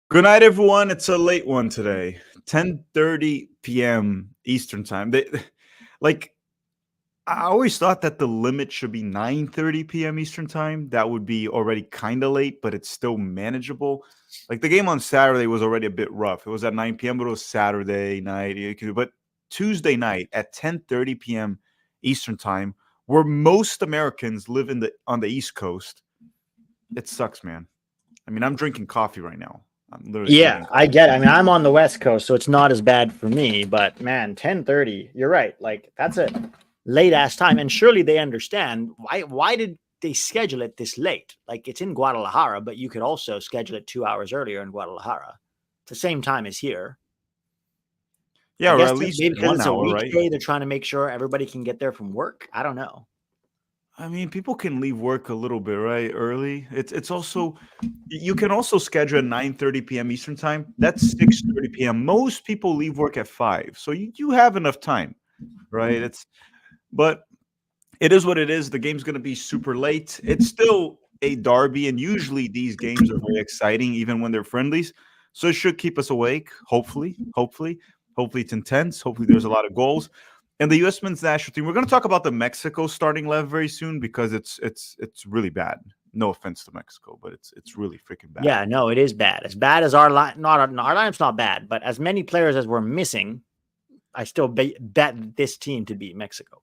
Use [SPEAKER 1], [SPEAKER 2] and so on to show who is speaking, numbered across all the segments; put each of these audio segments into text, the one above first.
[SPEAKER 1] Good night, everyone. It's a late one today, 10:30 p.m. Eastern time. Like, I always thought that the limit should be 9:30 p.m. Eastern time. That would be already kind of late, but it's still manageable. Like the game on Saturday was already a bit rough. It was at 9 p.m., but it was Saturday night. But Tuesday night at 10:30 p.m. Eastern time, where most Americans live on the East Coast, it sucks, man. I mean, I'm drinking coffee right now. I'm literally
[SPEAKER 2] Yeah,
[SPEAKER 1] drinking
[SPEAKER 2] I
[SPEAKER 1] coffee.
[SPEAKER 2] get it. I mean, I'm on the West Coast, so it's not as bad for me, but man, 10:30, you're right. Like that's a late ass time. And surely they understand why did they schedule it this late? Like it's in Guadalajara, but you could also schedule it 2 hours earlier in Guadalajara. It's the same time as here.
[SPEAKER 1] Yeah,
[SPEAKER 2] I
[SPEAKER 1] or
[SPEAKER 2] guess
[SPEAKER 1] at
[SPEAKER 2] that
[SPEAKER 1] least
[SPEAKER 2] maybe because
[SPEAKER 1] one
[SPEAKER 2] it's a
[SPEAKER 1] hour, right?
[SPEAKER 2] weekday, they're trying to make sure everybody can get there from work. I don't know.
[SPEAKER 1] I mean, people can leave work a little bit, right? Early. It's also you can also schedule at 9:30 p.m. Eastern time. That's 6:30 p.m. Most people leave work at 5. So you have enough time, right? But it is what it is. The game's gonna be super late. It's still a derby, and usually these games are very exciting, even when they're friendlies. So it should keep us awake, hopefully. Hopefully it's intense. Hopefully there's a lot of goals. And the U.S. men's national team, we're going to talk about the Mexico starting 11 very soon because it's really bad. No offense to Mexico, but it's really freaking bad.
[SPEAKER 2] Yeah, no, it is bad. As bad as our line, not our lineup's not bad, but as many players as we're missing, I still bet this team to beat Mexico.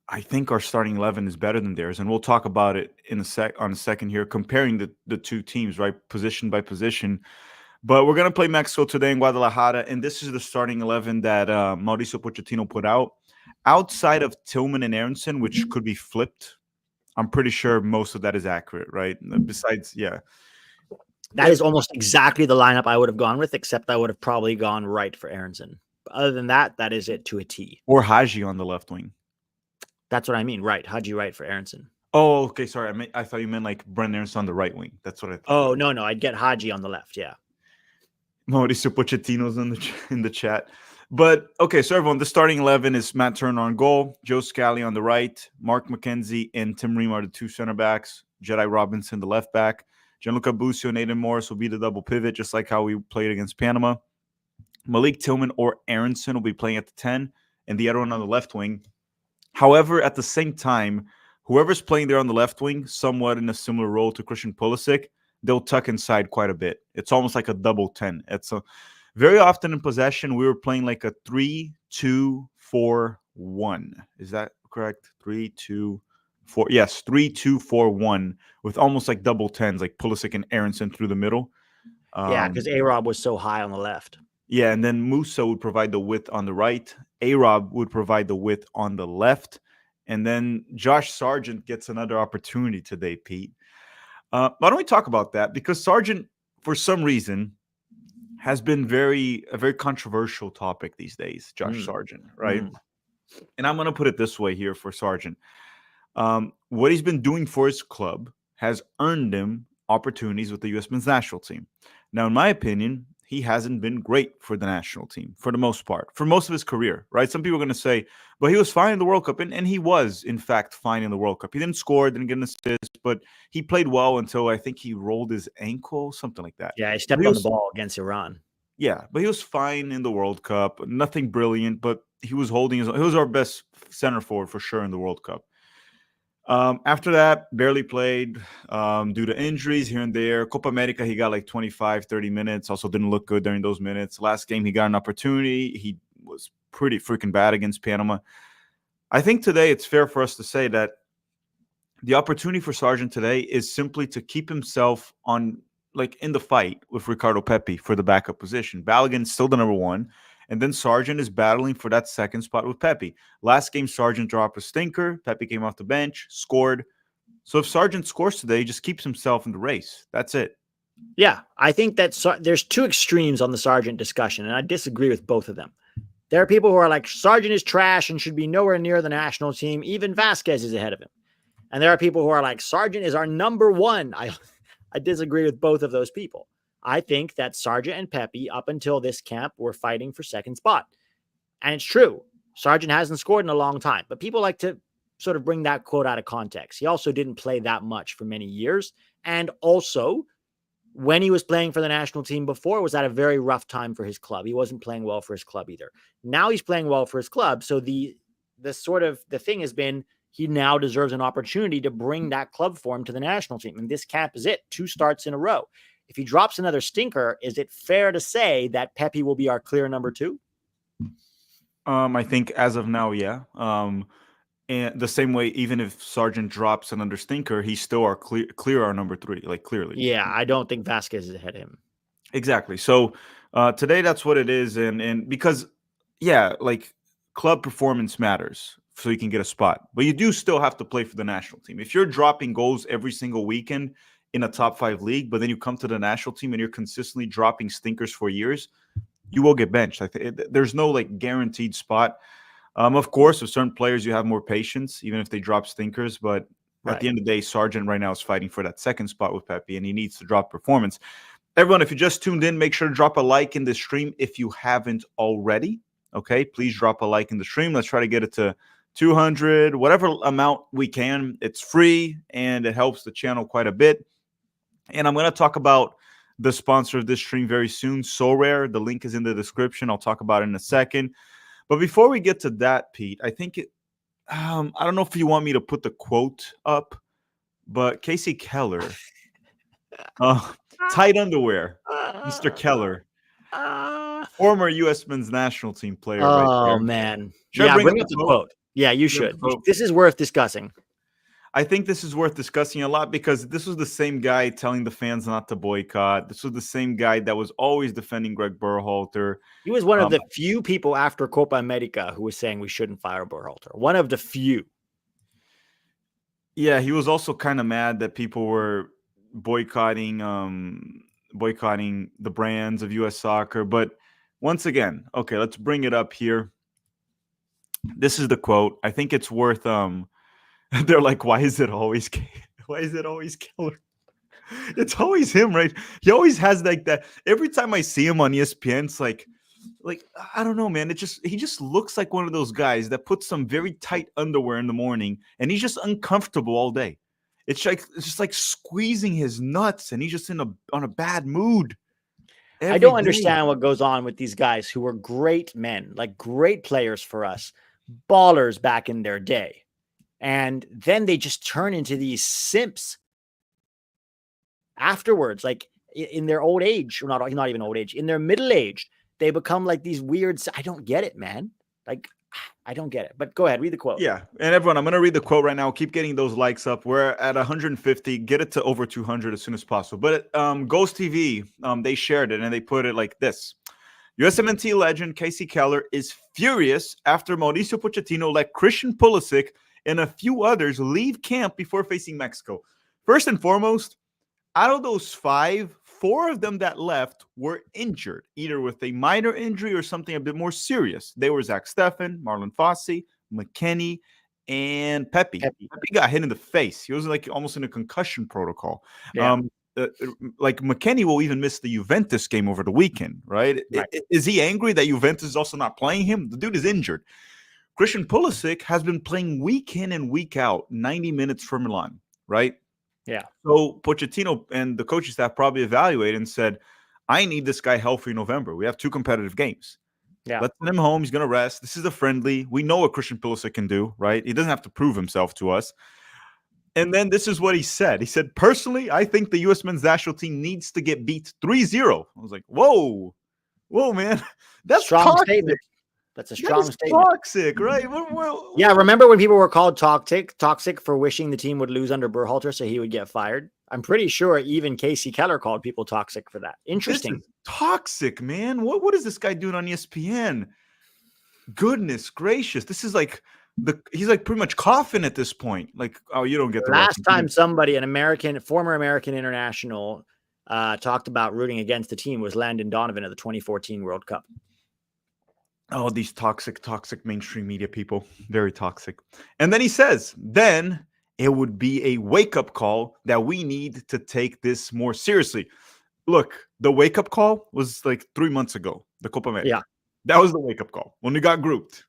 [SPEAKER 1] I think our starting 11 is better than theirs, and we'll talk about it in a second here, comparing the two teams, right, position by position. But we're gonna play Mexico today in Guadalajara, and this is the starting 11 that Mauricio Pochettino put out. Outside of Tillman and Aronson, which could be flipped, I'm pretty sure most of that is accurate, right? Besides, yeah,
[SPEAKER 2] That is almost exactly the lineup I would have gone with, except I would have probably gone right for Aronson. But other than that, that is it to a T.
[SPEAKER 1] or Haji on the left wing.
[SPEAKER 2] That's what I mean. Right. How'd you right for Aronson?
[SPEAKER 1] Oh, okay. Sorry, I thought you meant like Brendan Aronson on the right wing. That's what I thought.
[SPEAKER 2] Oh, no. I'd get Haji on the left. Yeah.
[SPEAKER 1] Mauricio Pochettino's in the chat. But okay, so everyone, the starting 11 is Matt Turner on goal, Joe Scally on the right, Mark McKenzie and Tim Ream are the two center backs, Jedi Robinson the left back, Gianluca Busio and Aiden Morris will be the double pivot, just like how we played against Panama. Malik Tillman or Aronson will be playing at the 10, and the other one on the left wing. However, at the same time, whoever's playing there on the left wing, somewhat in a similar role to Christian Pulisic, they'll tuck inside quite a bit. It's almost like a double 10. Very often in possession, we were playing like a 3-2-4-1. Is that correct? 3-2-4. Yes, 3-2-4-1 with almost like double 10s, like Pulisic and Aronson through the middle.
[SPEAKER 2] Yeah, because A-Rob was so high on the left.
[SPEAKER 1] Yeah, and then Musa would provide the width on the right. A-Rob would provide the width on the left. And then Josh Sargent gets another opportunity today, Pete. Why don't we talk about that? Because Sargent, for some reason, has been a very controversial topic these days, Josh Sargent, right? And I'm going to put it this way here for Sargent. What he's been doing for his club has earned him opportunities with the U.S. men's national team. Now, in my opinion, he hasn't been great for the national team for the most part, for most of his career, right? Some people are going to say, but he was fine in the World Cup. And he was, in fact, fine in the World Cup. He didn't score, didn't get an assist, but he played well until I think he rolled his ankle, something like that.
[SPEAKER 2] Yeah, he stepped on the ball against Iran.
[SPEAKER 1] Yeah, but he was fine in the World Cup. Nothing brilliant, but he was holding his own. He was our best center forward for sure in the World Cup. After that, barely played due to injuries here and there. Copa America, he got like 25, 30 minutes. Also didn't look good during those minutes. Last game, he got an opportunity. He was pretty freaking bad against Panama. I think today it's fair for us to say that the opportunity for Sargent today is simply to keep himself on, like, in the fight with Ricardo Pepi for the backup position. Balogun's still the number one. And then Sargent is battling for that second spot with Pepi. Last game, Sargent dropped a stinker. Pepi came off the bench, scored. So if Sargent scores today, he just keeps himself in the race. That's it.
[SPEAKER 2] Yeah, I think that there's two extremes on the Sargent discussion, and I disagree with both of them. There are people who are like, Sargent is trash and should be nowhere near the national team. Even Vasquez is ahead of him. And there are people who are like, Sargent is our number one. I disagree with both of those people. I think that Sargent and Pepi, up until this camp, were fighting for second spot. And it's true. Sargent hasn't scored in a long time. But people like to sort of bring that quote out of context. He also didn't play that much for many years. And also, when he was playing for the national team before was at a very rough time for his club. He wasn't playing well for his club either. Now he's playing well for his club. So the thing has been, he now deserves an opportunity to bring that club form to the national team. And this camp is it. 2 starts in a row. If he drops another stinker, is it fair to say that Pepe will be our clear number 2?
[SPEAKER 1] I think as of now, yeah. And the same way, even if Sargent drops another stinker, he's still our clear our number 3, like clearly.
[SPEAKER 2] Yeah, I don't think Vasquez is ahead of him.
[SPEAKER 1] Exactly. So today, that's what it is, and because like club performance matters, so you can get a spot, but you do still have to play for the national team. If you're dropping goals every single weekend in a top 5 league, but then you come to the national team and you're consistently dropping stinkers for years, you will get benched. There's no like guaranteed spot. Of course, with certain players, you have more patience, even if they drop stinkers. But at the end of the day, Sargent right now is fighting for that second spot with Pepe, and he needs to drop performance. Everyone, if you just tuned in, make sure to drop a like in the stream if you haven't already. Okay, please drop a like in the stream. Let's try to get it to 200, whatever amount we can. It's free, and it helps the channel quite a bit. And I'm going to talk about the sponsor of this stream very soon, SoRare. The link is in the description. I'll talk about it in a second. But before we get to that, Pete, I think I don't know if you want me to put the quote up, but Casey Keller, tight underwear, Mr. Keller, former U.S. men's national team player.
[SPEAKER 2] Oh, man.
[SPEAKER 1] Should I
[SPEAKER 2] bring up the quote? Yeah, you should. This is worth discussing.
[SPEAKER 1] I think this is worth discussing a lot because this was the same guy telling the fans not to boycott. This was the same guy that was always defending Greg Berhalter.
[SPEAKER 2] He was one of the few people after Copa America who was saying we shouldn't fire Berhalter. One of the few.
[SPEAKER 1] Yeah, he was also kind of mad that people were boycotting the brands of U.S. soccer. But once again, okay, let's bring it up here. This is the quote. I think it's worth they're like, why is it always Keller? It's always him, right? He always has like that. Every time I see him on ESPN, it's like I don't know, man. He just looks like one of those guys that puts some very tight underwear in the morning and he's just uncomfortable all day. It's just like squeezing his nuts and he's just on a bad mood.
[SPEAKER 2] I don't understand what goes on with these guys who were great men, like great players for us, ballers back in their day. And then they just turn into these simps afterwards, like in their old age, or not even old age, in their middle age, they become like these weird. I don't get it, man. Like, I don't get it. But go ahead, read the quote.
[SPEAKER 1] Yeah. And everyone, I'm going to read the quote right now. Keep getting those likes up. We're at 150. Get it to over 200 as soon as possible. But Ghost TV, they shared it and they put it like this. USMNT legend Casey Keller is furious after Mauricio Pochettino let Christian Pulisic and a few others leave camp before facing Mexico. First and foremost, out of those 5, 4 of them that left were injured, either with a minor injury or something a bit more serious. They were Zach Steffen, Marlon Fossey, McKennie, and Pepe. Pepe got hit in the face. He was like almost in a concussion protocol.
[SPEAKER 2] Yeah.
[SPEAKER 1] Like McKennie will even miss the Juventus game over the weekend, right? Is he angry that Juventus is also not playing him? The dude is injured. Christian Pulisic has been playing week in and week out, 90 minutes for Milan, right?
[SPEAKER 2] Yeah.
[SPEAKER 1] So Pochettino and the coaching staff probably evaluated and said, I need this guy healthy in November. We have 2 competitive games.
[SPEAKER 2] Yeah.
[SPEAKER 1] Let's send him home. He's going to rest. This is a friendly. We know what Christian Pulisic can do, right? He doesn't have to prove himself to us. And then this is what he said. He said, personally, I think the U.S. men's national team needs to get beat 3-0. I was like, whoa, man. That's
[SPEAKER 2] strong
[SPEAKER 1] toxic.
[SPEAKER 2] statement. That's a strong statement.
[SPEAKER 1] Toxic, right?
[SPEAKER 2] Yeah, remember when people were called toxic for wishing the team would lose under Berhalter so he would get fired? I'm pretty sure even Casey Keller called people toxic for that. Interesting.
[SPEAKER 1] Toxic, man. What is this guy doing on ESPN? Goodness gracious. This is like he's like pretty much coughing at this point. Like, oh, you don't get the
[SPEAKER 2] last time somebody, former American international, talked about rooting against the team was Landon Donovan of the 2014 World Cup.
[SPEAKER 1] Oh, these toxic mainstream media people. Very toxic. And then he says, then it would be a wake-up call that we need to take this more seriously. Look, the wake-up call was like 3 months ago, the Copa America.
[SPEAKER 2] Yeah.
[SPEAKER 1] That was the wake-up call when we got grouped.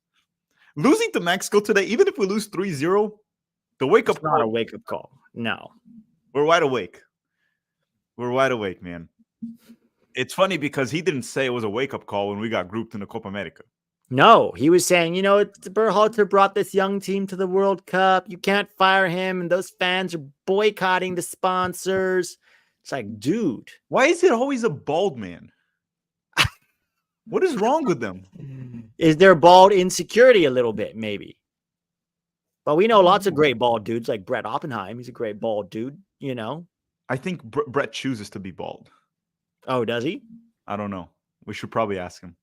[SPEAKER 1] Losing to Mexico today, even if we lose 3-0, the wake-up call.
[SPEAKER 2] Not a wake-up call. No.
[SPEAKER 1] We're wide awake. We're wide awake, man. It's funny because he didn't say it was a wake-up call when we got grouped in the Copa America.
[SPEAKER 2] No, he was saying, Berhalter brought this young team to the World Cup. You can't fire him, and those fans are boycotting the sponsors. It's like, dude.
[SPEAKER 1] Why is it always a bald man? What is wrong with them?
[SPEAKER 2] Is there bald insecurity a little bit, maybe? But we know lots of great bald dudes like Brett Oppenheim. He's a great bald dude,
[SPEAKER 1] I think Brett chooses to be bald.
[SPEAKER 2] Oh, does he?
[SPEAKER 1] I don't know. We should probably ask him.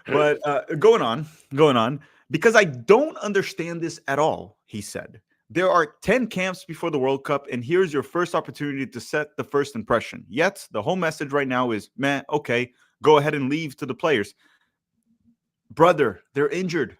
[SPEAKER 1] But going on, because I don't understand this at all, he said. There are 10 camps before the World Cup, and here's your first opportunity to set the first impression. Yet, the whole message right now is, man, okay, go ahead and leave to the players. Brother, they're injured.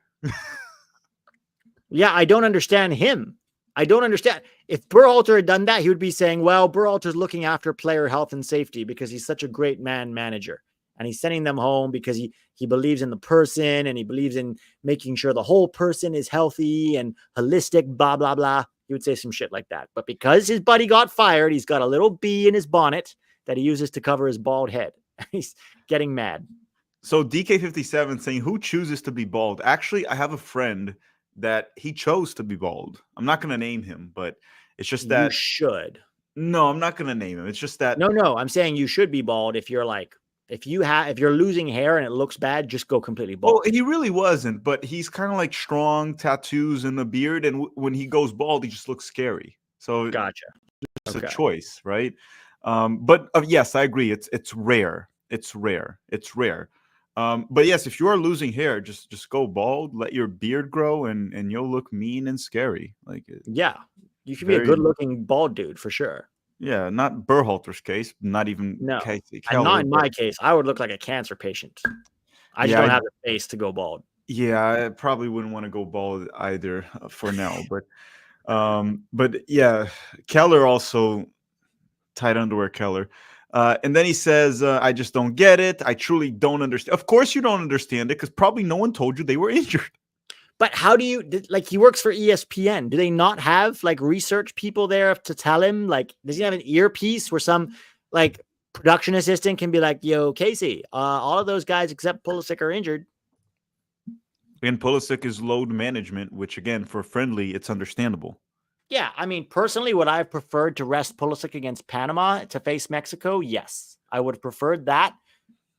[SPEAKER 2] Yeah, I don't understand him. I don't understand. If Berhalter had done that, he would be saying, well, Berhalter's looking after player health and safety because he's such a great manager. And he's sending them home because he believes in the person and he believes in making sure the whole person is healthy and holistic, blah, blah, blah. He would say some shit like that. But because his buddy got fired, he's got a little bee in his bonnet that he uses to cover his bald head. He's getting mad.
[SPEAKER 1] So DK57 saying, who chooses to be bald? Actually, I have a friend that he chose to be bald. I'm not going to name him, but it's just that.
[SPEAKER 2] You should.
[SPEAKER 1] No, I'm not going to name him. It's just that.
[SPEAKER 2] No, I'm saying you should be bald if you're like, if you're losing hair and it looks bad, just go completely bald.
[SPEAKER 1] Well, he really wasn't, but he's kind of like strong, tattoos and a beard, and when he goes bald, he just looks scary. So
[SPEAKER 2] gotcha.
[SPEAKER 1] It's a choice, right? But yes, I agree. It's rare. It's rare. But yes, if you are losing hair, just go bald, let your beard grow, and you'll look mean and scary.
[SPEAKER 2] Yeah, you should be a good-looking bald dude for sure.
[SPEAKER 1] Yeah, not Berhalter's case, not even
[SPEAKER 2] Casey Keller. Not in my case. I would look like a cancer patient. I just don't have the face to go bald.
[SPEAKER 1] Yeah, I probably wouldn't want to go bald either for now. But yeah, Keller also, tight underwear Keller. And then he says, I just don't get it. I truly don't understand. Of course you don't understand it because probably no one told you they were injured.
[SPEAKER 2] But how do you, like, he works for ESPN. Do they not have, like, research people there to tell him? Like, does he have an earpiece where some, like, production assistant can be like, yo, Casey, all of those guys except Pulisic are injured?
[SPEAKER 1] And Pulisic is load management, which, again, for friendly, it's understandable.
[SPEAKER 2] Yeah, I mean, personally, would I have preferred to rest Pulisic against Panama to face Mexico? Yes, I would have preferred that,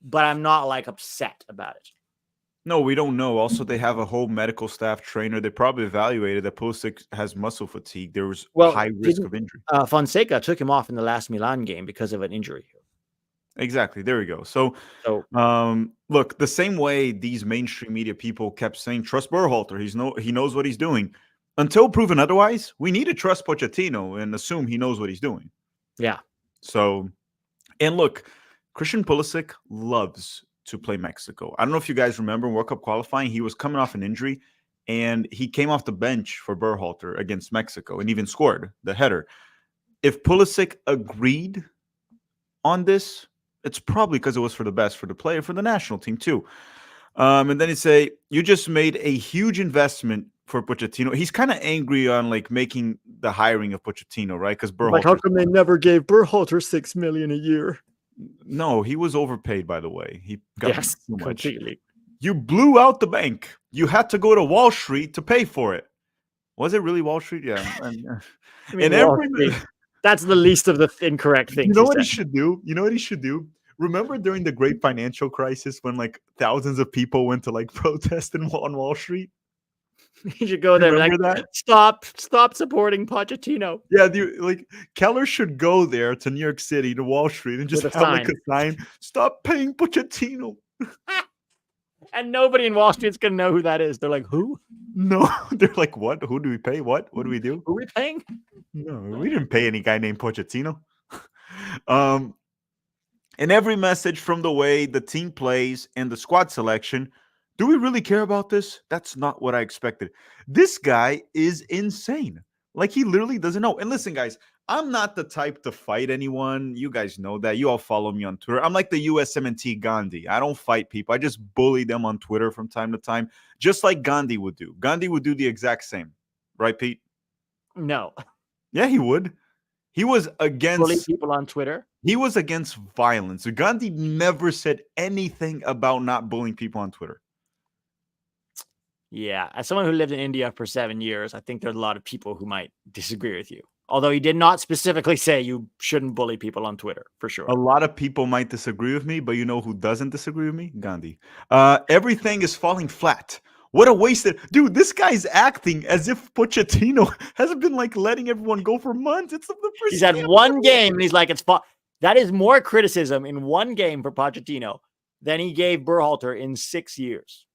[SPEAKER 2] but I'm not, like, upset about it.
[SPEAKER 1] No, we don't know. Also, they have a whole medical staff trainer. They probably evaluated that Pulisic has muscle fatigue. There was high risk of injury.
[SPEAKER 2] Fonseca took him off in the last Milan game because of an injury.
[SPEAKER 1] Exactly. There we go. So look, the same way these mainstream media people kept saying, trust Berhalter. He knows what he's doing. Until proven otherwise, we need to trust Pochettino and assume he knows what he's doing.
[SPEAKER 2] Yeah.
[SPEAKER 1] So, and look, Christian Pulisic loves to play Mexico. I don't know if you guys remember World Cup qualifying, he was coming off an injury and he came off the bench for Berhalter against Mexico and even scored the header. If Pulisic agreed on this, it's probably because it was for the best for the player, for the national team too. And then he'd say, you just made a huge investment for Pochettino. He's kind of angry on like making the hiring of Pochettino, right? Because Berhalter.
[SPEAKER 2] Like, how come they never gave Berhalter $6 million a year?
[SPEAKER 1] No, he was overpaid, by the way. He got too much.
[SPEAKER 2] Completely.
[SPEAKER 1] You blew out the bank. You had to go to Wall Street to pay for it. Was it really Wall Street? Yeah.
[SPEAKER 2] That's the least of the incorrect things.
[SPEAKER 1] You know what he should do? Remember during the great financial crisis when like thousands of people went to like protest on Wall Street?
[SPEAKER 2] You should go there. Like, that? Stop supporting Pochettino.
[SPEAKER 1] Yeah, like Keller should go there to New York City to Wall Street and just have like a sign. Stop paying Pochettino.
[SPEAKER 2] And nobody in Wall Street's gonna know who that is. They're like, who?
[SPEAKER 1] No, they're like, what? Who do we pay? What do we do?
[SPEAKER 2] Who are we paying?
[SPEAKER 1] No, we didn't pay any guy named Pochettino. And every message from the way the team plays and the squad selection. Do we really care about this? That's not what I expected. This guy is insane. Like, he literally doesn't know. And listen, guys, I'm not the type to fight anyone. You guys know that. You all follow me on Twitter. I'm like the USMNT Gandhi. I don't fight people. I just bully them on Twitter from time to time, just like Gandhi would do. Gandhi would do the exact same. Right, Pete?
[SPEAKER 2] No.
[SPEAKER 1] Yeah, he would. He was
[SPEAKER 2] Bully
[SPEAKER 1] against
[SPEAKER 2] people on Twitter.
[SPEAKER 1] he was against violence. Gandhi never said anything about not bullying people on Twitter.
[SPEAKER 2] Yeah, as someone who lived in India for 7 years, I think there's a lot of people who might disagree with you. Although he did not specifically say you shouldn't bully people on Twitter, for sure.
[SPEAKER 1] A lot of people might disagree with me, but you know who doesn't disagree with me? Gandhi. Everything is falling flat. What a wasted dude! This guy's acting as if Pochettino hasn't been like letting everyone go for months. It's the first.
[SPEAKER 2] He's had one game, and he's like, "It's fun." That is more criticism in one game for Pochettino than he gave Berhalter in 6 years.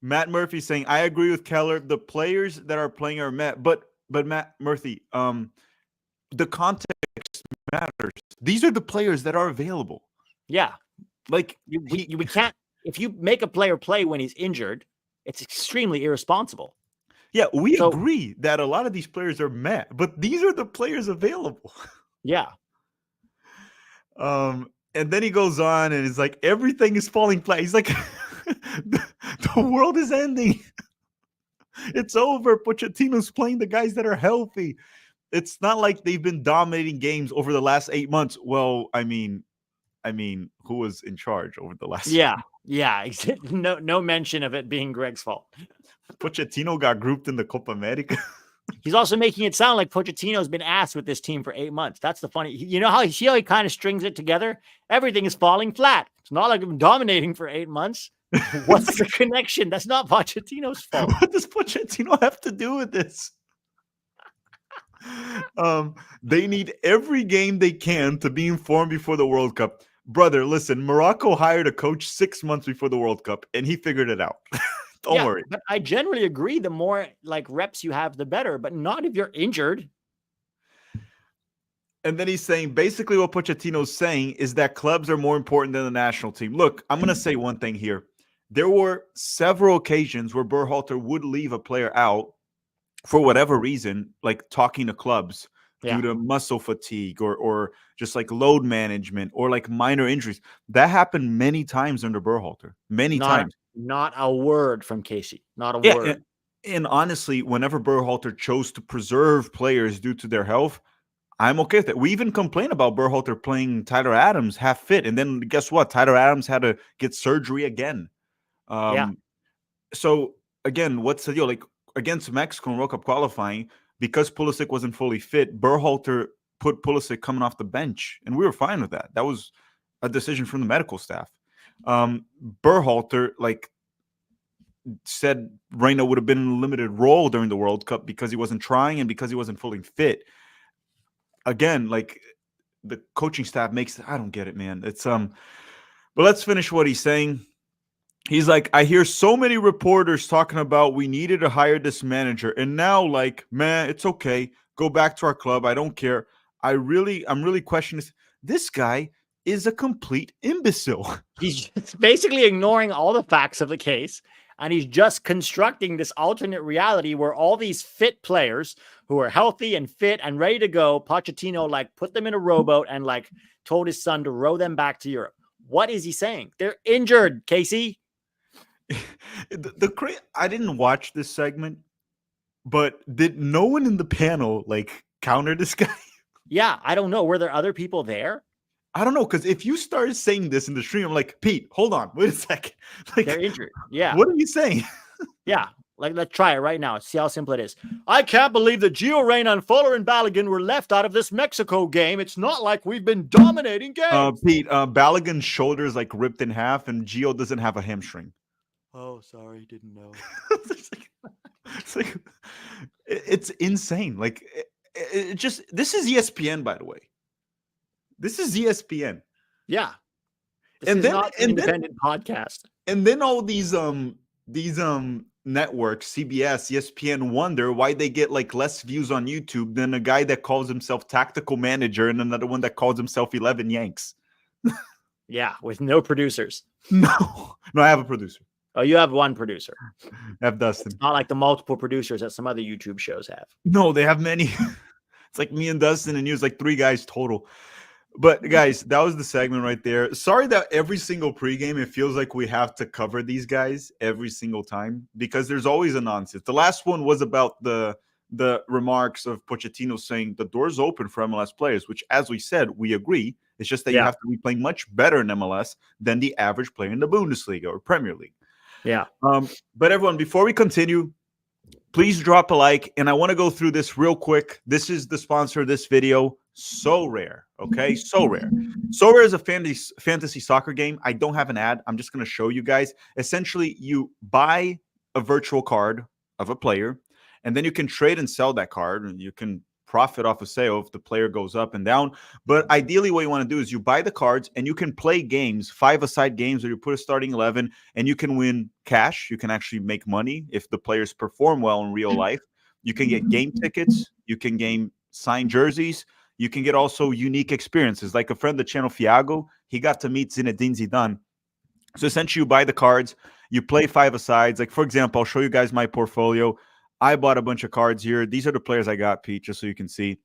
[SPEAKER 1] Matt Murphy saying, "I agree with Keller. The players that are playing are met, but Matt Murphy, the context matters. These are the players that are available.
[SPEAKER 2] Yeah,
[SPEAKER 1] like
[SPEAKER 2] we can't. If you make a player play when he's injured, it's extremely irresponsible.
[SPEAKER 1] Yeah, we agree that a lot of these players are met, but these are the players available.
[SPEAKER 2] Yeah.
[SPEAKER 1] And then he goes on and is like, everything is falling flat. He's like, the world is ending. It's over. Pochettino's playing the guys that are healthy. It's not like they've been dominating games over the last 8 months. Well, I mean, who was in charge over the last?
[SPEAKER 2] Yeah. No mention of it being Greg's fault.
[SPEAKER 1] Pochettino got grouped in the Copa America.
[SPEAKER 2] He's also making it sound like Pochettino's been asked with this team for 8 months. That's the funny. You know how he kind of strings it together? Everything is falling flat. It's not like I'm dominating for 8 months. What's the connection? That's not Pochettino's fault.
[SPEAKER 1] What does Pochettino have to do with this? They need every game they can to be informed before the World Cup. Brother, listen, Morocco hired a coach 6 months before the World Cup, and he figured it out. Don't worry.
[SPEAKER 2] But I generally agree. The more like reps you have, the better, but not if you're injured.
[SPEAKER 1] And then he's saying, basically what Pochettino's saying is that clubs are more important than the national team. Look, I'm going to say one thing here. There were several occasions where Berhalter would leave a player out for whatever reason, like talking to clubs due to muscle fatigue or just like load management or like minor injuries. That happened many times under Berhalter. Many times.
[SPEAKER 2] Not a word from Casey. Not a word.
[SPEAKER 1] And honestly, whenever Berhalter chose to preserve players due to their health, I'm okay with it. We even complain about Berhalter playing Tyler Adams half fit. And then guess what? Tyler Adams had to get surgery again. So again, what's the deal? Like against Mexico in World Cup qualifying, because Pulisic wasn't fully fit, Berhalter put Pulisic coming off the bench, and we were fine with that. That was a decision from the medical staff. Berhalter said Reina would have been in a limited role during the World Cup because he wasn't trying and because he wasn't fully fit. Again, like the coaching staff I don't get it, man. It's but let's finish what he's saying. He's like, I hear so many reporters talking about we needed to hire this manager, and now like, man, it's okay. Go back to our club. I don't care. I'm really questioning this. This guy is a complete imbecile.
[SPEAKER 2] He's just basically ignoring all the facts of the case, and he's just constructing this alternate reality where all these fit players who are healthy and fit and ready to go, Pochettino like put them in a rowboat and like told his son to row them back to Europe. What is he saying? They're injured, Casey.
[SPEAKER 1] I didn't watch this segment, but did no one in the panel like counter this guy?
[SPEAKER 2] Yeah, I don't know. Were there other people there?
[SPEAKER 1] I don't know, because if you started saying this in the stream, I'm like, Pete, hold on, wait a second. Like,
[SPEAKER 2] they're injured. Yeah.
[SPEAKER 1] What are you saying?
[SPEAKER 2] Yeah. Like, let's try it right now. See how simple it is. I can't believe that Gio Reyna and Fuller and Balogun were left out of this Mexico game. It's not like we've been dominating games.
[SPEAKER 1] Pete, Balogun's shoulder is like ripped in half, and Gio doesn't have a hamstring.
[SPEAKER 2] Oh, sorry, didn't know.
[SPEAKER 1] It's insane. Like, it just, this is ESPN, by the way. This is ESPN.
[SPEAKER 2] Yeah. This is not an independent podcast.
[SPEAKER 1] And then all these networks, CBS, ESPN, wonder why they get like less views on YouTube than a guy that calls himself Tactical Manager and another one that calls himself 11 Yanks.
[SPEAKER 2] Yeah, with no producers.
[SPEAKER 1] No, I have a producer.
[SPEAKER 2] Oh, you have one producer.
[SPEAKER 1] I have Dustin.
[SPEAKER 2] It's not like the multiple producers that some other YouTube shows have.
[SPEAKER 1] No, they have many. It's like me and Dustin and you. It's like 3 guys total. But guys, that was the segment right there. Sorry that every single pregame, it feels like we have to cover these guys every single time because there's always a nonsense. The last one was about the the remarks of Pochettino saying the door's open for MLS players, which, as we said, we agree. It's just that you have to be playing much better in MLS than the average player in the Bundesliga or Premier League.
[SPEAKER 2] Yeah.
[SPEAKER 1] But everyone, before we continue, please drop a like. And I want to go through this real quick. This is the sponsor of this video. So Rare. Okay. So Rare. So Rare is a fantasy soccer game. I don't have an ad. I'm just going to show you guys. Essentially, you buy a virtual card of a player, and then you can trade and sell that card, and you can profit off a sale if the player goes up and down. But ideally, what you want to do is you buy the cards and you can play games, 5-a-side games, where you put a starting 11 and you can win cash. You can actually make money if the players perform well in real life. You can get game tickets. You can gain signed jerseys. You can get also unique experiences. Like a friend of the channel, Fiago, he got to meet Zinedine Zidane. So essentially, you buy the cards, you play 5-a-sides. Like, for example, I'll show you guys my portfolio. I bought a bunch of cards here. These are the players I got, Pete, just so you can see.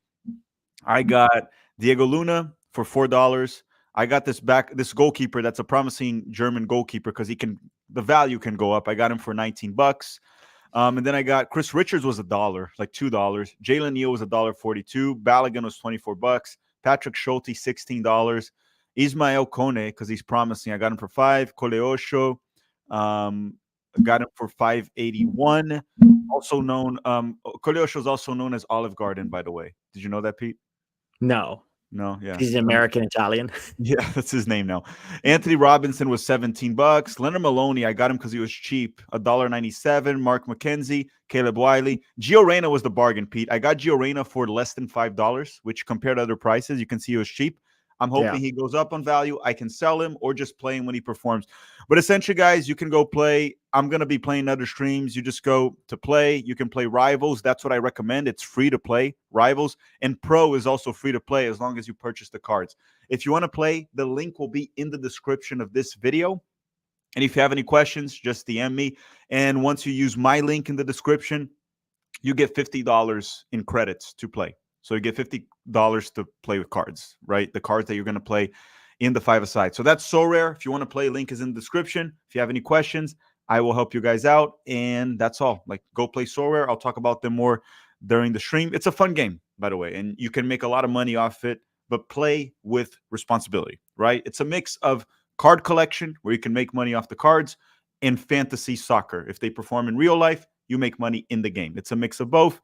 [SPEAKER 1] I got Diego Luna for $4. I got this goalkeeper that's a promising German goalkeeper because the value can go up. I got him for $19. And then I got Chris Richards was $1, like $2. Jalen Neal was $1.42. Balogun was $24. Patrick Schulte, $16. Ismael Kone, because he's promising. I got him for $5. Coleosho, got him for $5.81. Also known, Coleosho is also known as Olive Garden, by the way. Did you know that, Pete?
[SPEAKER 2] No.
[SPEAKER 1] Yeah.
[SPEAKER 2] He's American Italian.
[SPEAKER 1] Yeah, that's his name now. Anthony Robinson was $17. Leonard Maloney, I got him because he was cheap, $1.97. Mark McKenzie, Caleb Wiley. Gio Reyna was the bargain, Pete. I got Gio Reyna for less than $5, which compared to other prices, you can see it was cheap. I'm hoping he goes up on value. I can sell him or just play him when he performs. But essentially, guys, you can go play. I'm going to be playing other streams. You just go to play. You can play Rivals. That's what I recommend. It's free to play, Rivals. And Pro is also free to play as long as you purchase the cards. If you want to play, the link will be in the description of this video. And if you have any questions, just DM me. And once you use my link in the description, you get $50 in credits to play. So you get $50 to play with cards, right? The cards that you're going to play in the 5-a-side. So that's So Rare. If you want to play, link is in the description. If you have any questions, I will help you guys out. And that's all. Like, go play So Rare. I'll talk about them more during the stream. It's a fun game, by the way, and you can make a lot of money off it, but play with responsibility, right? It's a mix of card collection, where you can make money off the cards, and fantasy soccer. If they perform in real life, you make money in the game. It's a mix of both.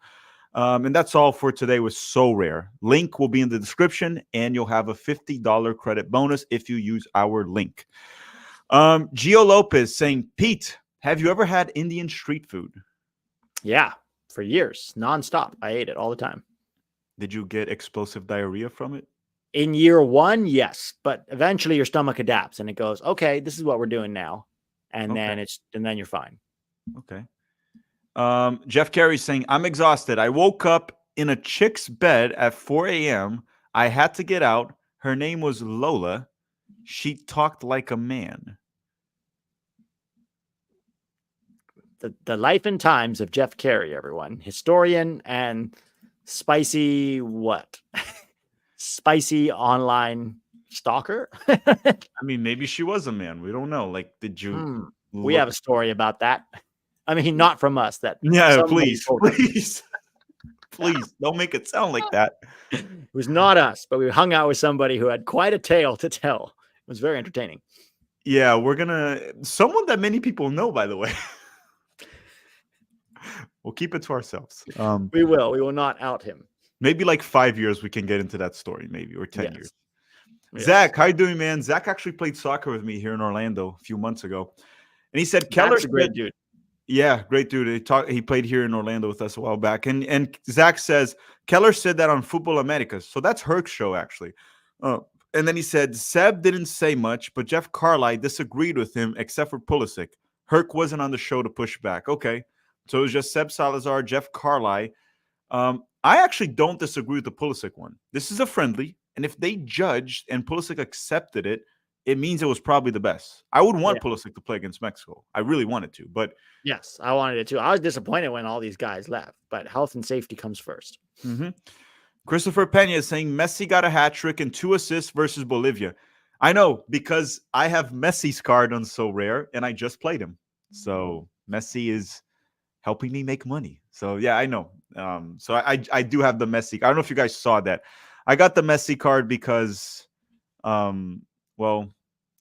[SPEAKER 1] And that's all for today with So Rare. Link will be in the description, and you'll have a $50 credit bonus if you use our link. Gio Lopez saying, Pete, have you ever had Indian street food?
[SPEAKER 2] Yeah, for years, nonstop. I ate it all the time.
[SPEAKER 1] Did you get explosive diarrhea from it?
[SPEAKER 2] In year one, yes, but eventually your stomach adapts and it goes, okay, this is what we're doing now, and then you're fine.
[SPEAKER 1] Okay. Jeff Carey's saying, I'm exhausted. I woke up in a chick's bed at 4 a.m. I had to get out. Her name was Lola. She talked like a man.
[SPEAKER 2] The life and times of Jeff Carey, everyone. Historian and spicy what? Spicy online stalker?
[SPEAKER 1] I mean, maybe she was a man. We don't know. Like, did you...
[SPEAKER 2] We have a story about that. I mean, not from us. That
[SPEAKER 1] please, don't make it sound like that.
[SPEAKER 2] It was not us, but we hung out with somebody who had quite a tale to tell. It was very entertaining.
[SPEAKER 1] Yeah, someone that many people know, by the way. We'll keep it to ourselves.
[SPEAKER 2] We will not out him.
[SPEAKER 1] Maybe like 5 years we can get into that story, maybe, or 10 years.
[SPEAKER 2] Yes.
[SPEAKER 1] Zach, how you doing, man? Zach actually played soccer with me here in Orlando a few months ago, and he said Keller's
[SPEAKER 2] a great dude.
[SPEAKER 1] Yeah, great dude. He played here in Orlando with us a while back. And Zach says, Keller said that on Football Americas. So that's Herc's show, actually. And then he said, Seb didn't say much, but Jeff Carlisle disagreed with him except for Pulisic. Herc wasn't on the show to push back. Okay. So it was just Seb Salazar, Jeff Carlisle. I actually don't disagree with the Pulisic one. This is a friendly. And if they judged and Pulisic accepted it, it means it was probably the best. I would want Pulisic to play against Mexico. I really wanted to, but
[SPEAKER 2] yes, I wanted it too. I was disappointed when all these guys left, but health and safety comes first.
[SPEAKER 1] Christopher Pena is saying Messi got a hat trick and 2 assists versus Bolivia. I know, because I have Messi's card on So Rare, and I just played him. So Messi is helping me make money. So yeah, I know. So I do have the Messi. I don't know if you guys saw that. I got the Messi card because, well,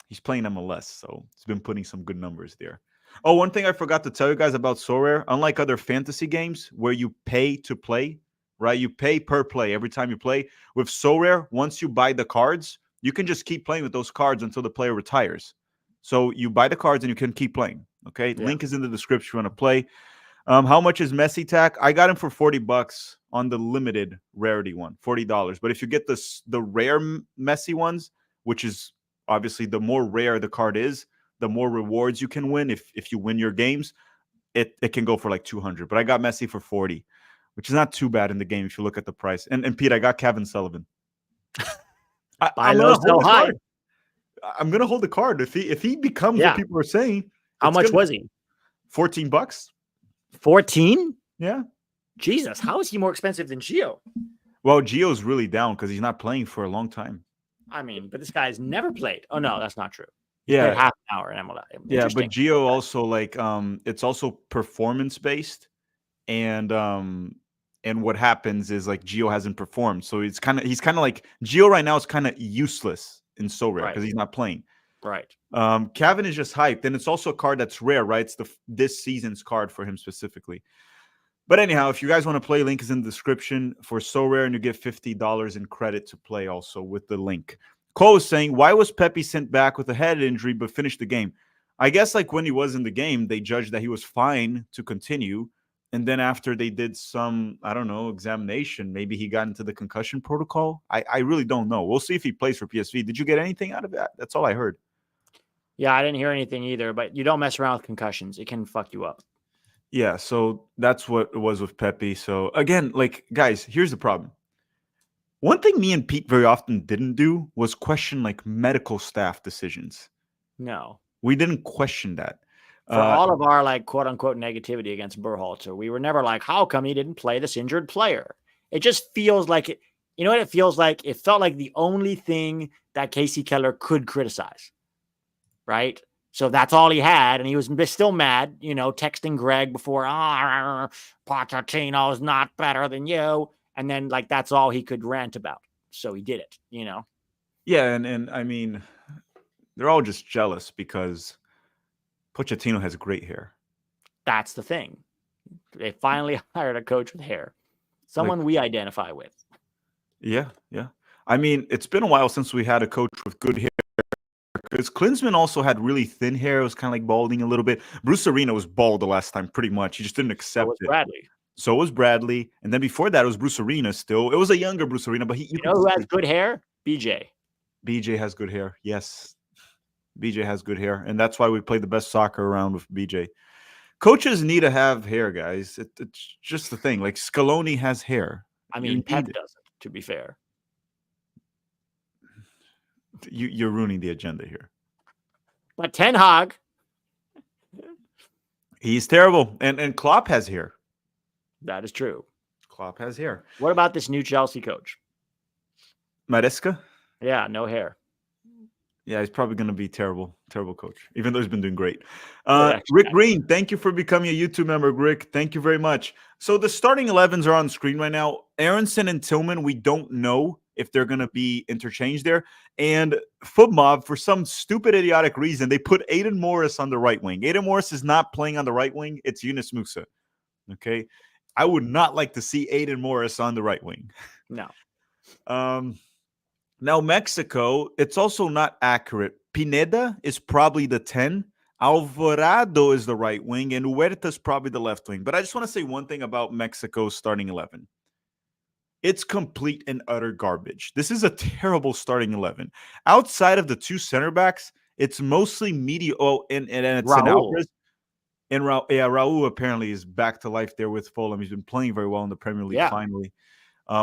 [SPEAKER 1] he's playing MLS, so he's been putting some good numbers there. Oh, one thing I forgot to tell you guys about Sorare, unlike other fantasy games where you pay to play, right? You pay per play every time you play. With Sorare, once you buy the cards, you can just keep playing with those cards until the player retires. So you buy the cards and you can keep playing. Okay,
[SPEAKER 2] Yeah.
[SPEAKER 1] link is in the description if you want to play. How much is Messi tack? I got him for $40 on the limited rarity one, $40. But if you get the rare Messi ones, which is obviously the more rare the card is, the more rewards you can win. If you win your games, it can go for like 200. But I got Messi for 40, which is not too bad in the game if you look at the price. And Pete, I got Kevin Sullivan.
[SPEAKER 2] Buy
[SPEAKER 1] I'm
[SPEAKER 2] low,
[SPEAKER 1] gonna
[SPEAKER 2] sell
[SPEAKER 1] hold the
[SPEAKER 2] high.
[SPEAKER 1] card. I'm gonna hold the card. If he becomes
[SPEAKER 2] Yeah.
[SPEAKER 1] what people are saying,
[SPEAKER 2] How
[SPEAKER 1] it's
[SPEAKER 2] much
[SPEAKER 1] gonna-
[SPEAKER 2] was he?
[SPEAKER 1] $14.
[SPEAKER 2] 14?
[SPEAKER 1] Yeah.
[SPEAKER 2] Jesus, how is he more expensive than Gio?
[SPEAKER 1] Well, Gio's really down because he's not playing for a long time.
[SPEAKER 2] I mean, but this guy's never played. Oh no, that's not true. He
[SPEAKER 1] Yeah.
[SPEAKER 2] played half an hour in MLS.
[SPEAKER 1] Yeah, but
[SPEAKER 2] Interesting.
[SPEAKER 1] Gio also like it's also performance based, and what happens is like Gio hasn't performed, so he's kind of like Gio right now is kind of useless in so rare because
[SPEAKER 2] Right.
[SPEAKER 1] he's not playing.
[SPEAKER 2] Right.
[SPEAKER 1] Kevin is just hyped, and it's also a card that's rare, right? It's this season's card for him specifically. But anyhow, if you guys want to play, link is in the description for so rare, and you get $50 in credit to play also with the link. Cole is saying, why was Pepe sent back with a head injury but finished the game? I guess like when he was in the game, they judged that he was fine to continue. And then after they did some, I don't know, examination, maybe he got into the concussion protocol. I really don't know. We'll see if he plays for PSV. Did you get anything out of that? That's all I heard.
[SPEAKER 2] Yeah, I didn't hear anything either, but you don't mess around with concussions. It can fuck you up.
[SPEAKER 1] Yeah, so that's what it was with Pepe. So again, like guys, here's the problem. One thing me and Pete very often didn't do was question like medical staff decisions.
[SPEAKER 2] No.
[SPEAKER 1] We didn't question that.
[SPEAKER 2] For all of our like quote unquote negativity against Berhalter, we were never like, how come he didn't play this injured player? It just feels like it. You know what it feels like? It felt like the only thing that Casey Keller could criticize. Right? So that's all he had. And he was still mad, you know, texting Greg before, Pochettino is not better than you. And then like, that's all he could rant about. So he did it, you know?
[SPEAKER 1] Yeah. And I mean, they're all just jealous because Pochettino has great hair.
[SPEAKER 2] That's the thing. They finally hired a coach with hair, someone we identify with.
[SPEAKER 1] Yeah. Yeah. I mean, it's been a while since we had a coach with good hair. Because Klinsmann also had really thin hair. It was kind of like balding a little bit. Bruce Arena was bald the last time, pretty much. He just didn't accept it.
[SPEAKER 2] Bradley.
[SPEAKER 1] So was Bradley. And then before that, it was Bruce Arena still. It was a younger Bruce Arena, but
[SPEAKER 2] you know who has good hair? BJ.
[SPEAKER 1] BJ has good hair. Yes. BJ has good hair. And that's why we play the best soccer around with BJ. Coaches need to have hair, guys. It's just the thing. Like Scaloni has hair.
[SPEAKER 2] I mean, Pep doesn't, to be fair.
[SPEAKER 1] You're ruining the agenda here.
[SPEAKER 2] But Ten Hag,
[SPEAKER 1] he's terrible. And Klopp has hair.
[SPEAKER 2] That is true.
[SPEAKER 1] Klopp has hair.
[SPEAKER 2] What about this new Chelsea coach?
[SPEAKER 1] Maresca?
[SPEAKER 2] Yeah, no hair.
[SPEAKER 1] Yeah, he's probably going to be terrible coach, even though he's been doing great.
[SPEAKER 2] Yeah,
[SPEAKER 1] Rick Green, thank you for becoming a YouTube member, Rick. Thank you very much. So the starting 11s are on screen right now. Aronson and Tillman, we don't know if they're going to be interchanged there. And FootMob, for some stupid, idiotic reason, they put Aiden Morris on the right wing. Aiden Morris is not playing on the right wing. It's Yunus Musa. Okay? I would not like to see Aiden Morris on the right wing.
[SPEAKER 2] No.
[SPEAKER 1] Now, Mexico, it's also not accurate. Pineda is probably the 10. Alvarado is the right wing, and Huerta is probably the left wing. But I just want to say one thing about Mexico's starting 11. It's complete and utter garbage. This is a terrible starting 11. Outside of the two center backs, it's mostly media. Oh, and it's an Alvarez. And Raul apparently is back to life there with Fulham. He's been playing very well in the Premier League finally,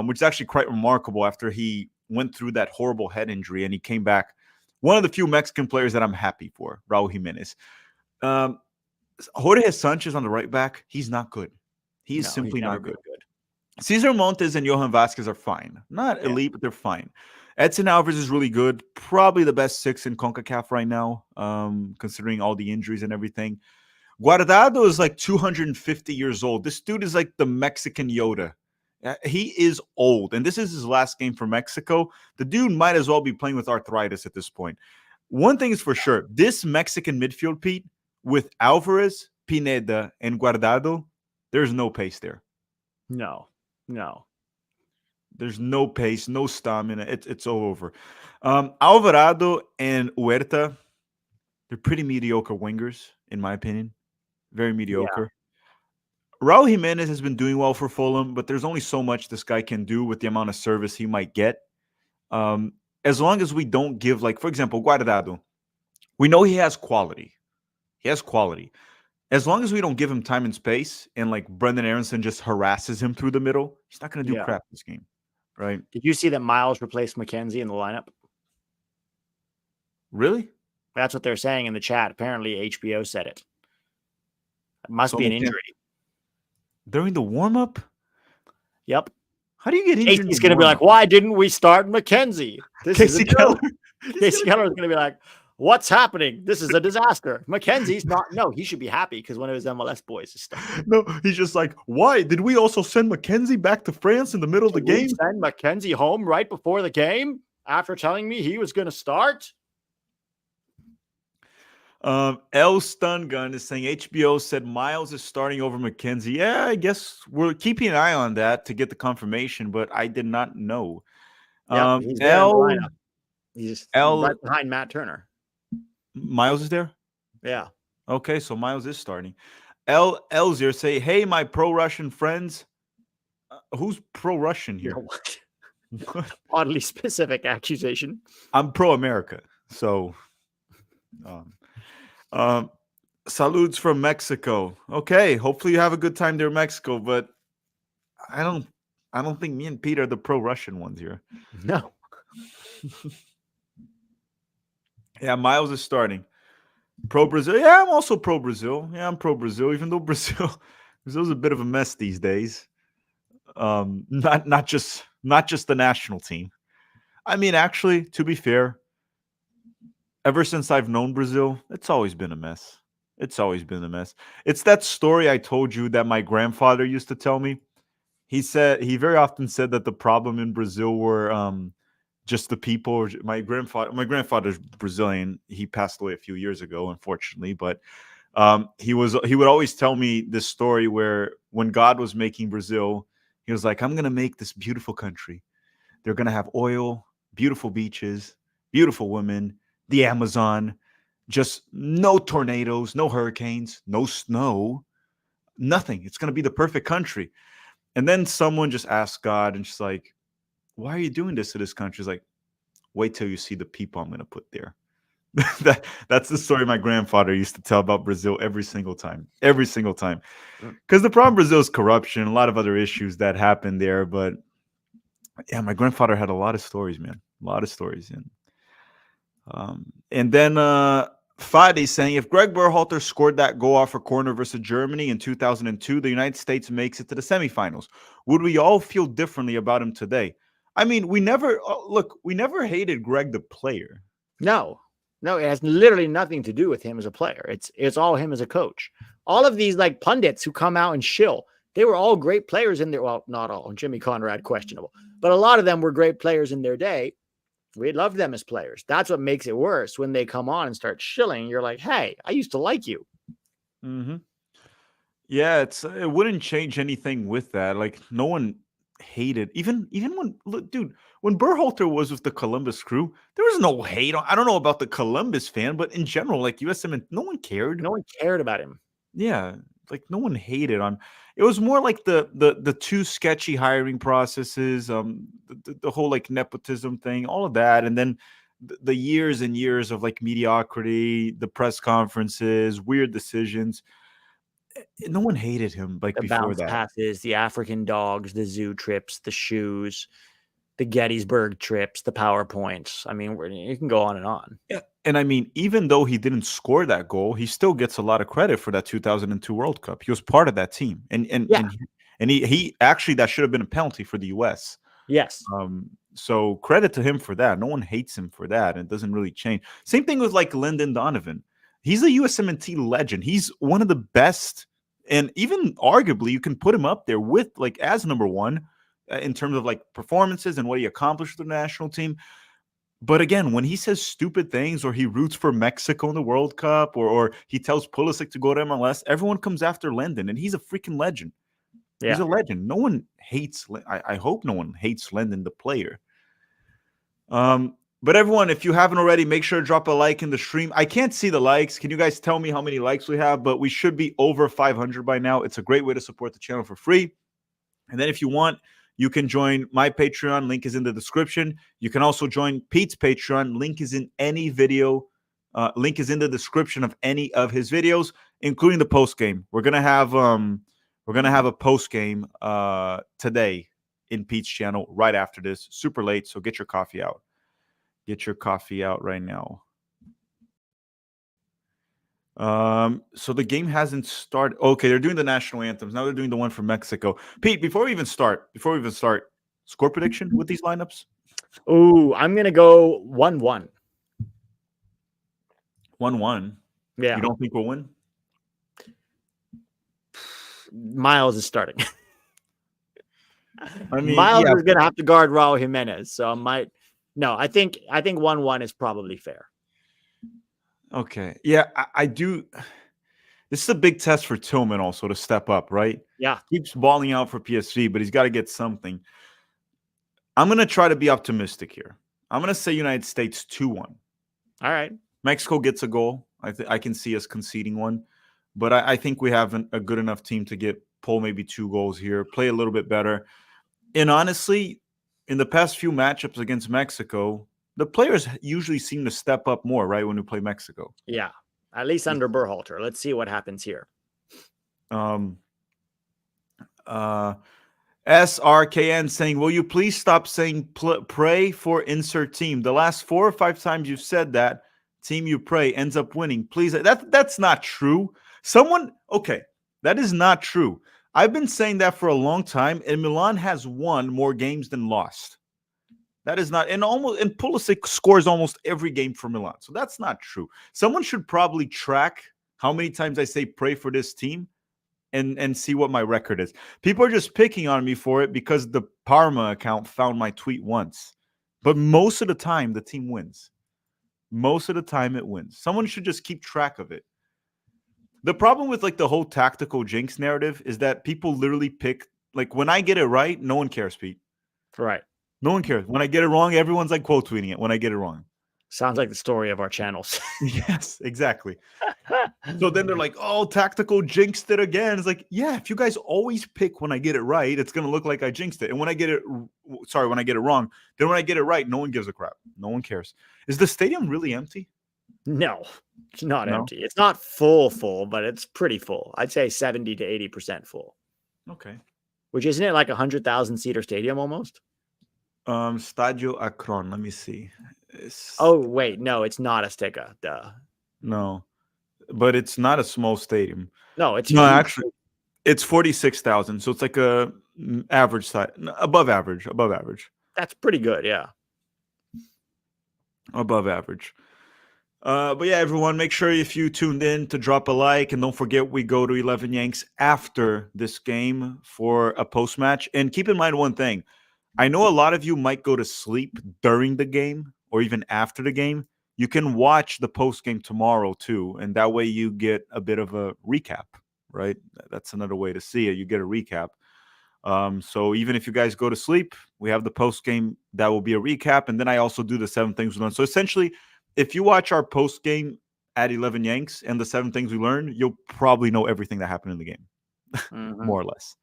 [SPEAKER 1] which is actually quite remarkable after he went through that horrible head injury and he came back. One of the few Mexican players that I'm happy for, Raul Jimenez. Jorge Sanchez on the right back, he's not good. He's simply not good. Cesar Montes and Johan Vasquez are fine. Not elite, but they're fine. Edson Alvarez is really good. Probably the best 6 in CONCACAF right now, considering all the injuries and everything. Guardado is like 250 years old. This dude is like the Mexican Yoda. He is old, and this is his last game for Mexico. The dude might as well be playing with arthritis at this point. One thing is for sure, this Mexican midfield, Pete, with Alvarez, Pineda, and Guardado, there's no pace there.
[SPEAKER 2] No.
[SPEAKER 1] There's no pace, no stamina. It's all over. Alvarado and Huerta, they're pretty mediocre wingers, in my opinion. Very mediocre. Raul Jimenez has been doing well for Fulham, but there's only so much this guy can do with the amount of service he might get. As long as we don't give, like, for example, Guardado, we know he has quality. He has quality. As long as we don't give him time and space and, like, Brendan Aronson just harasses him through the middle, he's not going to do crap this game, right?
[SPEAKER 2] Did you see that Miles replaced McKenzie in the lineup?
[SPEAKER 1] Really?
[SPEAKER 2] That's what they're saying in the chat. Apparently, HBO said it. It must be an injury.
[SPEAKER 1] During the warm-up?
[SPEAKER 2] Yep.
[SPEAKER 1] How do you get injured?
[SPEAKER 2] Casey's going to be like, why didn't we start McKenzie?
[SPEAKER 1] Casey Keller.
[SPEAKER 2] Casey Keller is going to be like, what's happening? This is a disaster. McKenzie's not. No, he should be happy because one of his MLS boys is stuck.
[SPEAKER 1] No, he's just like, why did we also send McKenzie back to France in the middle of the game?
[SPEAKER 2] Send McKenzie home right before the game after telling me he was going to start?
[SPEAKER 1] L Stun Gun is saying HBO said Miles is starting over McKenzie. Yeah, I guess we're keeping an eye on that to get the confirmation, but I did not know.
[SPEAKER 2] He's there in the lineup. He's right behind Matt Turner.
[SPEAKER 1] Miles is there?
[SPEAKER 2] Yeah.
[SPEAKER 1] Okay, so Miles is starting. Elzier say, hey, my pro-Russian friends. Who's pro-Russian here?
[SPEAKER 2] Oddly specific accusation.
[SPEAKER 1] I'm pro-America, so... salutes from Mexico. Okay, hopefully you have a good time there in Mexico, but I don't think me and Pete are the pro-Russian ones here.
[SPEAKER 2] No.
[SPEAKER 1] Yeah, Miles is starting. Pro-Brazil. Yeah, I'm also pro-Brazil. Yeah, I'm pro-Brazil, even though Brazil's a bit of a mess these days. Not just the national team. I mean, actually, to be fair, ever since I've known Brazil, it's always been a mess. It's always been a mess. It's that story I told you that my grandfather used to tell me. He very often said that the problem in Brazil were just the people. My grandfather's Brazilian. He passed away a few years ago, unfortunately. But he would always tell me this story where when God was making Brazil, he was like, I'm going to make this beautiful country. They're going to have oil, beautiful beaches, beautiful women, the Amazon, just no tornadoes, no hurricanes, no snow, nothing. It's going to be the perfect country. And then someone just asked God, and she's like, why are you doing this to this country? He's like, wait till you see the people I'm going to put there. That's the story my grandfather used to tell about Brazil every single time. Because the problem in Brazil is corruption, a lot of other issues that happen there. But yeah, my grandfather had a lot of stories, man. A lot of stories. And then Fadi saying, if Greg Berhalter scored that goal off a corner versus Germany in 2002, the United States makes it to the semifinals. Would we all feel differently about him today? I mean, we never hated Greg the player.
[SPEAKER 2] No, it has literally nothing to do with him as a player. It's all him as a coach. All of these like pundits who come out and shill, they were all great players in their, well, not all. Jimmy Conrad, questionable, but a lot of them were great players in their day. We loved them as players. That's what makes it worse when they come on and start shilling. You're like, hey, I used to like you.
[SPEAKER 1] Mm-hmm. Yeah, it wouldn't change anything with that. Like, no one hated, even when, look, dude, when Berhalter was with the Columbus Crew, there was no hate. I don't know about the Columbus fan, but in general, like USMNT, no one cared.
[SPEAKER 2] No one cared about him.
[SPEAKER 1] Yeah, like no one hated on. It was more like the too sketchy hiring processes, the whole like nepotism thing, all of that, and then the years and years of like mediocrity, the press conferences, weird decisions. No one hated him like
[SPEAKER 2] the
[SPEAKER 1] before
[SPEAKER 2] bounce
[SPEAKER 1] that.
[SPEAKER 2] Passes, the African dogs, the zoo trips, the shoes, the Gettysburg trips, the PowerPoints. I mean, you can go on and on.
[SPEAKER 1] Yeah, and I mean, even though he didn't score that goal, he still gets a lot of credit for that 2002 World Cup. He was part of that team, and he actually, that should have been a penalty for the U.S.
[SPEAKER 2] Yes.
[SPEAKER 1] So credit to him for that. No one hates him for that. It doesn't really change. Same thing with like Lyndon Donovan. He's a USMNT legend. He's one of the best, and even arguably you can put him up there with like as number one in terms of like performances and what he accomplished with the national team. But again, when he says stupid things or he roots for Mexico in the World Cup or he tells Pulisic to go to MLS, everyone comes after Lendon, and he's a freaking legend.
[SPEAKER 2] Yeah.
[SPEAKER 1] He's a legend. No one hates. I hope no one hates Lendon, the player. But everyone, if you haven't already, make sure to drop a like in the stream. I can't see the likes. Can you guys tell me how many likes we have? But we should be over 500 by now. It's a great way to support the channel for free. And then if you want, you can join my Patreon. Link is in the description. You can also join Pete's Patreon. Link is in any video. Link is in the description of any of his videos, including the post game. We're gonna have a post game today in Pete's channel right after this. Super late, so get your coffee out. Get your coffee out right now. So the game hasn't started. Okay, they're doing the national anthems. Now they're doing the one for Mexico. Pete, before we even start, score prediction with these lineups?
[SPEAKER 2] Ooh, I'm gonna go 1-1.
[SPEAKER 1] 1-1.
[SPEAKER 2] Yeah.
[SPEAKER 1] You don't think we'll win?
[SPEAKER 2] Miles is starting.
[SPEAKER 1] I mean,
[SPEAKER 2] Miles
[SPEAKER 1] yeah.
[SPEAKER 2] is gonna have to guard Raul Jimenez. So I think 1-1 is probably fair.
[SPEAKER 1] Okay. Yeah, I do. This is a big test for Tillman also to step up, right?
[SPEAKER 2] Yeah.
[SPEAKER 1] Keeps balling out for PSV, but he's got to get something. I'm going to try to be optimistic here. I'm going to say United States 2-1.
[SPEAKER 2] All right.
[SPEAKER 1] Mexico gets a goal. I can see us conceding one, but I think we have a good enough team to pull maybe 2 goals here, play a little bit better. And honestly, in the past few matchups against Mexico, the players usually seem to step up more, right, when we play Mexico.
[SPEAKER 2] Yeah, at least under Berhalter. Let's see what happens here.
[SPEAKER 1] SRKN saying, will you please stop saying pray for insert team? The last 4 or 5 times you've said that, team you pray ends up winning. Please, that's not true. Okay, that is not true. I've been saying that for a long time, and Milan has won more games than lost. That is not, and Pulisic scores almost every game for Milan. So that's not true. Someone should probably track how many times I say pray for this team and see what my record is. People are just picking on me for it because the Parma account found my tweet once. But most of the time, the team wins. Most of the time, it wins. Someone should just keep track of it. The problem with like the whole tactical jinx narrative is that people literally pick, like when I get it right, no one cares, Pete.
[SPEAKER 2] Right.
[SPEAKER 1] No one cares. When I get it wrong, everyone's like quote tweeting it when I get it wrong.
[SPEAKER 2] Sounds like the story of our channels.
[SPEAKER 1] Yes, exactly. So then they're like, oh, tactical jinxed it again. It's like, yeah, if you guys always pick when I get it right, it's going to look like I jinxed it. And when I get it wrong, then when I get it right, no one gives a crap. No one cares. Is the stadium really empty?
[SPEAKER 2] No, it's not empty. It's not full, but it's pretty full. I'd say 70 to 80% full.
[SPEAKER 1] Okay.
[SPEAKER 2] Which isn't it like 100,000 seater stadium almost?
[SPEAKER 1] Stadio Akron. Let me see.
[SPEAKER 2] Oh, wait. No, it's not Azteca. Duh.
[SPEAKER 1] No, but it's not a small stadium.
[SPEAKER 2] No, it's
[SPEAKER 1] no,
[SPEAKER 2] huge.
[SPEAKER 1] actually, it's 46,000. So it's like a average size, above average.
[SPEAKER 2] That's pretty good. Yeah.
[SPEAKER 1] Above average. But yeah, everyone, make sure if you tuned in to drop a like, and don't forget we go to 11 Yanks after this game for a post match. And keep in mind one thing. I know a lot of you might go to sleep during the game or even after the game. You can watch the post game tomorrow too, and that way you get a bit of a recap, right? That's another way to see it. You get a recap. So even if you guys go to sleep, we have the post game that will be a recap, and then I also do the 7 things we learned. So essentially, if you watch our post game at 11 Yanks and the 7 things we learned, you'll probably know everything that happened in the game, more or less.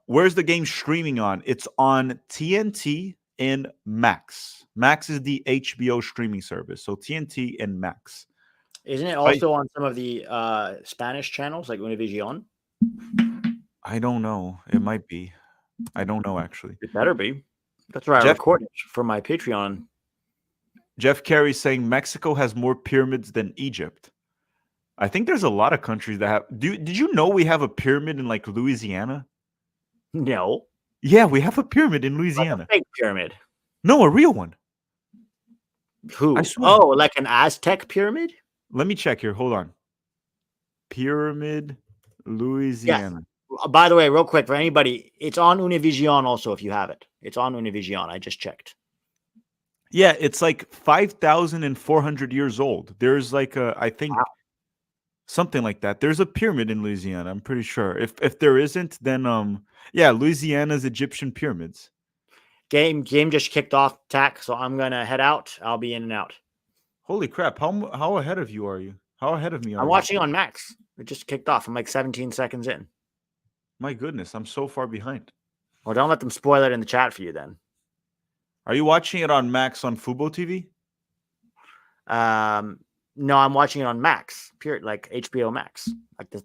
[SPEAKER 1] Where's the game streaming on? It's on TNT and Max. Max is the HBO streaming service. So TNT and Max.
[SPEAKER 2] Isn't it also on some of the Spanish channels like Univision?
[SPEAKER 1] I don't know. It might be. I don't know, actually.
[SPEAKER 2] It better be. That's where I record it for my Patreon.
[SPEAKER 1] Jeff Carey saying Mexico has more pyramids than Egypt. I think there's a lot of countries that have. Did you know we have a pyramid in like Louisiana?
[SPEAKER 2] No.
[SPEAKER 1] Yeah, we have a pyramid in Louisiana.
[SPEAKER 2] Like a fake pyramid.
[SPEAKER 1] No, a real one.
[SPEAKER 2] Who? Oh, like an Aztec pyramid?
[SPEAKER 1] Let me check here. Hold on. Pyramid,
[SPEAKER 2] Yes.
[SPEAKER 1] Louisiana.
[SPEAKER 2] By the way, real quick for anybody, it's on Univision also if you have it. It's on Univision. I just checked.
[SPEAKER 1] Yeah, it's like 5,400 years old. There's like I think
[SPEAKER 2] Wow.
[SPEAKER 1] something like that. There's a pyramid in Louisiana. I'm pretty sure. If there isn't, then yeah, Louisiana's Egyptian pyramids.
[SPEAKER 2] Game just kicked off, Tack. So I'm gonna head out. I'll be in and out.
[SPEAKER 1] Holy crap! How ahead of you are you? How ahead of me are
[SPEAKER 2] I'm
[SPEAKER 1] you?
[SPEAKER 2] watching on Max. It just kicked off. I'm like 17 seconds in.
[SPEAKER 1] My goodness, I'm so far behind.
[SPEAKER 2] Well, don't let them spoil it in the chat for you then.
[SPEAKER 1] Are you watching it on Max on FuboTV?
[SPEAKER 2] No, I'm watching it on Max, like HBO Max,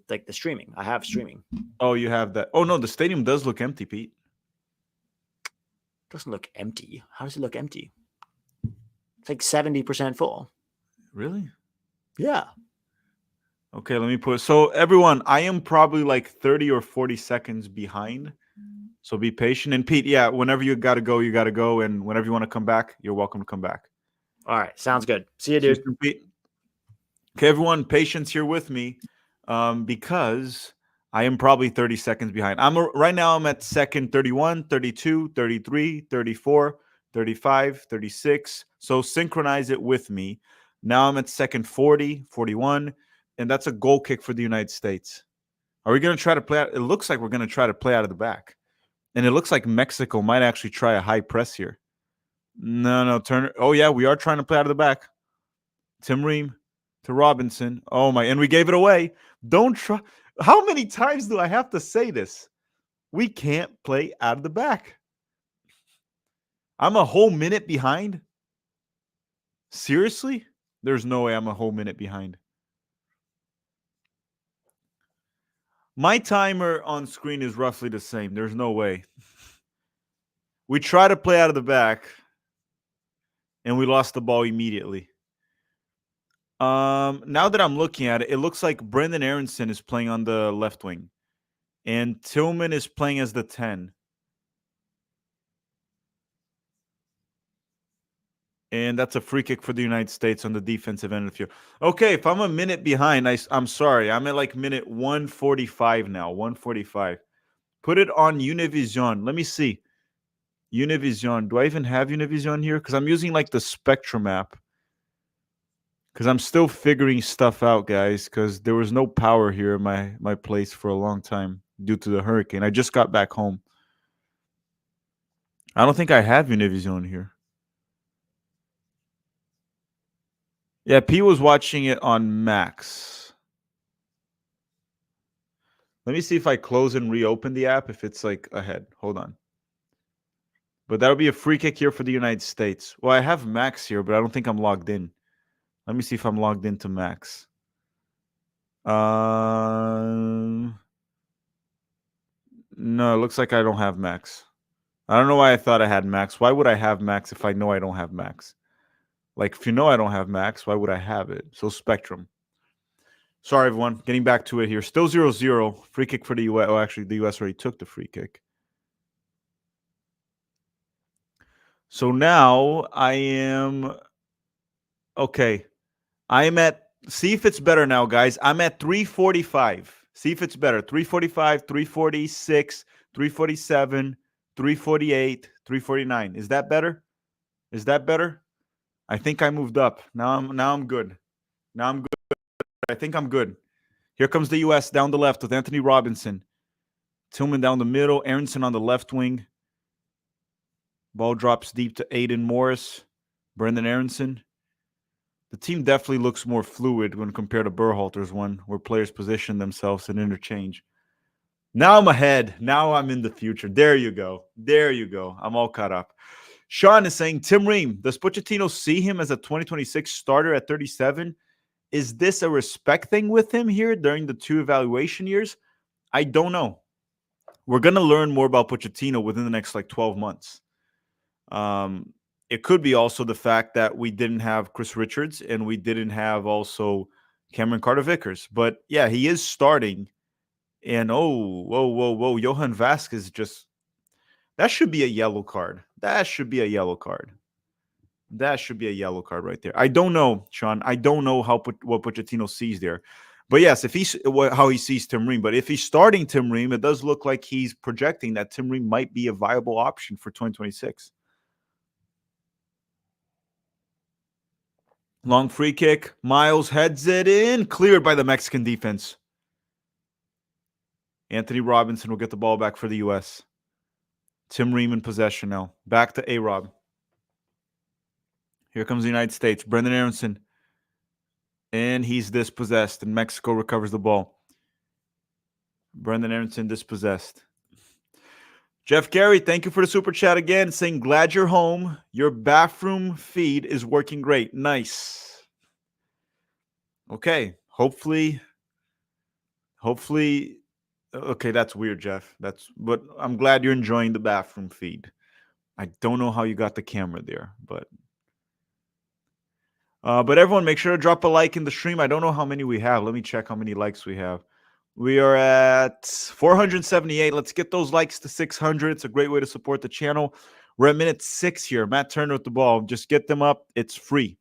[SPEAKER 2] like the streaming. I have streaming.
[SPEAKER 1] Oh, you have that. Oh no, the stadium does look empty, Pete.
[SPEAKER 2] Doesn't look empty. How does it look empty? It's like 70% full.
[SPEAKER 1] Really?
[SPEAKER 2] Yeah.
[SPEAKER 1] Okay, let me put. So everyone, I am probably like 30 or 40 seconds behind. So be patient. And Pete, yeah, whenever you gotta go, you gotta go. And whenever you want to come back, you're welcome to come back.
[SPEAKER 2] All right, sounds good. See you,
[SPEAKER 1] See you
[SPEAKER 2] dude.
[SPEAKER 1] soon, Pete. Okay, everyone, patience here with me, because I am probably 30 seconds behind. Right now I'm at second 31, 32, 33, 34, 35, 36. So synchronize it with me. Now I'm at second 40, 41, and that's a goal kick for the United States. Are we going to try to play out? It looks like we're going to try to play out of the back. And it looks like Mexico might actually try a high press here. No, Turner. Oh, yeah, we are trying to play out of the back. Tim Ream to Robinson. Oh, my. And we gave it away. Don't try. How many times do I have to say this? We can't play out of the back. I'm a whole minute behind. Seriously? There's no way I'm a whole minute behind. My timer on screen is roughly the same. There's no way. We try to play out of the back, and we lost the ball immediately. Now that I'm looking at it, it looks like Brendan Aronson is playing on the left wing, and Tillman is playing as the 10. And that's a free kick for the United States on the defensive end of the field. Okay, if I'm a minute behind, I'm sorry. I'm at like minute 145 now. 145. Put it on Univision. Let me see. Univision. Do I even have Univision here? Because I'm using like the Spectrum app. Because I'm still figuring stuff out, guys. Because there was no power here in my place for a long time due to the hurricane. I just got back home. I don't think I have Univision here. Yeah, P was watching it on Max. Let me see if I close and reopen the app, if it's like ahead. Hold on. But that'll be a free kick here for the United States. Well, I have Max here, but I don't think I'm logged in. Let me see if I'm logged into Max. No, it looks like I don't have Max. I don't know why I thought I had Max. Why would I have Max if I know I don't have Max? Like, if you know I don't have Max, why would I have it? So, Spectrum. Sorry, everyone. Getting back to it here. Still 0-0. Free kick for the U.S. Oh, actually, the U.S. already took the free kick. So now I am... Okay. I'm at... See if it's better now, guys. I'm at 345. See if it's better. 345, 346, 347, 348, 349. Is that better? Is that better? I think I moved up. Now I'm good. Now I'm good. I think I'm good. Here comes the U.S. down the left with Anthony Robinson. Tillman down the middle. Aronson on the left wing. Ball drops deep to Aiden Morris. Brendan Aronson. The team definitely looks more fluid when compared to Berhalter's one, where players position themselves and interchange. Now I'm ahead. Now I'm in the future. There you go. There you go. I'm all caught up. Sean is saying, Tim Ream, does Pochettino see him as a 2026 starter at 37? Is this a respect thing with him here during the 2 evaluation years? I don't know. We're going to learn more about Pochettino within the next like 12 months. It could be also the fact that we didn't have Chris Richards and we didn't have also Cameron Carter-Vickers. But yeah, he is starting. And whoa. Johan Vasquez just... That should be a yellow card. That should be a yellow card. That should be a yellow card right there. I don't know, Sean. I don't know what Pochettino sees there. But yes, if he's how he sees Tim Ream. But if he's starting Tim Ream, it does look like he's projecting that Tim Ream might be a viable option for 2026. Long free kick. Miles heads it in. Cleared by the Mexican defense. Anthony Robinson will get the ball back for the U.S. Tim Ream in possession now. Back to A-Rob. Here comes the United States. Brendan Aronson. And he's dispossessed, and Mexico recovers the ball. Brendan Aronson dispossessed. Jeff Gary, thank you for the super chat again, saying, glad you're home. Your bathroom feed is working great. Nice. Okay. Hopefully. Okay, that's weird, Jeff. But I'm glad you're enjoying the bathroom feed. I don't know how you got the camera there, but everyone, make sure to drop a like in the stream. I don't know how many we have. Let me check how many likes we have. We are at 478. Let's get those likes to 600. It's a great way to support the channel. We're at minute 6 here. Matt Turner with the ball. Just get them up. It's free.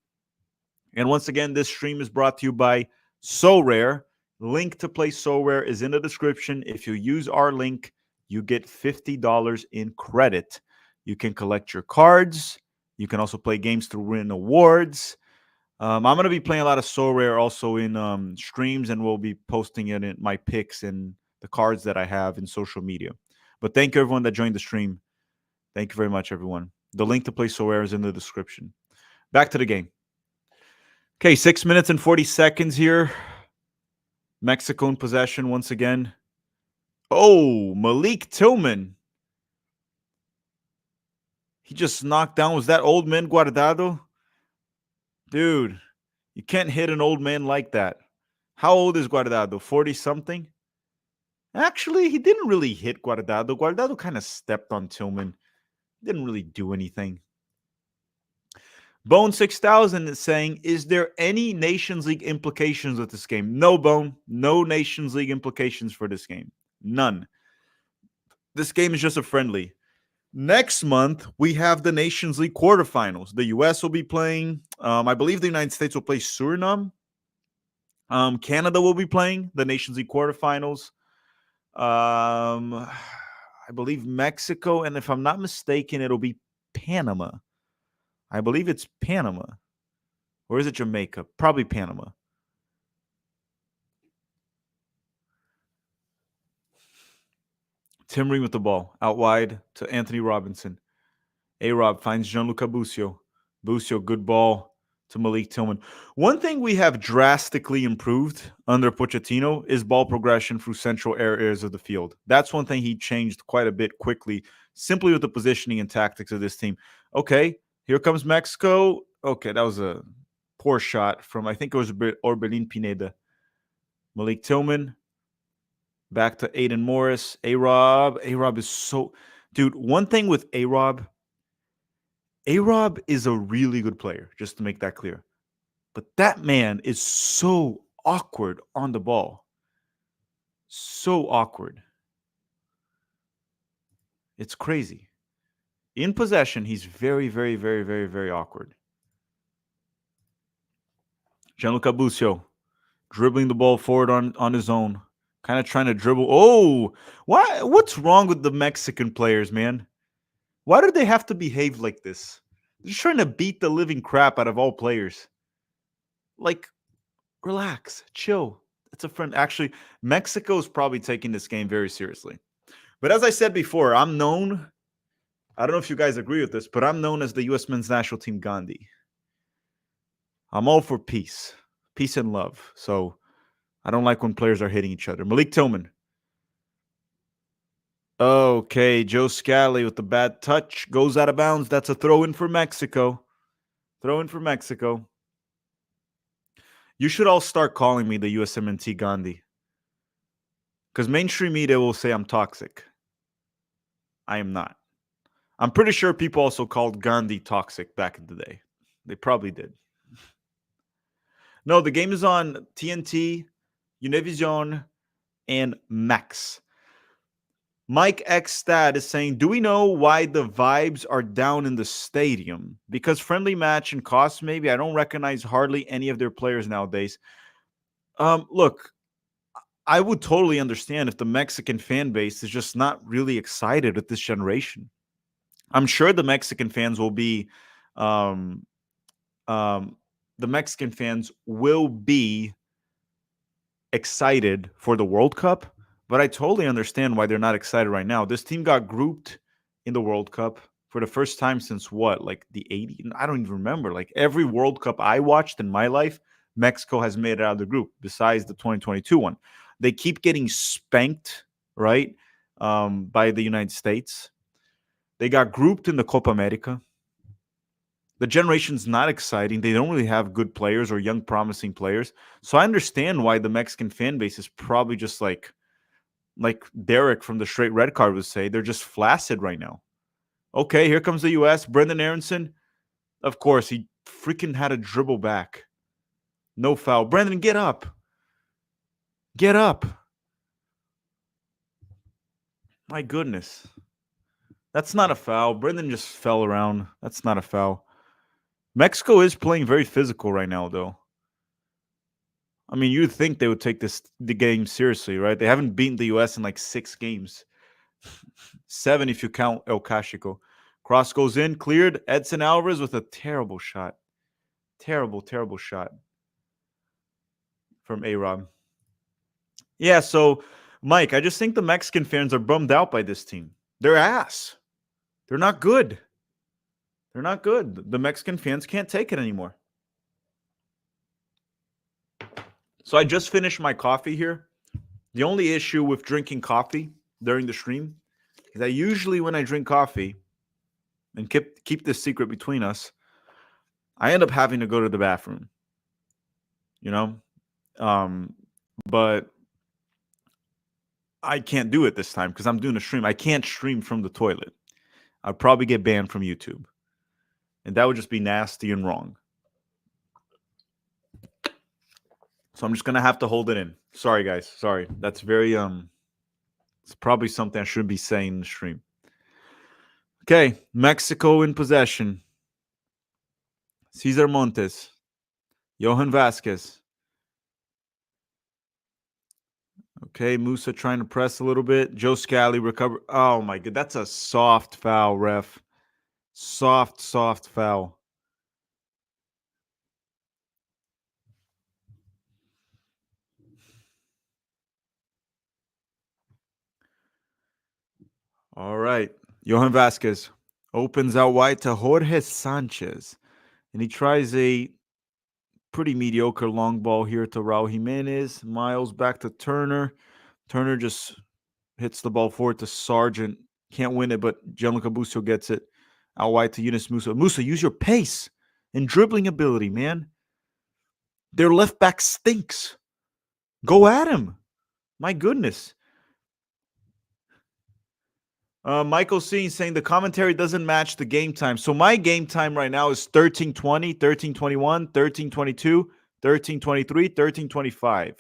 [SPEAKER 1] And once again, this stream is brought to you by SoRare. Link to play SoRare is in the description. If you use our link, you get $50 in credit. You can collect your cards. You can also play games to win awards. I'm going to be playing a lot of SoRare also in streams, and we'll be posting it in my picks and the cards that I have in social media. But thank you, everyone that joined the stream. Thank you very much, everyone. The link to play SoRare is in the description. Back to the game. Okay, 6 minutes and 40 seconds here. Mexico in possession once again. Oh, Malik Tillman. He just knocked down. Was that old man Guardado? Dude, you can't hit an old man like that. How old is Guardado? 40-something? Actually, he didn't really hit Guardado. Guardado kind of stepped on Tillman. Didn't really do anything. Bone 6000 is saying, is there any Nations League implications with this game? No, Bone. No Nations League implications for this game. None. This game is just a friendly. Next month, we have the Nations League quarterfinals. The U.S. will be playing. I believe the United States will play Suriname. Canada will be playing the Nations League quarterfinals. I believe Mexico, and if I'm not mistaken, it'll be Panama. I believe it's Panama. Or is it Jamaica? Probably Panama. Tim Ream with the ball. Out wide to Anthony Robinson. A-Rob finds Gianluca Busio. Busio, good ball to Malik Tillman. One thing we have drastically improved under Pochettino is ball progression through central areas of the field. That's one thing he changed quite a bit quickly, simply with the positioning and tactics of this team. Okay, here comes Mexico. Okay, that was a poor shot from, I think it was Orbelin Pineda. Malik Tillman. Back to Aiden Morris. A-Rob. A-Rob is so... Dude, one thing with A-Rob is a really good player, just to make that clear. But that man is so awkward on the ball. So awkward. It's crazy. In possession, he's very, very, very, very, very awkward. Gianluca Busio dribbling the ball forward on his own. Kind of trying to dribble. Oh, why? What's wrong with the Mexican players, man? Why do they have to behave like this? They're just trying to beat the living crap out of all players. Like, relax, chill. It's a friend. Actually, Mexico is probably taking this game very seriously. But as I said before, I'm known, I don't know if you guys agree with this, but I'm known as the U.S. men's national team Gandhi. I'm all for peace and love. So I don't like when players are hitting each other. Malik Tillman. Okay, Joe Scally with the bad touch. Goes out of bounds. That's a throw-in for Mexico. Throw-in for Mexico. You should all start calling me the USMNT Gandhi. Because mainstream media will say I'm toxic. I am not. I'm pretty sure people also called Gandhi toxic back in the day. They probably did. No, the game is on TNT, Univision, and Max. Mike X Stat is saying, do we know why the vibes are down in the stadium? Because friendly match and cost, maybe. I don't recognize hardly any of their players nowadays. Look, I would totally understand if the Mexican fan base is just not really excited with this generation. I'm sure the Mexican fans will be, um, um, the Mexican fans will be excited for the World Cup, but I totally understand why they're not excited right now. This team got grouped in the World Cup for the first time since what, like the 80s? I don't even remember. Like every World Cup I watched in my life, Mexico has made it out of the group besides the 2022 one. They keep getting spanked, right, by the United States. They got grouped in the Copa America. The generation's not exciting. They don't really have good players or young, promising players. So I understand why the Mexican fan base is probably just like Derek from the Straight Red Card would say, they're just flaccid right now. Okay, here comes the U.S. Brendan Aronson, of course, he freaking had a dribble back. No foul. Brendan, get up. Get up. My goodness. That's not a foul. Brendan just fell around. That's not a foul. Mexico is playing very physical right now, though. I mean, you'd think they would take the game seriously, right? They haven't beaten the U.S. in like 6 games. 7 if you count El Cachico. Cross goes in, cleared. Edson Alvarez with a terrible shot. Terrible, terrible shot from A-Rob. Yeah, so, Mike, I just think the Mexican fans are bummed out by this team. They're ass. They're not good. They're not good. The Mexican fans can't take it anymore. So I just finished my coffee here. The only issue with drinking coffee during the stream is that usually when I drink coffee, and keep this secret between us, I end up having to go to the bathroom. You know? But I can't do it this time because I'm doing a stream. I can't stream from the toilet. I'd probably get banned from YouTube. And that would just be nasty and wrong. So I'm just gonna have to hold it in. Sorry, guys. Sorry. That's very it's probably something I shouldn't be saying in the stream. Okay, Mexico in possession. Cesar Montes. Johan Vasquez. Okay, Musa trying to press a little bit. Joe Scally recover. Oh my god, that's a soft foul, ref. Soft foul. All right. Johan Vasquez opens out wide to Jorge Sanchez. And he tries a pretty mediocre long ball here to Raul Jimenez. Miles back to Turner. Turner just hits the ball forward to Sargent. Can't win it, but Gianluca Busio gets it. Out wide to Yunus Musa. Musa, use your pace and dribbling ability, man. Their left back stinks. Go at him. My goodness. Michael C saying the commentary doesn't match the game time. So my game time right now is 13:20, 13:21, 13:22, 13:23, 13:25.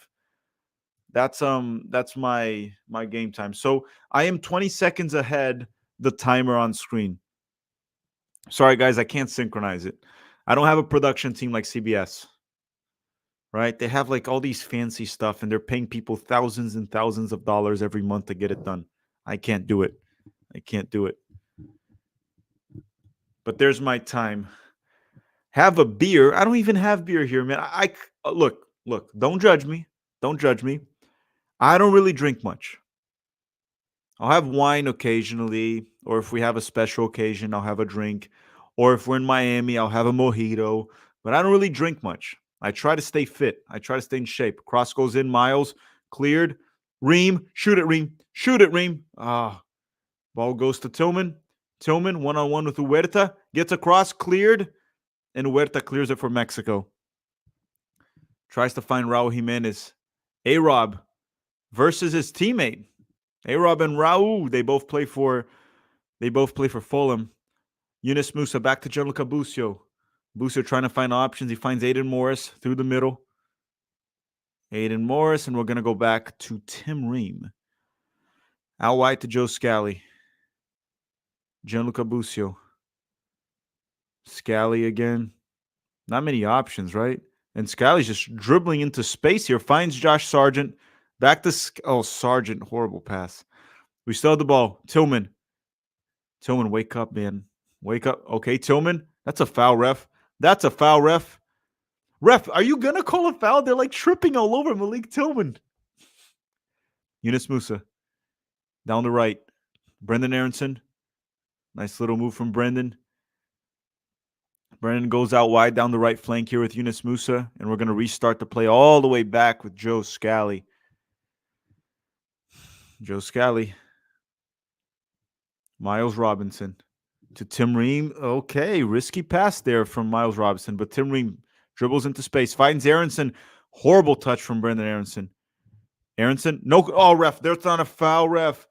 [SPEAKER 1] That's my game time. So I am 20 seconds ahead the timer on screen. Sorry guys, I can't synchronize it. I don't have a production team like CBS. Right? They have like all these fancy stuff and they're paying people thousands and thousands of dollars every month to get it done. I can't do it. I can't do it. But there's my time. Have a beer. I don't even have beer here, man. I look. Don't judge me. Don't judge me. I don't really drink much. I'll have wine occasionally, or if we have a special occasion, I'll have a drink. Or if we're in Miami, I'll have a mojito. But I don't really drink much. I try to stay fit. I try to stay in shape. Cross goes in, Miles cleared. Ream, shoot it, Ream. Shoot it, Ream. Ball goes to Tillman. Tillman, one-on-one with Huerta. Gets across, cleared. And Huerta clears it for Mexico. Tries to find Raul Jimenez. A-Rob versus his teammate. A-Rob and Raul, they both play for Fulham. Yunus Musa back to Gianluca Busio. Busio trying to find options. He finds Aiden Morris through the middle. Aiden Morris, and we're going to go back to Tim Ream. Out wide to Joe Scally. Gianluca Busio. Scally again. Not many options, right? And Scally's just dribbling into space here. Finds Josh Sargent. Back to Sargent. Horrible pass. We still have the ball. Tillman. Tillman, wake up, man. Wake up. Okay, Tillman. That's a foul, ref. That's a foul, ref. Ref, are you going to call a foul? They're like tripping all over Malik Tillman. Yunus Musa. Down the right. Brendan Aronson. Nice little move from Brendan. Brendan goes out wide down the right flank here with Yunus Musa. And we're going to restart the play all the way back with Joe Scally. Joe Scally. Miles Robinson to Tim Ream. Okay, risky pass there from Miles Robinson, but Tim Ream dribbles into space, finds Aronson. Horrible touch from Brendan Aronson. Aronson, no, oh, ref, there's not a foul, ref.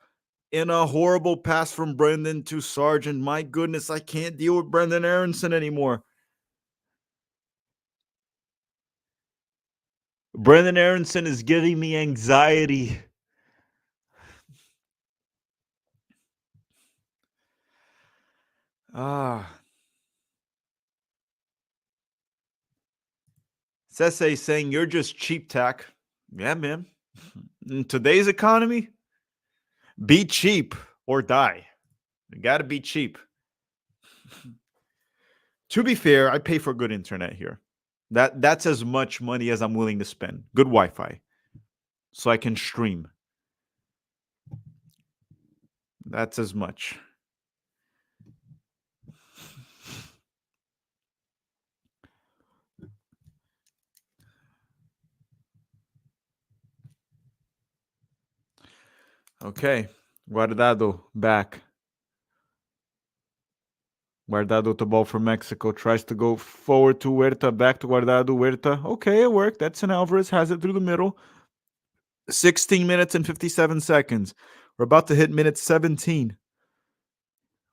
[SPEAKER 1] In a horrible pass from Brendan to Sargent. My goodness, I can't deal with Brendan Aronson anymore. Brendan Aronson is giving me anxiety. Sese saying you're just cheap tack. Yeah, man. In today's economy, be cheap or die. You got to be cheap. To be fair, I pay for good internet here. That's as much money as I'm willing to spend. Good Wi-Fi. So I can stream. That's as much. Okay. Guardado back. Guardado to ball for Mexico. Tries to go forward to Huerta. Back to Guardado. Huerta. Okay, it worked. Edson Alvarez has it through the middle. 16 minutes and 57 seconds. We're about to hit minute 17.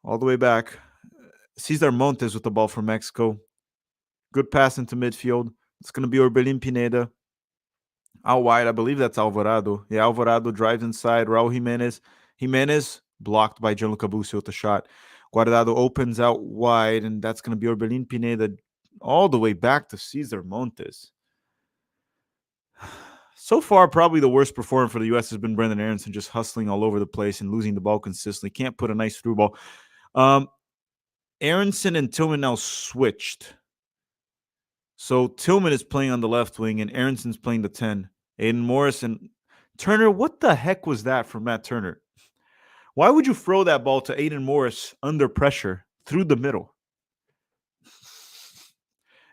[SPEAKER 1] All the way back. Cesar Montes with the ball for Mexico. Good pass into midfield. It's going to be Orbelin Pineda. Out wide, I believe that's Alvarado. Yeah, Alvarado drives inside. Raul Jimenez. Jimenez blocked by Gianluca Busio with the shot. Guardado opens out wide, and that's going to be Orbelin Pineda all the way back to Cesar Montes. So far, probably the worst performer for the U.S. has been Brendan Aronson, just hustling all over the place and losing the ball consistently. Can't put a nice through ball. Aronson and Tillman now switched. So Tillman is playing on the left wing, and Aronson's playing the 10. Aiden Morris and Turner, what the heck was that from Matt Turner? Why would you throw that ball to Aiden Morris under pressure through the middle?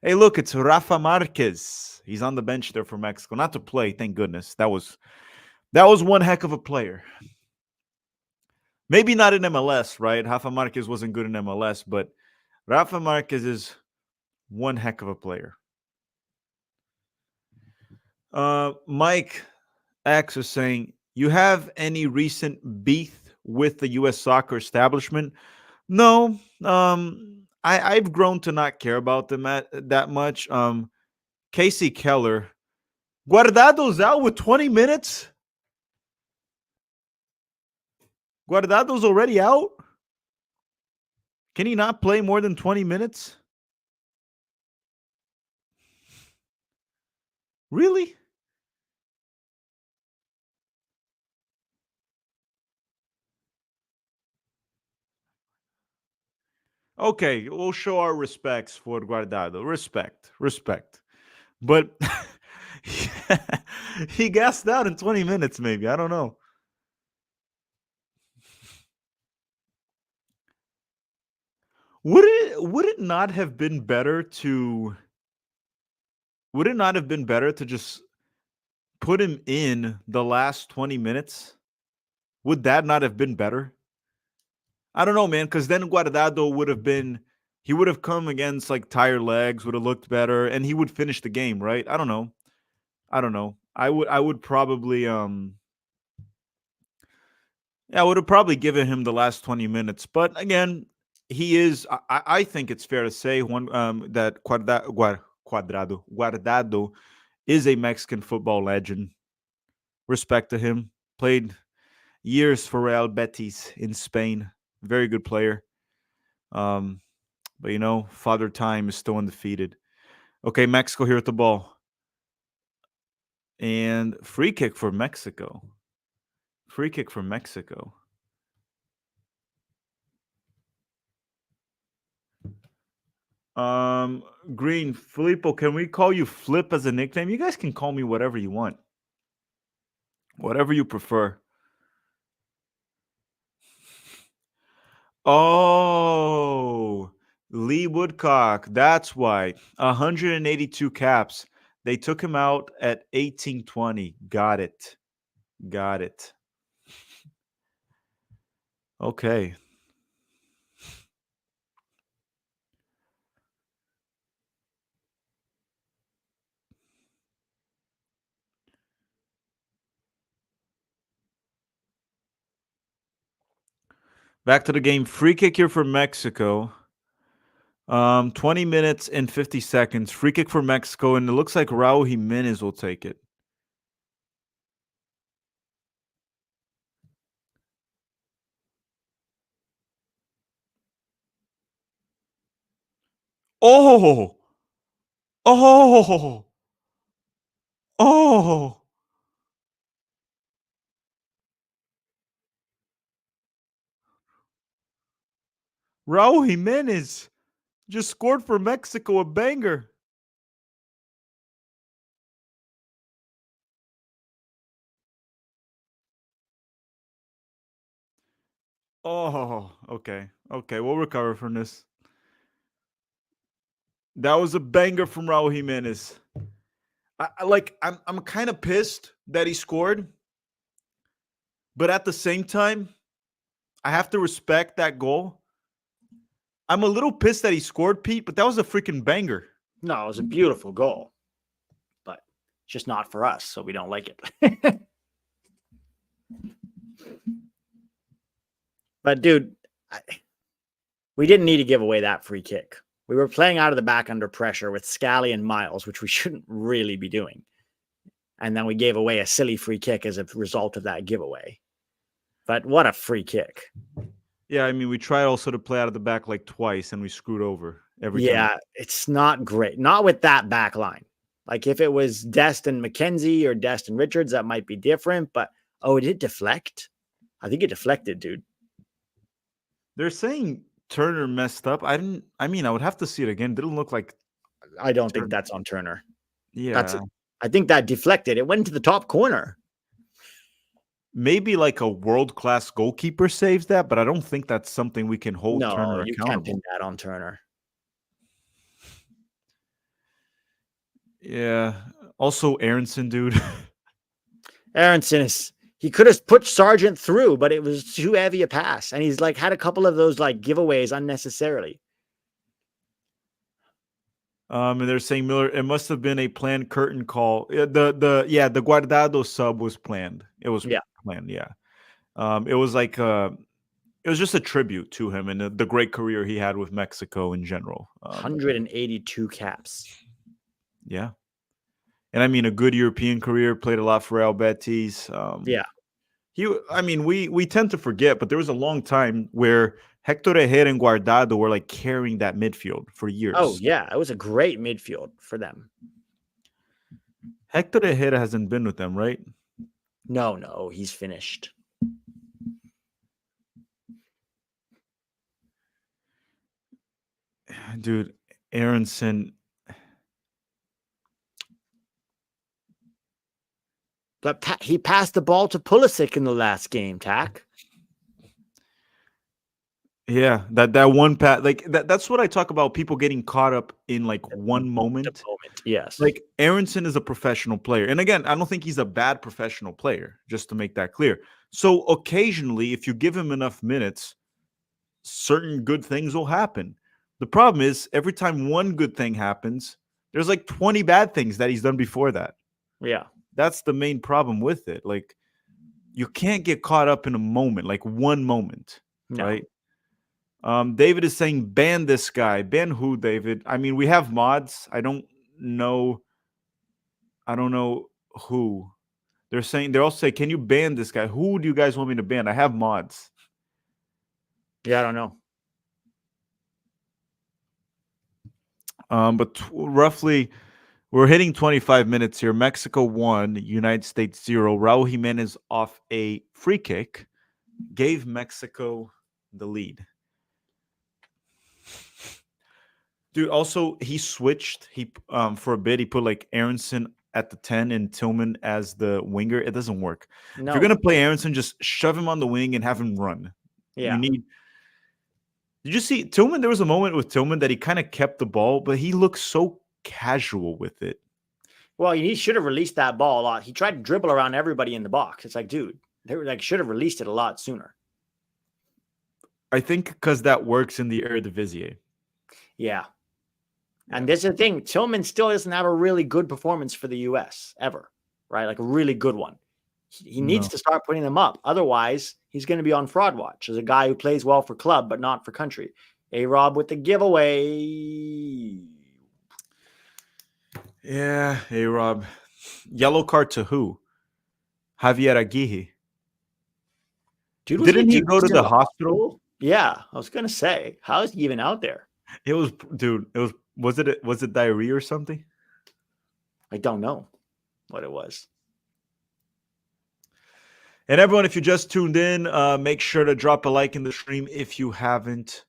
[SPEAKER 1] Hey, look, it's Rafa Marquez. He's on the bench there for Mexico. Not to play, thank goodness. That was one heck of a player. Maybe not in MLS, right? Rafa Marquez wasn't good in MLS, but Rafa Marquez is one heck of a player. Mike X is saying, you have any recent beef with the U.S. soccer establishment? No. I've grown to not care about them that much. Casey Keller, Guardado's out with 20 minutes? Guardado's already out? Can he not play more than 20 minutes? Really? Okay, we'll show our respects for Guardado. Respect. But he gassed out in 20 minutes, maybe. I don't know. Would it not have been better to just put him in the last 20 minutes? Would that not have been better? I don't know, man, because then Guardado would have come against like tired legs, would have looked better, and he would finish the game, right? I don't know. I would probably I would have probably given him the last 20 minutes. But again, he is I think it's fair to say that Guardado is a Mexican football legend. Respect to him. Played years for Real Betis in Spain. Very good player. Um, but Father Time is still undefeated. Okay, Mexico here at the ball. And free kick for Mexico. Free kick for Mexico. Green, Filippo, can we call you Flip as a nickname? You guys can call me whatever you want. Whatever you prefer. Oh, Lee Woodcock. That's why. 182 caps. They took him out at 1820. Got it. Got it. Okay. Back to the game. Free kick here for Mexico. 20 minutes and 50 seconds. Free kick for Mexico, and it looks like Raul Jimenez will take it. Oh! Oh! Oh! Raul Jimenez just scored for Mexico, a banger. Oh, okay. Okay, we'll recover from this. That was a banger from Raul Jimenez. I'm kind of pissed that he scored, but at the same time, I have to respect that goal. I'm a little pissed that he scored, Pete, but that was a freaking banger.
[SPEAKER 2] No, it was a beautiful goal, but it's just not for us, so we don't like it. But dude, we didn't need to give away that free kick. We were playing out of the back under pressure with Scally and Miles, which we shouldn't really be doing. And then we gave away a silly free kick as a result of that giveaway. But what a free kick.
[SPEAKER 1] Yeah, I mean, we tried also to play out of the back like twice, and we screwed over every time.
[SPEAKER 2] Yeah, it's not great. Not with that back line. Like if it was Destin McKenzie or Destin Richards, that might be different. But, did it deflect? I think it deflected, dude.
[SPEAKER 1] They're saying Turner messed up. I would have to see it again. Didn't look like.
[SPEAKER 2] I don't think that's on Turner.
[SPEAKER 1] Yeah.
[SPEAKER 2] I think that deflected. It went into the top corner.
[SPEAKER 1] Maybe like a world-class goalkeeper saves that, but I don't think that's something we can hold Turner
[SPEAKER 2] you
[SPEAKER 1] accountable.
[SPEAKER 2] can't pin that on Turner.
[SPEAKER 1] Yeah. Also, Aronson, dude.
[SPEAKER 2] Aronson he could have put Sargent through, but it was too heavy a pass. And he's like had a couple of those like giveaways unnecessarily.
[SPEAKER 1] And they're saying Miller, it must have been a planned curtain call. The Guardado sub was planned. It was planned, yeah. It was like it was just a tribute to him and the great career he had with Mexico in general.
[SPEAKER 2] 182 caps.
[SPEAKER 1] Yeah. And I mean, a good European career, played a lot for Real Betis.
[SPEAKER 2] Yeah.
[SPEAKER 1] We tend to forget, but there was a long time where Hector Herrera and Guardado were like carrying that midfield for years.
[SPEAKER 2] Oh, yeah. It was a great midfield for them.
[SPEAKER 1] Hector Herrera hasn't been with them, right?
[SPEAKER 2] No, he's finished.
[SPEAKER 1] Dude, Aronson.
[SPEAKER 2] But he passed the ball to Pulisic in the last game, Tack.
[SPEAKER 1] Yeah, that one pass, like that's what I talk about, people getting caught up in like one moment.
[SPEAKER 2] Yes.
[SPEAKER 1] Like Aronson is a professional player. And again, I don't think he's a bad professional player, just to make that clear. So occasionally, if you give him enough minutes, certain good things will happen. The problem is every time one good thing happens, there's like 20 bad things that he's done before that.
[SPEAKER 2] Yeah.
[SPEAKER 1] That's the main problem with it. Like you can't get caught up in a moment, like one moment, right? David is saying ban this guy. Ban who, David? I mean, we have mods. I don't know who. They're all saying, "Can you ban this guy? Who do you guys want me to ban? I have mods."
[SPEAKER 2] Yeah, I don't know.
[SPEAKER 1] But roughly, we're hitting 25 minutes here. Mexico 1, United States 0. Raul Jimenez off a free kick gave Mexico the lead. Dude, also he switched. He for a bit he put like Aronson at the 10 and Tillman as the winger. It doesn't work. If you're
[SPEAKER 2] No.
[SPEAKER 1] gonna play Aronson, just shove him on the wing and have him run.
[SPEAKER 2] Yeah.
[SPEAKER 1] You need. Did you see Tillman? There was a moment with Tillman that he kind of kept the ball, but he looked so casual with it.
[SPEAKER 2] Well, he should have released that ball a lot. He tried to dribble around everybody in the box. It's like, dude, they were like should have released it a lot sooner.
[SPEAKER 1] I think because that works in the Eredivisie.
[SPEAKER 2] Yeah. And this is the thing. Tillman still doesn't have a really good performance for the U.S. ever, right? Like a really good one. He needs to start putting them up. Otherwise, he's going to be on fraud watch as a guy who plays well for club, but not for country. A-Rob with the giveaway.
[SPEAKER 1] Yeah, A-Rob. Yellow card to who? Javier Aguirre.
[SPEAKER 2] Dude,
[SPEAKER 1] Didn't he go to the hospital?
[SPEAKER 2] Yeah, I was going to say, how is he even out there?
[SPEAKER 1] It was, dude, was it diarrhea or something?
[SPEAKER 2] I don't know what it was.
[SPEAKER 1] And everyone, if you just tuned in, make sure to drop a like in the stream if you haven't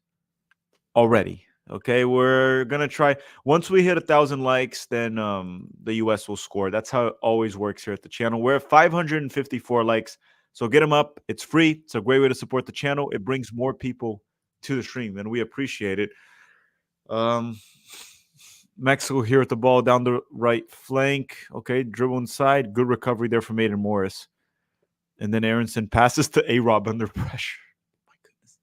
[SPEAKER 1] already. Okay, we're gonna try. Once we hit 1,000 likes, then the US will score. That's how it always works here at the channel. We're at 554 likes, so get them up. It's free. It's a great way to support the channel. It brings more people to the stream, and we appreciate it. Mexico here at the ball down the right flank. Okay, dribble inside. Good recovery there from Aiden Morris. And then Aronson passes to A-Rob under pressure. My goodness.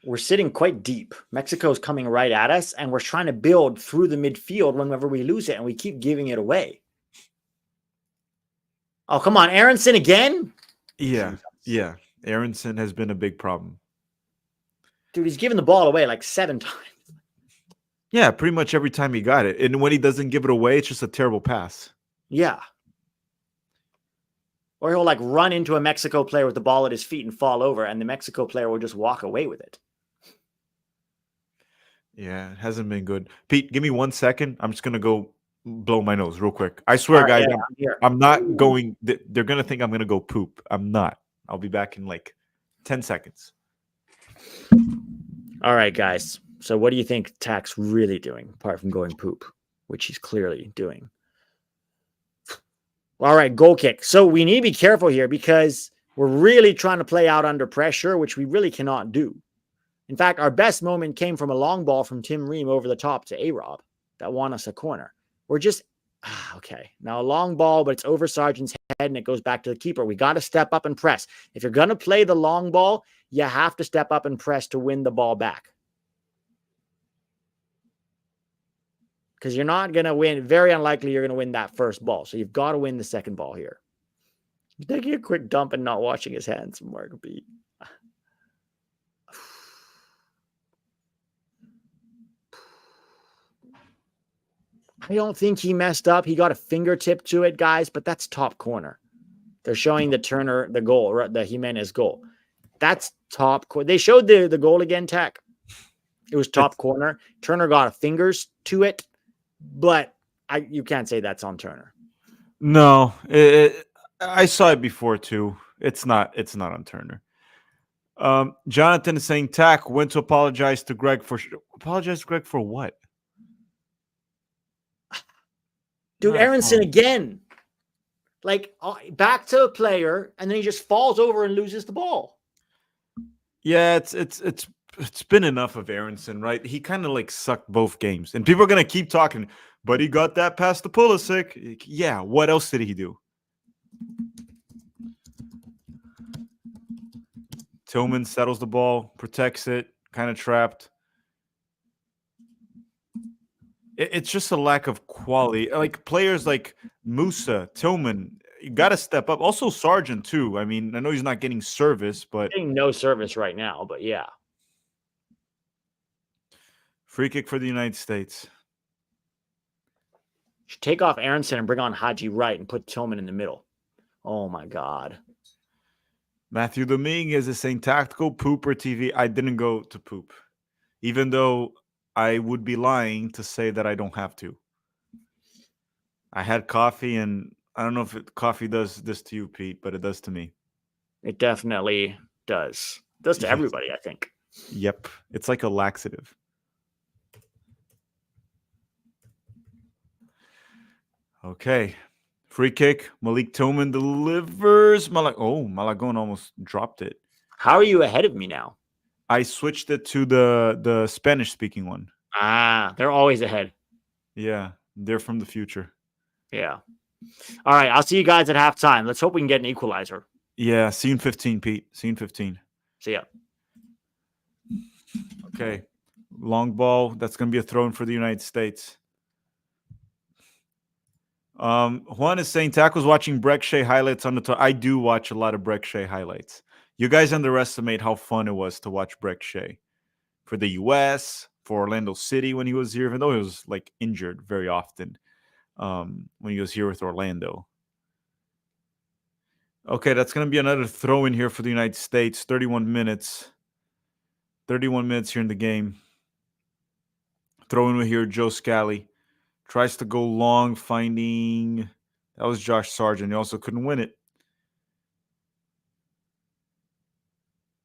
[SPEAKER 2] We're sitting quite deep. Mexico's coming right at us, and we're trying to build through the midfield whenever we lose it, and we keep giving it away. Oh, come on. Aronson again?
[SPEAKER 1] Yeah, yeah. Aronson has been a big problem.
[SPEAKER 2] Dude, he's given the ball away like 7 times.
[SPEAKER 1] Yeah, pretty much every time he got it. And when he doesn't give it away, it's just a terrible pass.
[SPEAKER 2] Yeah. Or he'll like run into a Mexico player with the ball at his feet and fall over, and the Mexico player will just walk away with it.
[SPEAKER 1] Yeah, it hasn't been good. Pete, give me 1 second. I'm just going to go blow my nose real quick. I swear, guys, I'm not going. They're going to think I'm going to go poop. I'm not. I'll be back in like 10 seconds.
[SPEAKER 2] All right, guys. So what do you think Tak's really doing apart from going poop, which he's clearly doing? All right, goal kick. So we need to be careful here because we're really trying to play out under pressure, which we really cannot do. In fact, our best moment came from a long ball from Tim Ream over the top to A-Rob that won us a corner. We're just, okay. Now a long ball, but it's over Sargent's head and it goes back to the keeper. We got to step up and press. If you're going to play the long ball, you have to step up and press to win the ball back. Because you're not going to win. Very unlikely you're going to win that first ball. So you've got to win the second ball here. Taking a quick dump and not washing his hands, Mark B. I don't think he messed up. He got a fingertip to it, guys, but that's top corner. They're showing the Turner, the goal, the Jimenez goal. That's top corner. They showed the goal again, Tech. It was top corner. Turner got fingers to it, but you can't say that's on Turner.
[SPEAKER 1] No, I saw it before too. It's not on Turner. Jonathan is saying Tak went to apologize to Greg for what?
[SPEAKER 2] Dude, Aronson again. Like back to a player, and then he just falls over and loses the ball.
[SPEAKER 1] Yeah, it's been enough of Aronson, right? He kind of like sucked both games, and people are gonna keep talking. But he got that past the Pulisic. Yeah, what else did he do? Tillman settles the ball, protects it, kind of trapped. It's just a lack of quality. Like players like Musa, Tillman, you got to step up. Also Sargent too. I mean, I know he's not getting service, but
[SPEAKER 2] getting no service right now. But yeah,
[SPEAKER 1] free kick for the United States.
[SPEAKER 2] Should take off Aronson and bring on Haji Wright and put Tillman in the middle. Oh my God.
[SPEAKER 1] Matthew Dominguez is saying tactical poop or TV. I didn't go to poop, even though I would be lying to say that I don't have to. I had coffee, and I don't know if coffee does this to you, Pete, but it does to me.
[SPEAKER 2] It definitely does. It does to
[SPEAKER 1] Yes.
[SPEAKER 2] everybody, I think.
[SPEAKER 1] Yep. It's like a laxative. Okay. Free kick. Malik Tillman delivers. Malagon almost dropped it.
[SPEAKER 2] How are you ahead of me now?
[SPEAKER 1] I switched it to the Spanish speaking one.
[SPEAKER 2] Ah, they're always ahead.
[SPEAKER 1] Yeah. They're from the future.
[SPEAKER 2] Yeah. All right. I'll see you guys at halftime. Let's hope we can get an equalizer.
[SPEAKER 1] Yeah. See you in 15, Pete. See you in 15.
[SPEAKER 2] See ya.
[SPEAKER 1] Okay. Long ball. That's going to be a throw in for the United States. Juan is saying Taco's watching Breck Shea highlights on the I do watch a lot of Breck Shea highlights. You guys underestimate how fun it was to watch Breck Shea for the US, for Orlando City when he was here, even though he was like injured very often when he was here with Orlando. Okay, that's going to be another throw in here for the United States. 31 minutes. 31 minutes here in the game. Throw in here, Joe Scally. Tries to go long, finding... That was Josh Sargent. He also couldn't win it.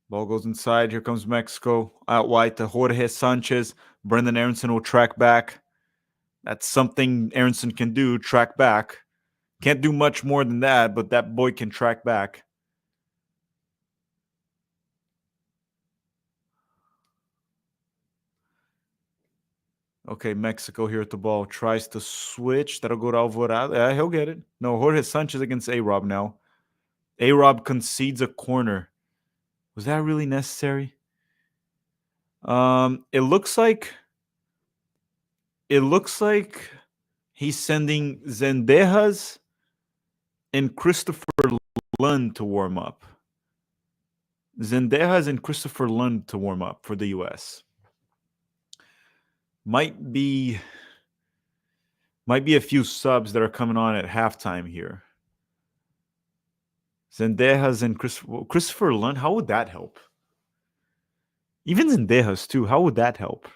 [SPEAKER 1] Ball goes inside. Here comes Mexico. Out wide to Jorge Sanchez. Brendan Aronson will track back. That's something Aronson can do, track back. Can't do much more than that, but that boy can track back. Okay, Mexico here at the ball. Tries to switch. That'll go to Alvarado. Yeah, he'll get it. No, Jorge Sanchez against A-Rob now. A-Rob concedes a corner. Was that really necessary? It looks like he's sending Zendejas and Christopher Lund to warm up. Zendejas and Christopher Lund to warm up for the US. Might be a few subs that are coming on at halftime here. Zendejas and Christopher Lund, how would that help? Even Zendejas too, how would that help?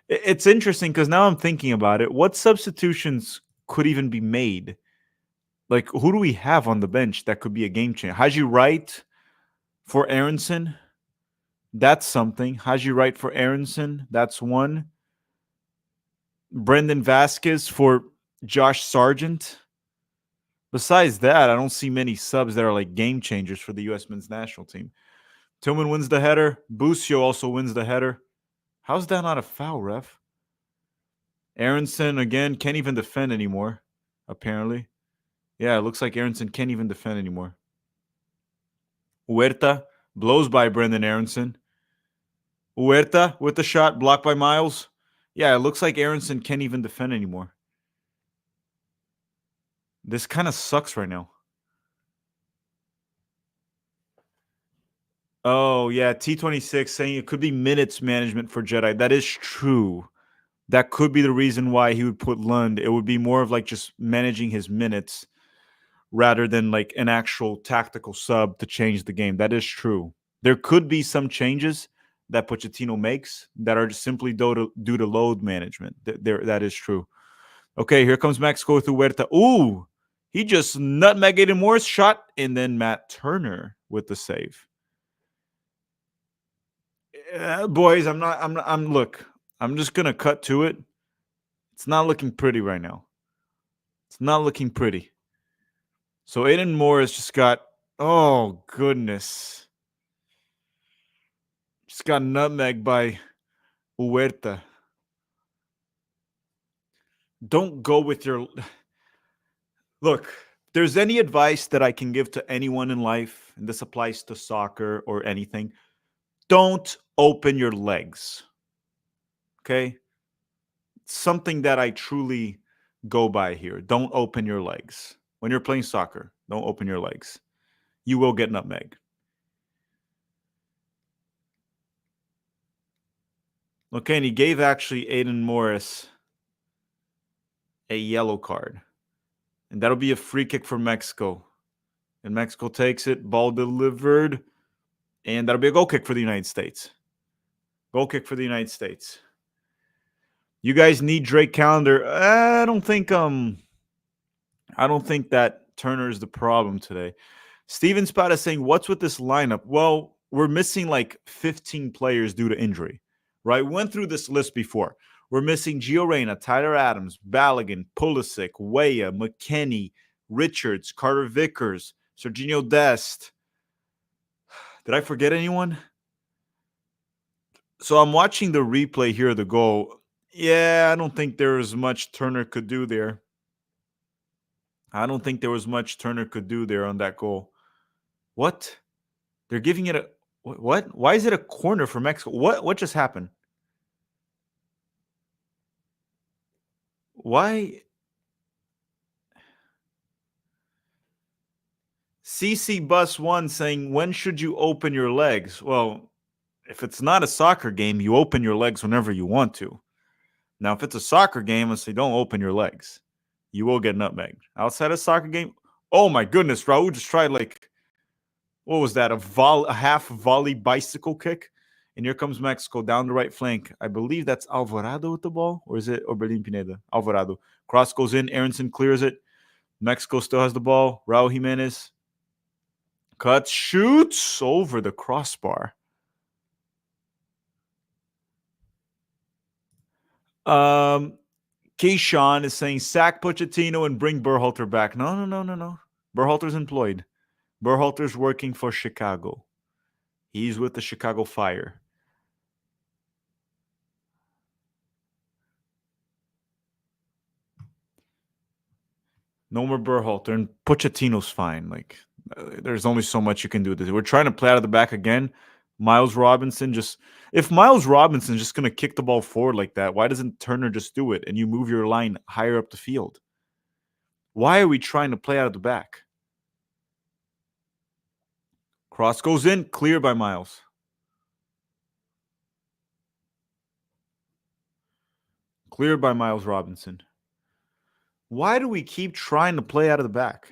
[SPEAKER 1] It's interesting because now I'm thinking about it. What substitutions could even be made? Like, who do we have on the bench that could be a game changer? Haji Wright for Aronson. That's something. Haji Wright for Aronson. That's one. Brendan Vasquez for Josh Sargent. Besides that, I don't see many subs that are like game changers for the U.S. men's national team. Tillman wins the header. Busio also wins the header. How's that not a foul, ref? Aronson, again, can't even defend anymore, apparently. Yeah, it looks like Aronson can't even defend anymore. Huerta blows by Brendan Aronson. Huerta with the shot, blocked by Miles. Yeah, it looks like Aronson can't even defend anymore. This kind of sucks right now. Oh, yeah, T26 saying it could be minutes management for Jedi. That is true. That could be the reason why he would put Lund. It would be more of like just managing his minutes rather than like an actual tactical sub to change the game. That is true. There could be some changes that Pochettino makes that are just simply due to load management. That is true. Okay, here comes Mexico with Huerta. Ooh, he just nutmegged Aiden Moore's shot, and then Matt Turner with the save. Boys, look, I'm just gonna cut to it. It's not looking pretty right now. It's not looking pretty. So Aiden Morris just got, oh goodness, just got nutmegged by Huerta. Don't go with your... Look, if there's any advice that I can give to anyone in life, and this applies to soccer or anything, don't open your legs. Okay? It's something that I truly go by here. Don't open your legs. When you're playing soccer, don't open your legs. You will get nutmeg. Okay, and he gave actually Aiden Morris a yellow card. And that'll be a free kick for Mexico. And Mexico takes it, ball delivered, and that'll be a goal kick for the United States. Goal kick for the United States. You guys need Drake Calendar. I don't think that Turner is the problem today. Steven Spada saying, what's with this lineup? Well, we're missing like 15 players due to injury, right? We went through this list before. We're missing Gio Reyna, Tyler Adams, Balogun, Pulisic, Weah, McKennie, Richards, Carter Vickers, Serginho Dest. Did I forget anyone? So I'm watching the replay here of the goal. Yeah, I don't think there was much Turner could do there. I don't think there was much Turner could do there on that goal. What? They're giving it a... What? Why is it a corner for Mexico? What just happened? Why? CC Bus 1 saying, when should you open your legs? Well, if it's not a soccer game, you open your legs whenever you want to. Now, if it's a soccer game, I say don't open your legs. You will get nutmegged. Outside a soccer game, oh my goodness, Raul just tried like, what was that? A half volley bicycle kick? And here comes Mexico down the right flank. I believe that's Alvarado with the ball, or is it Orbelin Pineda? Alvarado. Cross goes in. Aronson clears it. Mexico still has the ball. Raul Jimenez cuts, shoots over the crossbar. Keyshawn is saying sack Pochettino and bring Berhalter back. No. Berhalter's employed. Berhalter's working for Chicago. He's with the Chicago Fire. No more Berhalter, and Pochettino's fine. Like, there's only so much you can do with this. We're trying to play out of the back again. Miles Robinson if Miles Robinson's just going to kick the ball forward like that, why doesn't Turner just do it and you move your line higher up the field? Why are we trying to play out of the back? Cross goes in, clear by Miles. Cleared by Miles Robinson. Why do we keep trying to play out of the back?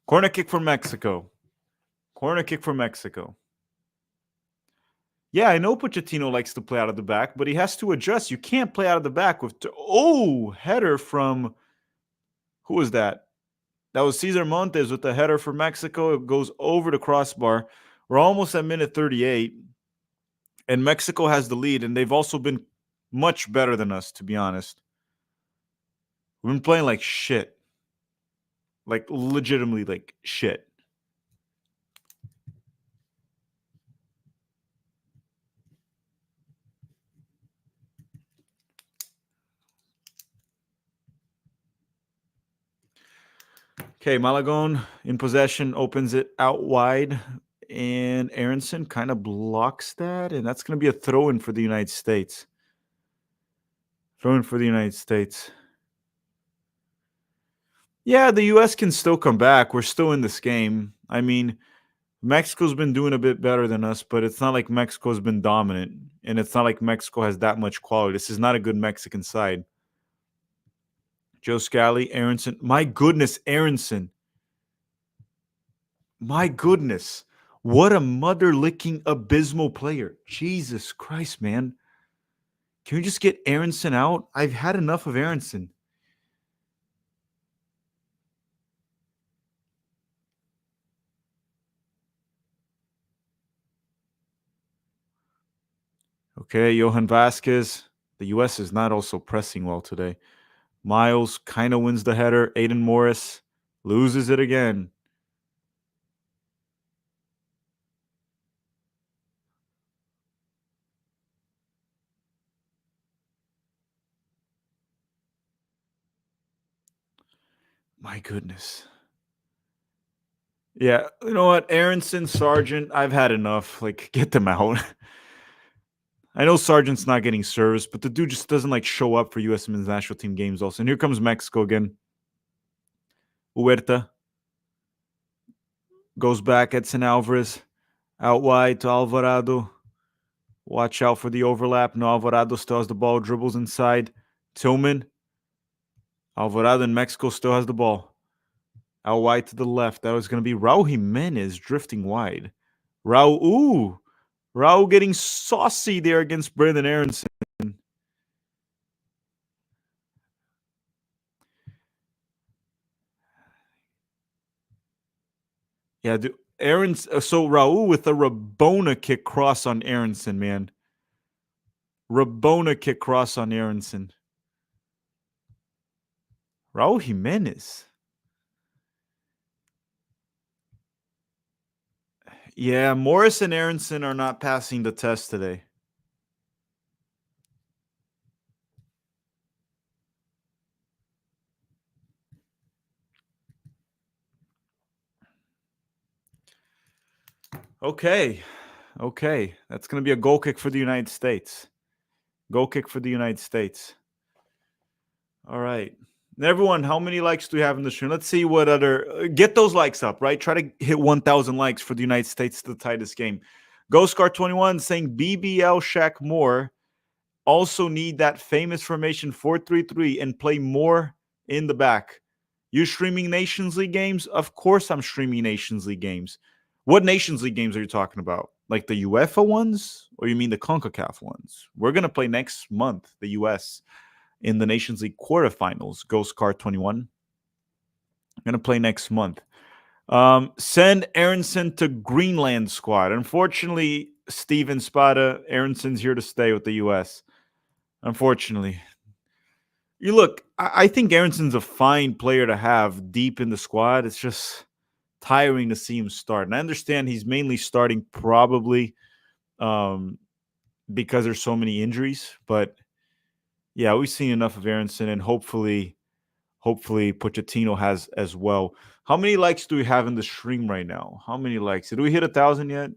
[SPEAKER 1] Corner kick for Mexico. Corner kick for Mexico. Yeah, I know Pochettino likes to play out of the back, but he has to adjust. You can't play out of the back with... header from... Who was that? That was Cesar Montes with the header for Mexico. It goes over the crossbar. We're almost at minute 38, and Mexico has the lead, and they've also been much better than us, to be honest. We've been playing like shit. Like, legitimately like shit. Okay, Malagon in possession, opens it out wide, and Aronson kind of blocks that, and that's going to be a throw-in for the United States. Throw-in for the United States. Yeah, the U.S. can still come back. We're still in this game. I mean, Mexico's been doing a bit better than us, but it's not like Mexico's been dominant, and it's not like Mexico has that much quality. This is not a good Mexican side. Joe Scally, Aronson. My goodness, Aronson. My goodness. What a mother-licking abysmal player. Jesus Christ, man. Can we just get Aronson out? I've had enough of Aronson. Okay, Johan Vasquez. The U.S. is not also pressing well today. Miles kind of wins the header. Aiden Morris loses it again. My goodness. Yeah, you know what? Aronson, Sargent, I've had enough. Like, get them out. I know Sargent's not getting service, but the dude just doesn't like show up for U.S. men's national team games also. And here comes Mexico again. Huerta. Goes back, Edson Alvarez. Out wide to Alvarado. Watch out for the overlap. No, Alvarado still has the ball. Dribbles inside. Tillman. Alvarado in Mexico still has the ball. Out wide to the left. That was going to be Raul Jimenez drifting wide. Raul getting saucy there against Brandon Aronson. Yeah, dude. So Raul with a Rabona kick cross on Aronson, man. Rabona kick cross on Aronson. Raul Jimenez. Yeah, Morris and Aronson are not passing the test today. Okay. That's going to be a goal kick for the United States. Goal kick for the United States. All right. Everyone, how many likes do we have in the stream? Let's see what other... get those likes up, right? Try to hit 1,000 likes for the United States to tie this game. GhostCar21 saying BBL Shaq Moore also need that famous formation 4-3-3 and play more in the back. You streaming Nations League games? Of course I'm streaming Nations League games. What Nations League games are you talking about? Like the UEFA ones? Or you mean the CONCACAF ones? We're going to play next month, the US, in the Nations League quarterfinals. Ghost Card 21. I'm going to play next month. Send Aronson to Greenland squad. Unfortunately, Steven Spada, Aronson's here to stay with the US. Unfortunately. You look, I think Aronson's a fine player to have deep in the squad. It's just tiring to see him start. And I understand he's mainly starting probably because there's so many injuries. But yeah, we've seen enough of Aronson, and hopefully Pochettino has as well. How many likes do we have in the stream right now? How many likes? Did we hit 1,000 yet?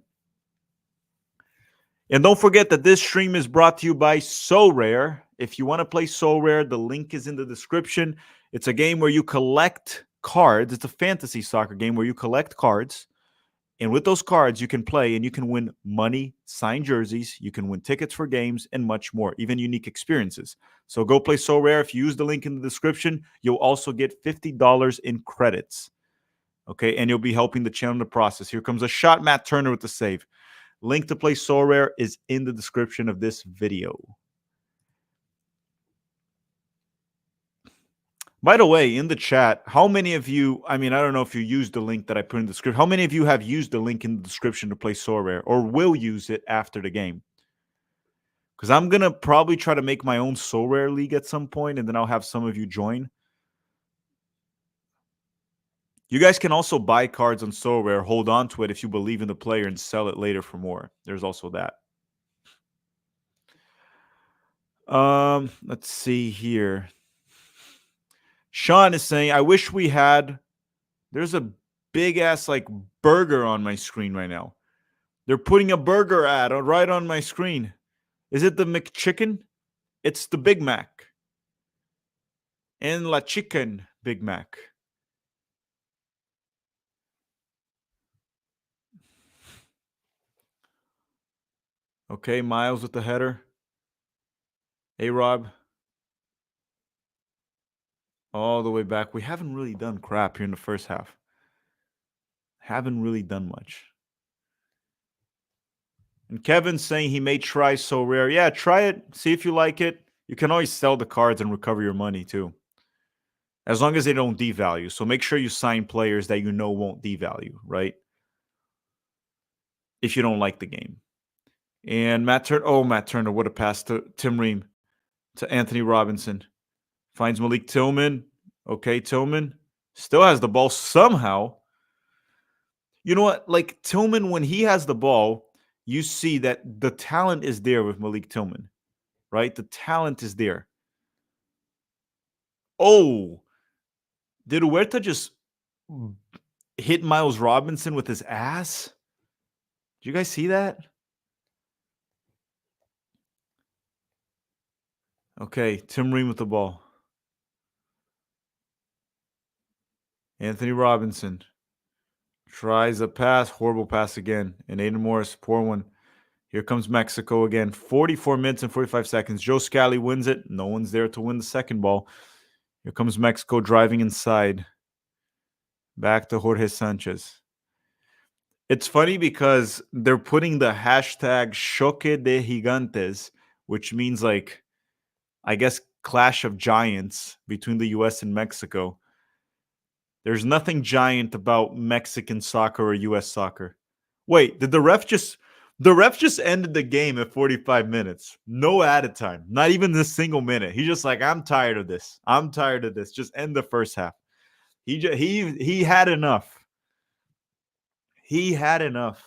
[SPEAKER 1] And don't forget that this stream is brought to you by So Rare. If you want to play So Rare, the link is in the description. It's a game where you collect cards. It's a fantasy soccer game where you collect cards. And with those cards, you can play and you can win money, signed jerseys. You can win tickets for games and much more, even unique experiences. So go play So Rare. If you use the link in the description, you'll also get $50 in credits. Okay, and you'll be helping the channel in the process. Here comes a shot, Matt Turner with the save. Link to play So Rare is in the description of this video. By the way, in the chat, how many of you, I mean, I don't know if you used the link that I put in the script. How many of you have used the link in the description to play So Rare or will use it after the game? Because I'm going to probably try to make my own So Rare league at some point, and then I'll have some of you join. You guys can also buy cards on So Rare, hold on to it if you believe in the player, and sell it later for more. There's also that. Let's see here. Sean is saying, I wish we had... There's a big-ass, like, burger on my screen right now. They're putting a burger ad right on my screen. Is it the McChicken? It's the Big Mac. And La Chicken Big Mac. Okay, Miles with the header. A-Rob. All the way back. We haven't really done crap here in the first half. Haven't really done much. And Kevin's saying he may try So Rare. Yeah, try it. See if you like it. You can always sell the cards and recover your money too. As long as they don't devalue. So make sure you sign players that you know won't devalue, right? If you don't like the game. And Matt Turner would have passed to Tim Ream, to Anthony Robinson. Finds Malik Tillman. Okay, Tillman still has the ball somehow. You know what? Like Tillman, when he has the ball, you see that the talent is there with Malik Tillman, right? The talent is there. Oh, did Huerta just hit Miles Robinson with his ass? Did you guys see that? Okay, Tim Ream with the ball. Anthony Robinson Tries a pass, horrible pass again. And Aiden Morris, poor one. Here comes Mexico again. 44 minutes and 45 seconds. Joe Scally wins it. No one's there to win the second ball. Here comes Mexico driving inside. Back to Jorge Sanchez. It's funny because they're putting the hashtag Choque de Gigantes, which means like, I guess, clash of giants between the US and Mexico. There's nothing giant about Mexican soccer or US soccer. Wait, did the ref just ended the game at 45 minutes? No added time. Not even a single minute. He's just like, I'm tired of this. I'm tired of this. Just end the first half. He had enough. He had enough.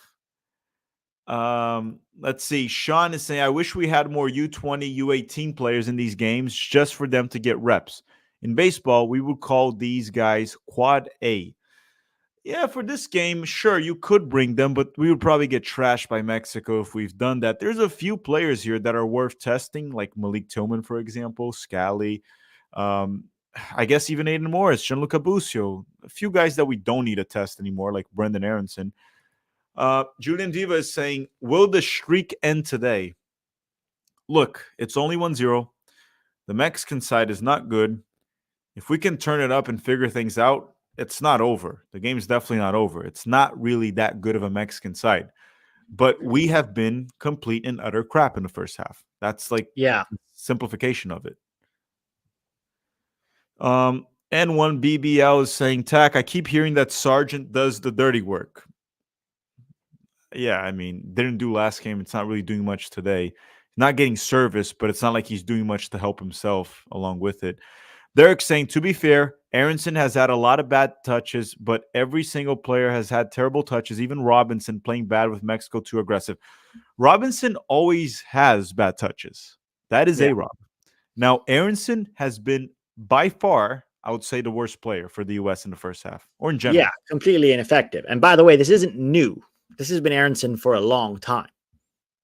[SPEAKER 1] Let's see. Sean is saying, I wish we had more U20, U18 players in these games just for them to get reps. In baseball, we would call these guys quad A. Yeah, for this game, sure, you could bring them, but we would probably get trashed by Mexico if we've done that. There's a few players here that are worth testing, like Malik Tillman, for example, Scally, um, I guess even Aiden Morris, Gianluca Busio, a few guys that we don't need to test anymore, like Brendan Aronson. Julian Diva is saying, will the streak end today? Look, it's only 1-0. The Mexican side is not good. If we can turn it up and figure things out, it's not over. The game's definitely not over. It's not really that good of a Mexican side. But we have been complete and utter crap in the first half. That's like simplification of it. And one BBL is saying, Tack, I keep hearing that Sargent does the dirty work. Yeah, I mean, didn't do last game. It's not really doing much today. Not getting service, but it's not like he's doing much to help himself along with it. Derek saying, to be fair, Aronson has had a lot of bad touches, but every single player has had terrible touches, even Robinson playing bad with Mexico too aggressive. Robinson always has bad touches. That is A-Rob. Now, Aronson has been by far, I would say, the worst player for the U.S. in the first half, or in general.
[SPEAKER 2] Yeah, completely ineffective. And by the way, this isn't new. This has been Aronson for a long time,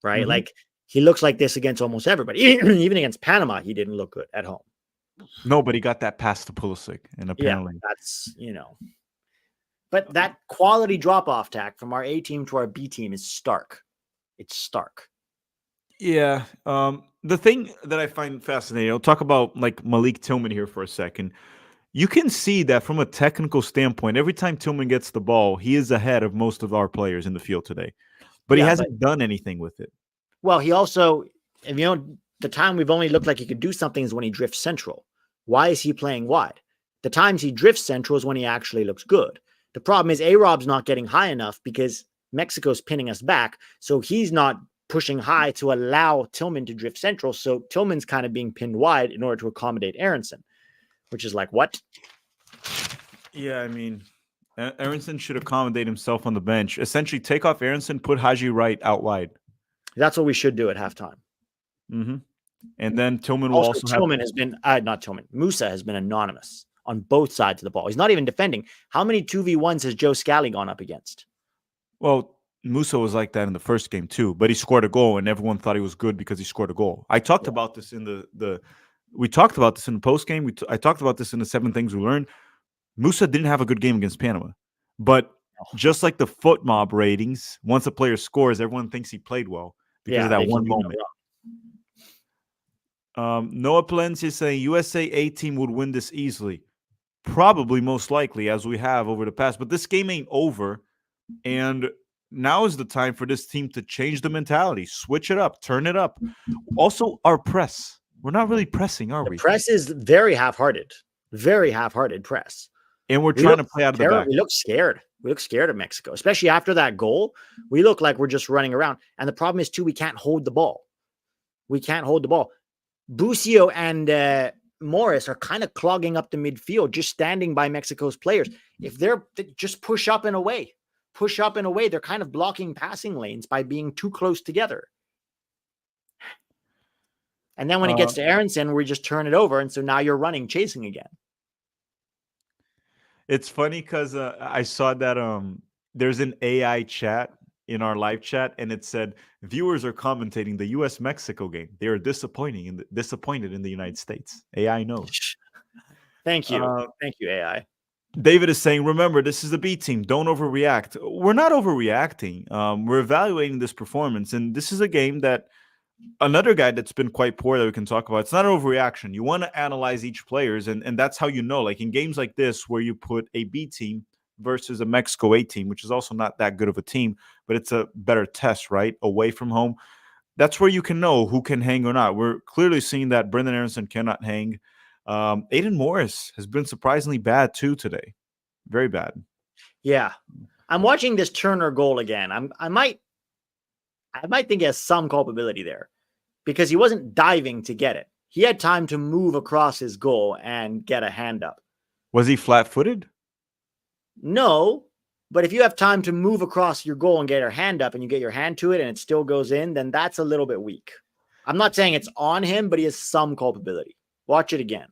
[SPEAKER 2] right? Like, he looks like this against almost everybody. Even against Panama, he didn't look good at home.
[SPEAKER 1] Nobody got that pass to Pulisic, and apparently
[SPEAKER 2] that's But that quality drop-off tack from our A team to our B team is stark. It's stark.
[SPEAKER 1] Yeah. The thing that I find fascinating, I'll talk about like Malik Tillman here for a second. You can see that from a technical standpoint, every time Tillman gets the ball, he is ahead of most of our players in the field today. But he hasn't done anything with it.
[SPEAKER 2] Well, he also, the time we've only looked like he could do something is when he drifts central. Why is he playing wide? The times he drifts central is when he actually looks good. The problem is A-Rob's not getting high enough because Mexico's pinning us back. So he's not pushing high to allow Tillman to drift central. So Tillman's kind of being pinned wide in order to accommodate Aronson, which is like, what?
[SPEAKER 1] Yeah, I mean, Aronson should accommodate himself on the bench. Essentially, take off Aronson, put Haji Wright out wide.
[SPEAKER 2] That's what we should do at halftime.
[SPEAKER 1] And then Tillman will also
[SPEAKER 2] Tillman has been, not Tillman, Musa has been anonymous on both sides of the ball. He's not even defending. How many 2v1s has Joe Scally gone up against?
[SPEAKER 1] Well, Musa was like that in the first game too, but he scored a goal and everyone thought he was good because he scored a goal. I talked about this in we talked about this in the post game. I talked about this in the 7 things we learned. Musa didn't have a good game against Panama, but just like the foot mob ratings, once a player scores, everyone thinks he played well because of that one moment. Noah Palencia is saying USA A team would win this easily. Probably, most likely, as we have over the past. But this game ain't over. And now is the time for this team to change the mentality, switch it up, turn it up. Also, our press. We're not really pressing, are we?
[SPEAKER 2] The press is very half-hearted press.
[SPEAKER 1] And we're trying to play out of the back.
[SPEAKER 2] We look scared. We look scared of Mexico, especially after that goal. We look like we're just running around. And the problem is, too, we can't hold the ball. Busio and Morris are kind of clogging up the midfield, just standing by Mexico's players. If they just push up and away, they're kind of blocking passing lanes by being too close together. And then when it gets to Aronson, we just turn it over. And so now you're running, chasing again.
[SPEAKER 1] It's funny because I saw that there's an AI chat in our live chat, and it said viewers are commentating the U.S.-Mexico game. They are disappointed in the United States. AI knows.
[SPEAKER 2] Thank you. Thank you, AI.
[SPEAKER 1] David is saying, remember, this is the B team. Don't overreact. We're not overreacting. We're evaluating this performance. And this is a game that another guy that's been quite poor that we can talk about. It's not an overreaction. You want to analyze each players, and that's how you know. Like in games like this, where you put a B team versus a Mexico A team, which is also not that good of a team, but it's a better test, right? Away from home. That's where you can know who can hang or not. We're clearly seeing that Brendan Aronson cannot hang. Aiden Morris has been surprisingly bad too today. Very bad.
[SPEAKER 2] Yeah. I'm watching this Turner goal again. I might think he has some culpability there because he wasn't diving to get it. He had time to move across his goal and get a hand up.
[SPEAKER 1] Was he flat-footed?
[SPEAKER 2] No, but if you have time to move across your goal and get your hand up and you get your hand to it and it still goes in, then that's a little bit weak. I'm not saying it's on him, but he has some culpability. Watch it again.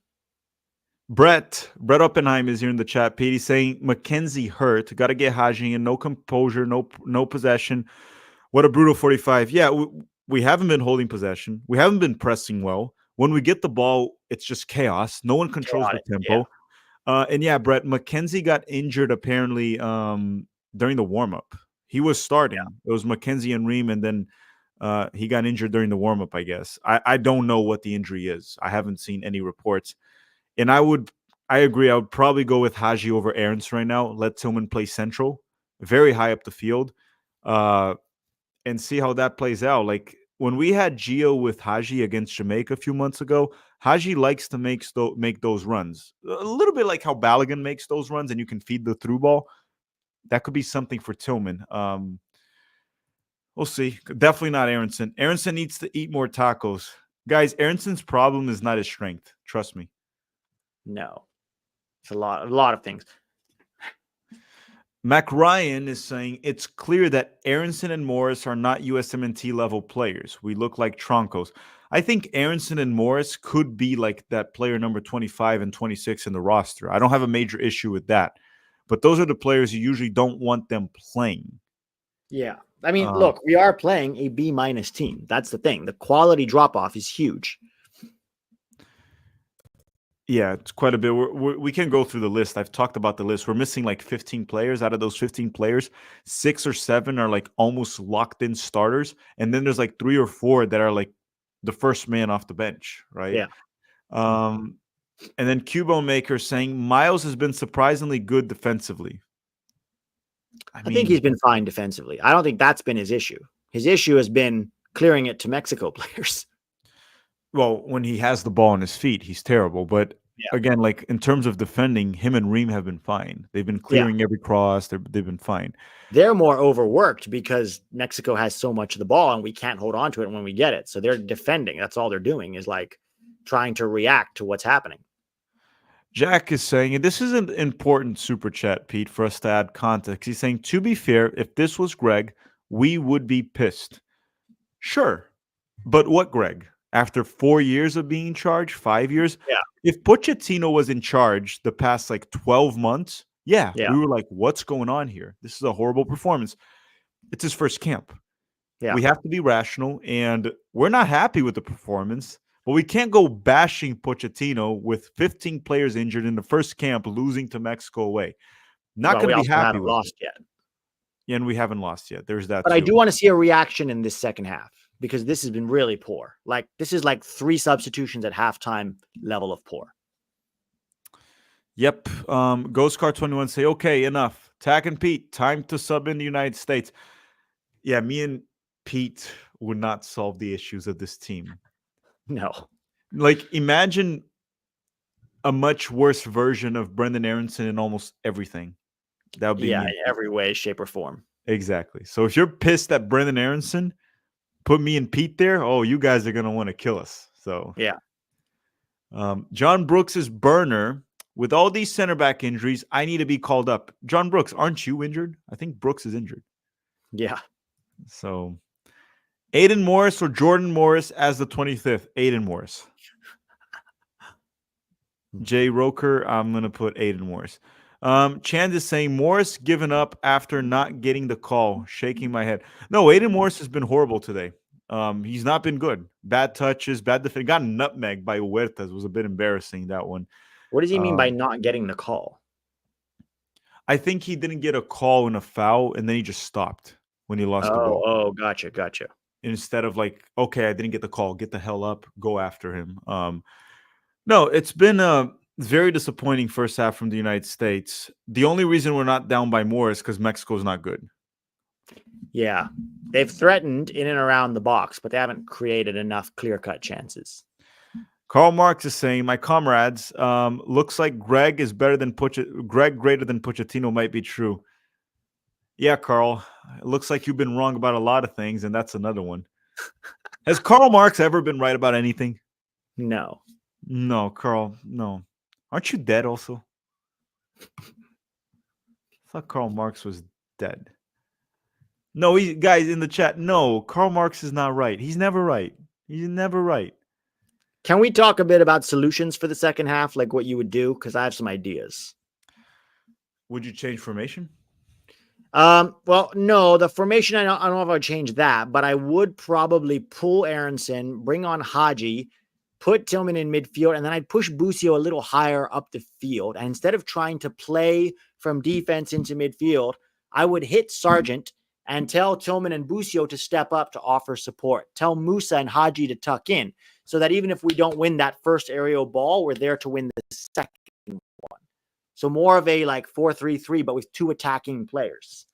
[SPEAKER 1] Brett Oppenheim is here in the chat. Pete, he's saying Mackenzie hurt. Got to get Haji in. No composure, no possession. What a brutal 45. Yeah, we haven't been holding possession. We haven't been pressing well. When we get the ball, it's just chaos. No one controls the tempo. Yeah. And yeah, Brett, Mackenzie got injured apparently during the warm-up. He was starting. Yeah. It was Mackenzie and Reem, and then he got injured during the warm-up, I guess. I don't know what the injury is. I haven't seen any reports. And I agree. I would probably go with Haji over Aronson right now. Let Tillman play central, very high up the field, and see how that plays out. Like when we had Gio with Haji against Jamaica a few months ago, Haji likes to make those runs. A little bit like how Balogun makes those runs, and you can feed the through ball. That could be something for Tillman. We'll see. Definitely not Aronson. Aronson needs to eat more tacos. Guys, Aronson's problem is not his strength. Trust me.
[SPEAKER 2] No. It's a lot of things.
[SPEAKER 1] Mac Ryan is saying it's clear that Aronson and Morris are not USMNT level players. We look like troncos. I think Aronson and Morris could be like that player number 25 and 26 in the roster. I don't have a major issue with that. But those are the players you usually don't want them playing.
[SPEAKER 2] Yeah. I mean, look, we are playing a B- team. That's the thing. The quality drop-off is huge.
[SPEAKER 1] Yeah, it's quite a bit. We can go through the list. I've talked about the list. We're missing like 15 players. Out of those 15 players, 6 or 7 are like almost locked in starters. And then there's like 3 or 4 that are like the first man off the bench, right?
[SPEAKER 2] Yeah.
[SPEAKER 1] And then Cubo Maker saying Miles has been surprisingly good defensively.
[SPEAKER 2] I think he's been fine defensively. I don't think that's been his issue. His issue has been clearing it to Mexico players.
[SPEAKER 1] Well, when he has the ball on his feet, he's terrible. But again, like in terms of defending, him and Reem have been fine. They've been clearing every cross. They've been fine.
[SPEAKER 2] They're more overworked because Mexico has so much of the ball and we can't hold on to it when we get it. So they're defending. That's all they're doing is like trying to react to what's happening.
[SPEAKER 1] Jack is saying, and this is an important super chat, Pete, for us to add context. He's saying, to be fair, if this was Greg, we would be pissed. Sure. But what, Greg? After 4 years of being in charge, 5 years?
[SPEAKER 2] Yeah.
[SPEAKER 1] If Pochettino was in charge the past like 12 months, we were like, what's going on here? This is a horrible performance. It's his first camp. Yeah. We have to be rational, and we're not happy with the performance. But we can't go bashing Pochettino with 15 players injured in the first camp, losing to Mexico away. Not going to be happy with
[SPEAKER 2] lost yet.
[SPEAKER 1] Yeah, and we haven't lost yet. There's that.
[SPEAKER 2] But I do want to see a reaction in this second half because this has been really poor. Like this is like 3 substitutions at halftime level of poor.
[SPEAKER 1] Yep. Ghostcar21 say, okay, enough. Tack and Pete, time to sub in the United States. Yeah, me and Pete would not solve the issues of this team.
[SPEAKER 2] No.
[SPEAKER 1] Like, imagine a much worse version of Brendan Aronson in almost everything. That would be
[SPEAKER 2] in every way, shape, or form.
[SPEAKER 1] Exactly. So if you're pissed at Brendan Aronson, put me and Pete there. Oh, you guys are gonna want to kill us. So
[SPEAKER 2] yeah.
[SPEAKER 1] John Brooks's burner. With all these center back injuries, I need to be called up. John Brooks, aren't you injured? I think Brooks is injured.
[SPEAKER 2] Yeah.
[SPEAKER 1] So Aiden Morris or Jordan Morris as the 25th. Aiden Morris. Jay Roker, I'm going to put Aiden Morris. Chand is saying Morris given up after not getting the call. Shaking my head. No, Aiden Morris has been horrible today. He's not been good. Bad touches, bad defense. Got nutmegged by Huertas. It was a bit embarrassing, that one.
[SPEAKER 2] What does he mean by not getting the call?
[SPEAKER 1] I think he didn't get a call in a foul, and then he just stopped when he lost the ball.
[SPEAKER 2] Gotcha.
[SPEAKER 1] Instead of like, okay, I didn't get the call, get the hell up, go after him. No, it's been a very disappointing first half from the United States. The only reason we're not down by more is because Mexico's not good.
[SPEAKER 2] Yeah. They've threatened in and around the box, but they haven't created enough clear-cut chances.
[SPEAKER 1] Karl Marx is saying, my comrades, looks like Greg is better than Greg greater than Pochettino might be true. Yeah, Carl, it looks like you've been wrong about a lot of things, and that's another one. Has Karl Marx ever been right about anything?
[SPEAKER 2] No.
[SPEAKER 1] No, Carl, no. Aren't you dead also? I thought Karl Marx was dead. No, guys in the chat, no, Karl Marx is not right. He's never right. He's never right.
[SPEAKER 2] Can we talk a bit about solutions for the second half, like what you would do? Because I have some ideas.
[SPEAKER 1] Would you change formation?
[SPEAKER 2] Well, no, the formation, I don't know if I would change that, but I would probably pull Aronson, bring on Haji, put Tillman in midfield, and then I'd push Busio a little higher up the field. And instead of trying to play from defense into midfield, I would hit Sargent and tell Tillman and Busio to step up to offer support. Tell Musa and Haji to tuck in so that even if we don't win that first aerial ball, we're there to win the second one. So more of a like 4-3-3, but with two attacking players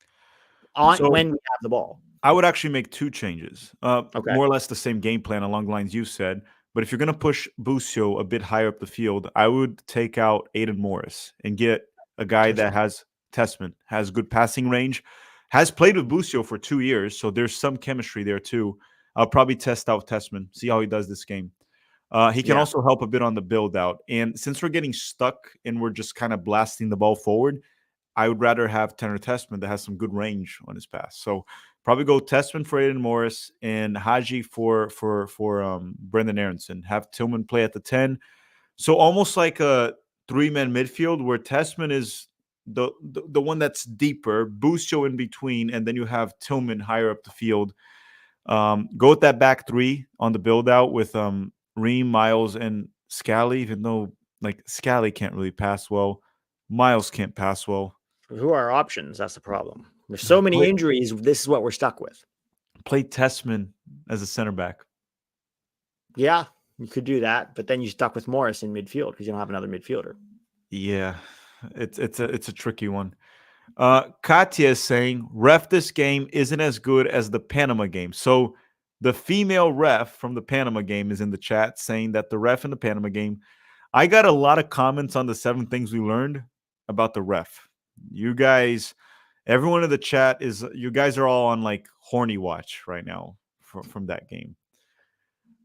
[SPEAKER 2] when we have the ball.
[SPEAKER 1] I would actually make two changes.
[SPEAKER 2] Okay.
[SPEAKER 1] More or less the same game plan along the lines you said. But if you're going to push Busio a bit higher up the field, I would take out Aiden Morris and get a guy that has Tessman, has good passing range, has played with Busio for 2 years. So there's some chemistry there too. I'll probably test out Tessman, see how he does this game. He can also help a bit on the build out. And since we're getting stuck and we're just kind of blasting the ball forward, I would rather have Tanner Tessman that has some good range on his pass. So probably go Tessman for Aiden Morris and Haji for Brendan Aronson. Have Tillman play at the 10. So almost like a 3-man midfield where Tessman is the one that's deeper, Busio in between, and then you have Tillman higher up the field. Go with that back three on the build out with Ream, Miles, and Scally, even though like Scally can't really pass well. Miles can't pass well.
[SPEAKER 2] Who are our options? That's the problem. There's so many injuries. This is what we're stuck with.
[SPEAKER 1] Play Tessman as a center back.
[SPEAKER 2] Yeah, you could do that, but then you're stuck with Morris in midfield because you don't have another midfielder.
[SPEAKER 1] Yeah, it's a tricky one. Katya is saying ref this game isn't as good as the Panama game. So the female ref from the Panama game is in the chat saying that the ref in the Panama game. I got a lot of comments on the 7 things we learned about the ref. You guys, everyone in the chat you guys are all on like horny watch right now from that game.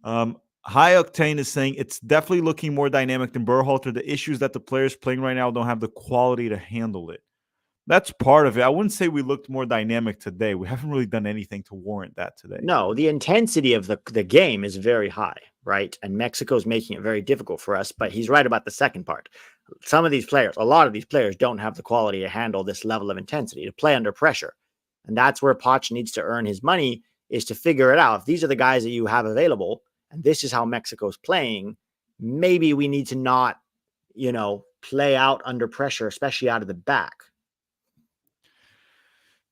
[SPEAKER 1] High Octane is saying it's definitely looking more dynamic than Berhalter. The issues that the players playing right now don't have the quality to handle it. That's part of it. I wouldn't say we looked more dynamic today. We haven't really done anything to warrant that today.
[SPEAKER 2] No, the intensity of the game is very high, right? And Mexico's making it very difficult for us, but he's right about the second part. Some of these players, a lot of these players don't have the quality to handle this level of intensity, to play under pressure. And that's where Poch needs to earn his money, is to figure it out. If these are the guys that you have available, and this is how Mexico's playing, maybe we need to not, play out under pressure, especially out of the back.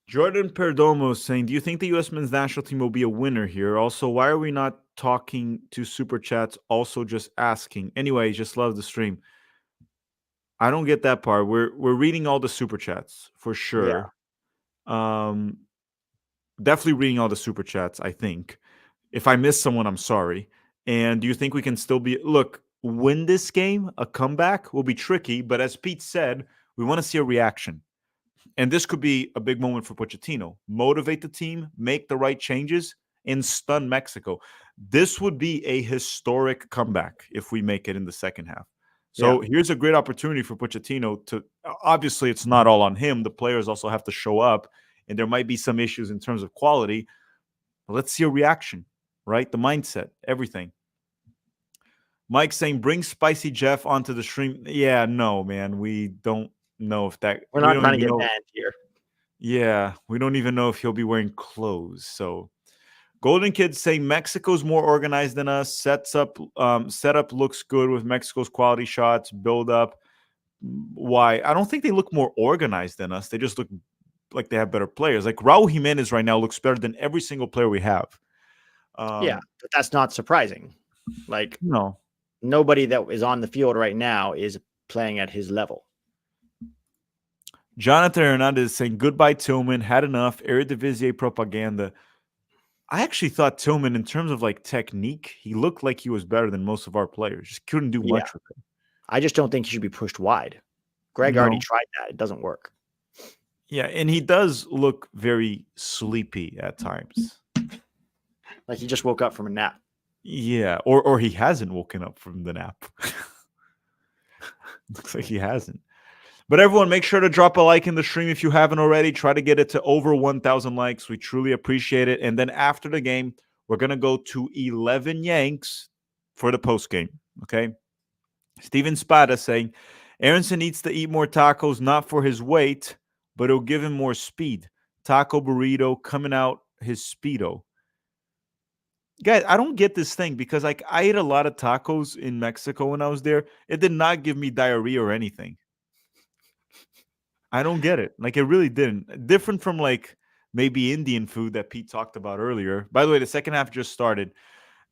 [SPEAKER 1] Jordan Perdomo is saying, do you think the U.S. men's national team will be a winner here? Also, why are we not talking to Super Chats? Also, just asking. Anyway, just love the stream. I don't get that part. We're reading all the Super Chats for sure. Yeah. Definitely reading all the Super Chats, I think. If I miss someone, I'm sorry. And do you think we can still win this game? A comeback will be tricky, but as Pete said, we want to see a reaction. And this could be a big moment for Pochettino. Motivate the team, make the right changes, and stun Mexico. This would be a historic comeback if we make it in the second half. So here's a great opportunity for Pochettino to, obviously it's not all on him. The players also have to show up, and there might be some issues in terms of quality. But let's see a reaction, right? The mindset, everything. Mike saying, bring Spicy Jeff onto the stream. Yeah, no, man. We don't know if that...
[SPEAKER 2] We're not trying to get banned here.
[SPEAKER 1] Yeah, we don't even know if he'll be wearing clothes. So Golden Kid saying Mexico's more organized than us. Setup looks good with Mexico's quality shots, build up. why. I don't think they look more organized than us. They just look like they have better players. Like Raul Jimenez right now looks better than every single player we have.
[SPEAKER 2] Yeah, but that's not surprising. Like,
[SPEAKER 1] No.
[SPEAKER 2] nobody that is on the field right now is playing at his level.
[SPEAKER 1] Jonathan Hernandez saying goodbye Tillman, had enough, Eredivisie propaganda. I actually thought Tillman, in terms of like technique, he looked like he was better than most of our players. Just couldn't do much with him.
[SPEAKER 2] I just don't think he should be pushed wide. Greg already tried that. It doesn't work.
[SPEAKER 1] Yeah, and he does look very sleepy at times.
[SPEAKER 2] Like he just woke up from a nap.
[SPEAKER 1] Yeah, or he hasn't woken up from the nap. Looks like he hasn't. But everyone, make sure to drop a like in the stream if you haven't already. Try to get it to over 1,000 likes. We truly appreciate it. And then after the game, we're going to go to 11 Yanks for the post game. Okay. Steven Spada saying, Aronson needs to eat more tacos, not for his weight, but it'll give him more speed. Taco burrito coming out his Speedo. Guys, I don't get this thing because like I ate a lot of tacos in Mexico when I was there. It did not give me diarrhea or anything. I don't get it. Like it really didn't. Different from like maybe Indian food that Pete talked about earlier. By the way, the second half just started.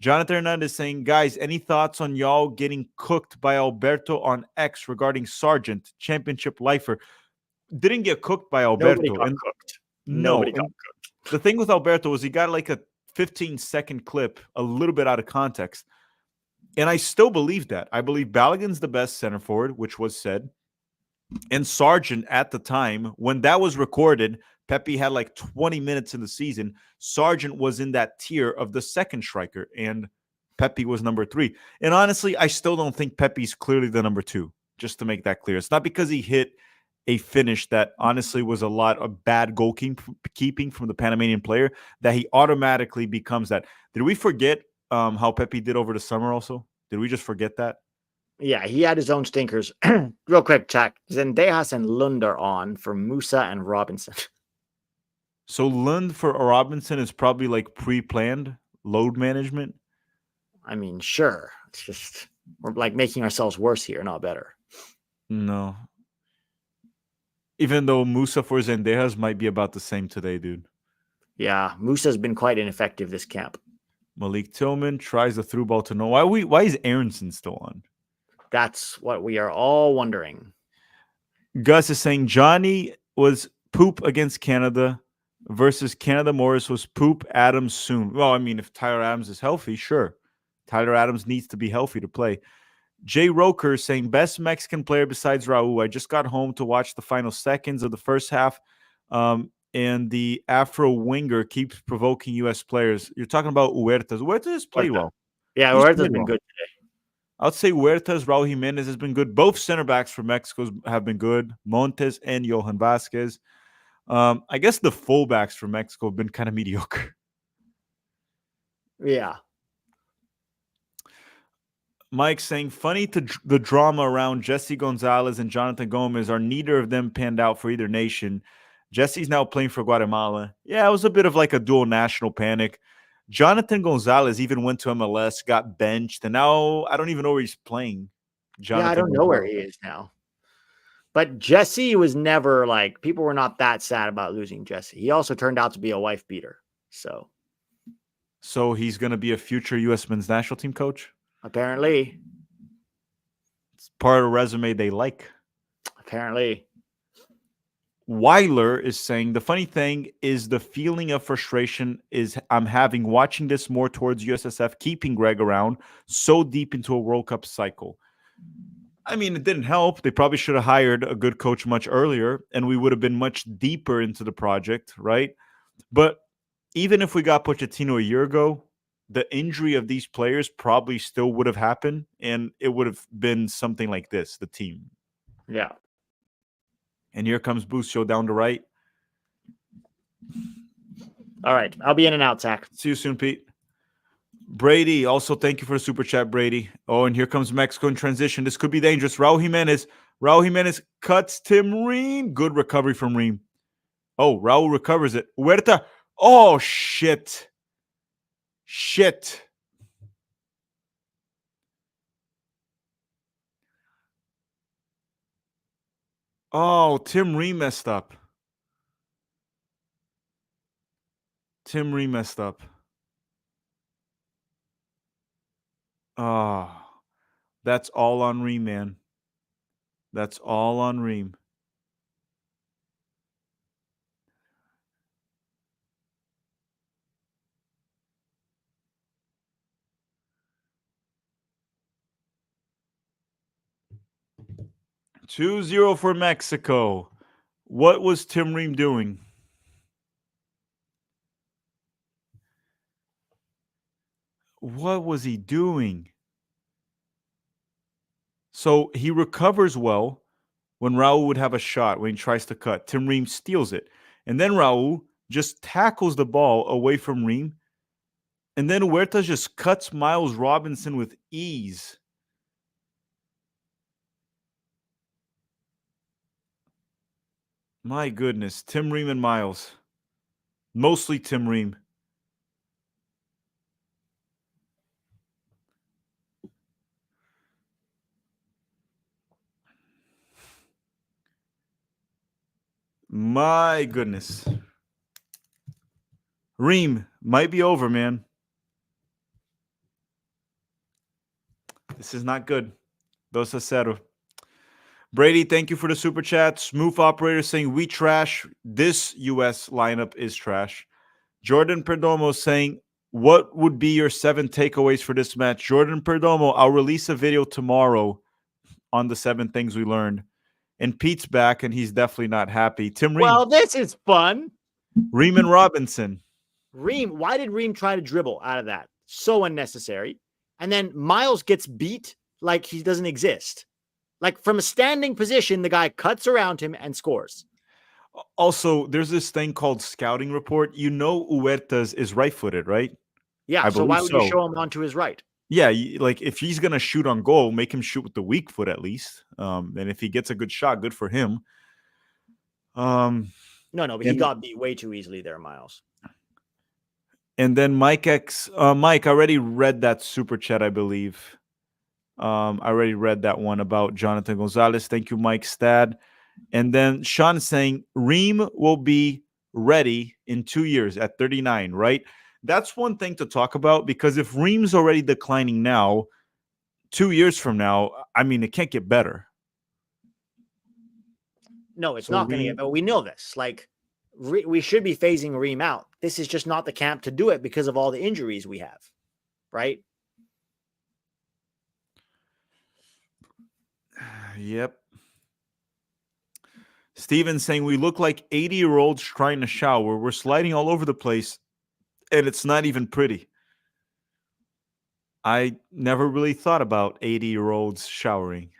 [SPEAKER 1] Jonathan Hernandez saying, guys, any thoughts on y'all getting cooked by Alberto on X regarding Sargent, championship lifer? Didn't get cooked by Alberto.
[SPEAKER 2] Nobody got cooked.
[SPEAKER 1] No.
[SPEAKER 2] Nobody got cooked.
[SPEAKER 1] The thing with Alberto was he got like a 15-second clip, a little bit out of context. And I still believe that. I believe Balogun's the best center forward, which was said. And Sargent at the time, when that was recorded, Pepe had like 20 minutes in the season. Sargent was in that tier of the second striker, and Pepe was number 3. And honestly, I still don't think Pepe's clearly the number 2, just to make that clear. It's not because he hit a finish that honestly was a lot of bad goalkeeping from the Panamanian player that he automatically becomes that. Did we forget how Pepe did over the summer also? Did we just forget that?
[SPEAKER 2] Yeah, he had his own stinkers. Real quick, check. Zendejas and Lund are on for Musa and Robinson.
[SPEAKER 1] So Lund for Robinson is probably like pre-planned load management.
[SPEAKER 2] I mean, sure. It's just we're like making ourselves worse here, not better.
[SPEAKER 1] No. Even though Musa for Zendejas might be about the same today, dude.
[SPEAKER 2] Yeah, Musa's been quite ineffective this camp.
[SPEAKER 1] Malik Tillman tries the through ball to no. Why is Aronson still on?
[SPEAKER 2] That's what we are all wondering.
[SPEAKER 1] Gus is saying Johnny was poop against Canada versus Canada Morris was poop Adams soon. Well, I mean, if Tyler Adams is healthy, sure. Tyler Adams needs to be healthy to play. Jay Roker saying best Mexican player besides Raul. I just got home to watch the final seconds of the first half. And the Afro winger keeps provoking U.S. players. You're talking about Huertas. Huertas has played well.
[SPEAKER 2] Yeah, Huertas been good today.
[SPEAKER 1] I'd say Huertas, Raul Jimenez has been good. Both center backs for Mexico have been good. Montes and Johan Vasquez. I guess the fullbacks for Mexico have been kind of mediocre.
[SPEAKER 2] Yeah.
[SPEAKER 1] Mike saying, funny the drama around Jesse Gonzalez and Jonathan Gomez are neither of them panned out for either nation. Jesse's now playing for Guatemala. Yeah, it was a bit of like a dual national panic. Jonathan Gonzalez even went to MLS, got benched, and now I don't even know where he's playing.
[SPEAKER 2] I don't know where he is now. But Jesse was never like, people were not that sad about losing Jesse. He also turned out to be a wife beater. So
[SPEAKER 1] he's going to be a future U.S. men's national team coach?
[SPEAKER 2] Apparently.
[SPEAKER 1] It's part of the resume they like.
[SPEAKER 2] Apparently.
[SPEAKER 1] Weiler is saying the funny thing is the feeling of frustration is I'm having watching this more towards USSF keeping Greg around so deep into a World Cup cycle. I mean, it didn't help. They probably should have hired a good coach much earlier, and we would have been much deeper into the project, right? But even if we got Pochettino a year ago, the injury of these players probably still would have happened, and it would have been something like this, the team.
[SPEAKER 2] Yeah.
[SPEAKER 1] And here comes Busio down the right.
[SPEAKER 2] All right. I'll be in and out, Zach.
[SPEAKER 1] See you soon, Pete. Brady, also thank you for the super chat, Brady. Oh, and here comes Mexico in transition. This could be dangerous. Raul Jimenez cuts Tim Ream. Good recovery from Ream. Oh, Raul recovers it. Huerta. Oh, shit. Oh, Tim Ream messed up. Tim Ream messed up. Oh, that's all on Ream, man. That's all on Ream. Two 0 for Mexico. What was Tim Ream doing? What was he doing? So he recovers well when Raul would have a shot when he tries to cut. Tim Ream steals it. And then Raul just tackles the ball away from Ream. And then Huerta just cuts Miles Robinson with ease. My goodness. Tim Ream and Miles. Mostly Tim Ream. My goodness. Ream might be over, man. This is not good. 2-0. Brady, thank you for the super chat. Smooth operator saying we trash. This U.S. lineup is trash. Jordan Perdomo saying, what would be your 7 takeaways for this match? Jordan Perdomo, I'll release a video tomorrow on the 7 things we learned. And Pete's back, and he's definitely not happy. Tim Ream.
[SPEAKER 2] Well, this is fun.
[SPEAKER 1] Ream and Robinson.
[SPEAKER 2] Ream, why did Ream try to dribble out of that? So unnecessary. And then Miles gets beat like he doesn't exist. Like from a standing position, the guy cuts around him and scores.
[SPEAKER 1] Also, there's this thing called scouting report. You know Huertas is right-footed, right?
[SPEAKER 2] Yeah, so why would you show him onto his right?
[SPEAKER 1] Yeah, like if he's going to shoot on goal, make him shoot with the weak foot at least. And if he gets a good shot, good for him.
[SPEAKER 2] No, but he got beat way too easily there, Miles.
[SPEAKER 1] And then Mike X, Mike, I already read that super chat, I believe. I already read that one about Jonathan Gonzalez. Thank you, Mike Stad. And then Sean saying Ream will be ready in 2 years at 39, right? That's one thing to talk about, because if Ream's already declining now, 2 years from now, I mean, it can't get better.
[SPEAKER 2] No, it's not going to get better. We know this. Like, we should be phasing Ream out. This is just not the camp to do it because of all the injuries we have, right?
[SPEAKER 1] Yep. Steven saying we look like 80-year-olds trying to shower. We're sliding all over the place, and it's not even pretty. I never really thought about 80-year-olds showering.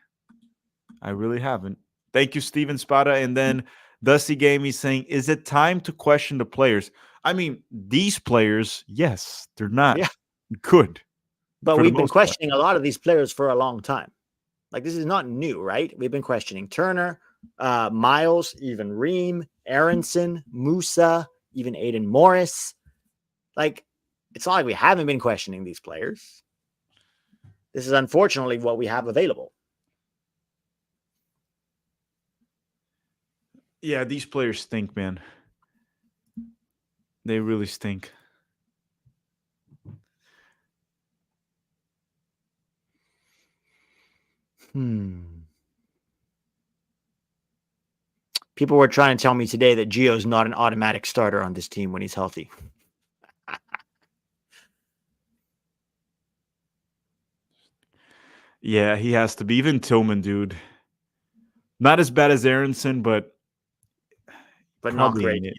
[SPEAKER 1] I really haven't. Thank you, Steven Spada. And then Dusty Gamey saying, is it time to question the players? I mean, these players, yes, they're not good.
[SPEAKER 2] But we've been questioning a lot of these players for a long time. Like, this is not new, right? We've been questioning Turner, Miles, even Ream, Aronson, Musa, even Aiden Morris. Like, it's not like we haven't been questioning these players. This is unfortunately what we have available.
[SPEAKER 1] Yeah, these players stink, man. They really stink.
[SPEAKER 2] People were trying to tell me today that Gio's not an automatic starter on this team when he's healthy.
[SPEAKER 1] Yeah, he has to be. Even Tillman, dude. Not as bad as Aronson, but
[SPEAKER 2] not great either.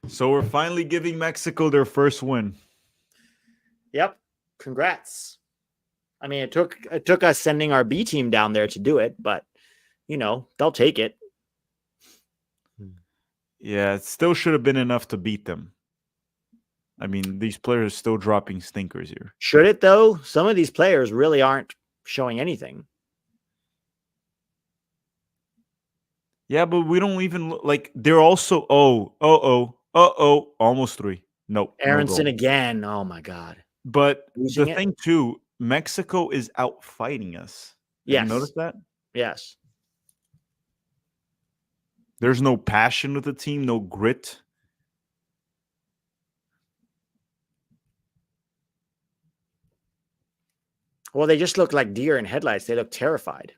[SPEAKER 1] So we're finally giving Mexico their first win.
[SPEAKER 2] Yep. Congrats. I mean, it took us sending our B team down there to do it, but you know, they'll take it.
[SPEAKER 1] Yeah, it still should have been enough to beat them. I mean, these players are still dropping stinkers here.
[SPEAKER 2] Should it, though? Some of these players really aren't showing anything.
[SPEAKER 1] Yeah, but we don't even like. They're also almost 3. Nope.
[SPEAKER 2] Aronson again. Oh my God.
[SPEAKER 1] But the
[SPEAKER 2] losing it.
[SPEAKER 1] thing too, Mexico is out fighting us. Have you noticed that?
[SPEAKER 2] Yes.
[SPEAKER 1] There's no passion with the team, no grit.
[SPEAKER 2] Well, they just look like deer in headlights. They look terrified.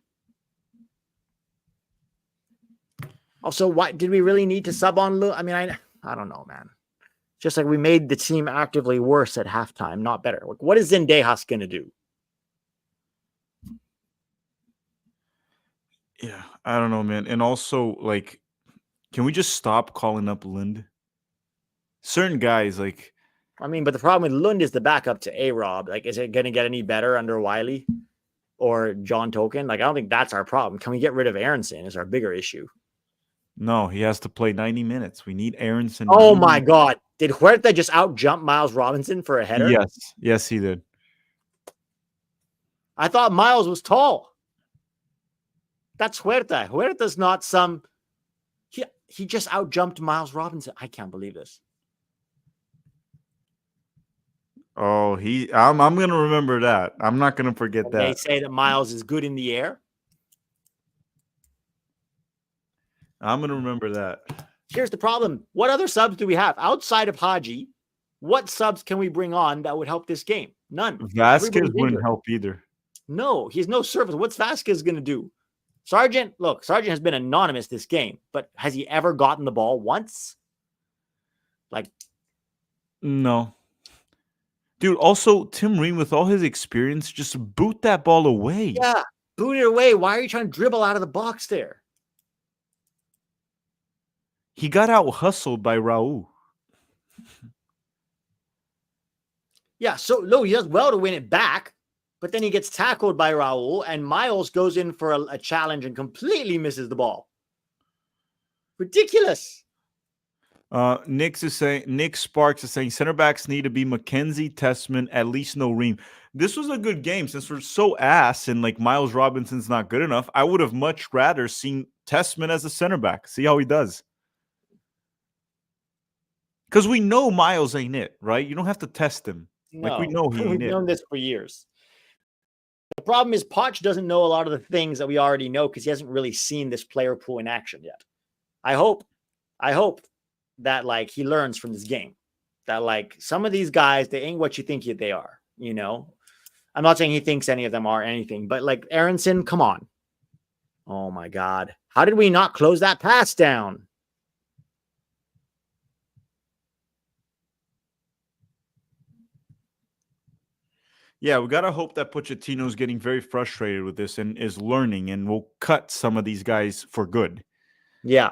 [SPEAKER 2] Also, why did we really need to sub on Lou? I mean, I don't know, man. Just like we made the team actively worse at halftime, not better. Like, what is Zendejas going to do?
[SPEAKER 1] Yeah, I don't know, man. And also, like, can we just stop calling up Lind? Certain guys, like,
[SPEAKER 2] I mean, but the problem with Lund is the backup to A-Rob. Like, is it going to get any better under Wiley or John Token? Like, I don't think that's our problem. Can we get rid of Aronson is our bigger issue.
[SPEAKER 1] no, he has to play 90 minutes. We need Aronson.
[SPEAKER 2] Oh, my God. Did Huerta just out-jump Miles Robinson for a header?
[SPEAKER 1] Yes. Yes, he did.
[SPEAKER 2] I thought Miles was tall. That's Huerta. Huerta's not some... He just out-jumped Miles Robinson. I can't believe this.
[SPEAKER 1] Oh, I'm gonna remember that. I'm not gonna forget that.
[SPEAKER 2] They say that Miles is good in the air.
[SPEAKER 1] I'm gonna remember that.
[SPEAKER 2] Here's the problem. What other subs do we have? Outside of Haji, what subs can we bring on that would help this game? None.
[SPEAKER 1] Vasquez wouldn't help either.
[SPEAKER 2] No, he's no service. What's Vasquez going to do? Sargent has been anonymous this game, but has he ever gotten the ball once? Like,
[SPEAKER 1] no. Dude, also, Tim Ream, with all his experience, just boot that ball away.
[SPEAKER 2] Yeah, boot it away. Why are you trying to dribble out of the box there?
[SPEAKER 1] He got out-hustled by Raul.
[SPEAKER 2] Yeah, so no, he does well to win it back, but then he gets tackled by Raul, and Miles goes in for a challenge and completely misses the ball. Ridiculous.
[SPEAKER 1] Nick Sparks is saying center backs need to be McKenzie, Tessman, at least no Ream. This was a good game since we're so ass and like Miles Robinson's not good enough. I would have much rather seen Tessman as a center back. See how he does. Because we know Miles ain't it, right? You don't have to test him.
[SPEAKER 2] No,
[SPEAKER 1] like we know he ain't
[SPEAKER 2] we've
[SPEAKER 1] it.
[SPEAKER 2] known this for years. The problem is Poch doesn't know a lot of the things that we already know because he hasn't really seen this player pool in action yet. I hope that like he learns from this game that like some of these guys, they ain't what you think they are, you know? I'm not saying he thinks any of them are anything, but like Aronson, come on. Oh my God. How did we not close that pass down?
[SPEAKER 1] Yeah, we got to hope that Pochettino is getting very frustrated with this and is learning and will cut some of these guys for good.
[SPEAKER 2] Yeah.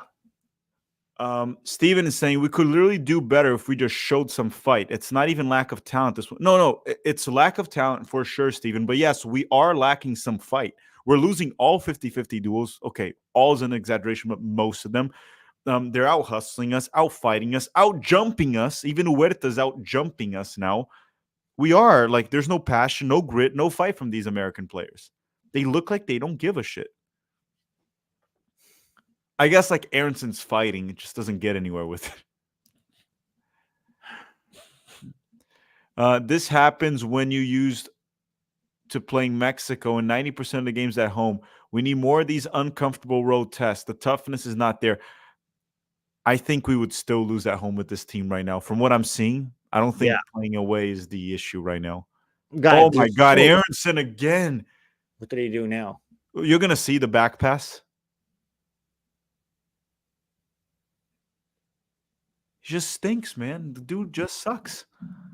[SPEAKER 1] Steven is saying we could literally do better if we just showed some fight. It's not even lack of talent. No, it's lack of talent for sure, Steven. But yes, we are lacking some fight. We're losing all 50-50 duels. Okay, all is an exaggeration, but most of them. They're out hustling us, out fighting us, out jumping us. Even Huerta's out jumping us now. We are like, there's no passion, no grit, no fight from these American players. They look like they don't give a shit. I guess like Aronson's fighting, it just doesn't get anywhere with it. This happens when you used to playing Mexico and 90% of the games at home. We need more of these uncomfortable road tests. The toughness is not there. I think we would still lose at home with this team right now. From what I'm seeing, I don't think playing away is the issue right now. Oh my God, Aronson again.
[SPEAKER 2] What did he do now?
[SPEAKER 1] You're going to see the back pass. He just stinks, man. The dude just sucks.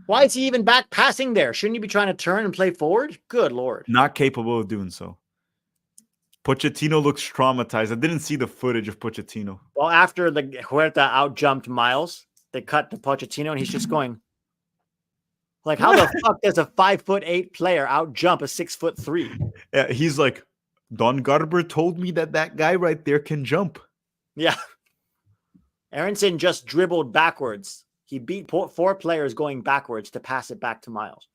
[SPEAKER 2] Why is he even back passing there? Shouldn't you be trying to turn and play forward? Good Lord.
[SPEAKER 1] Not capable of doing so. Pochettino looks traumatized. I didn't see the footage of Pochettino.
[SPEAKER 2] Well, after the Huerta out-jumped Miles, they cut to Pochettino, and he's just going, like, how the fuck does a 5'8" player out-jump a 6'3"?
[SPEAKER 1] Yeah, he's like, Don Garber told me that guy right there can jump.
[SPEAKER 2] Yeah. Aronson just dribbled backwards. He beat 4 players going backwards to pass it back to Miles.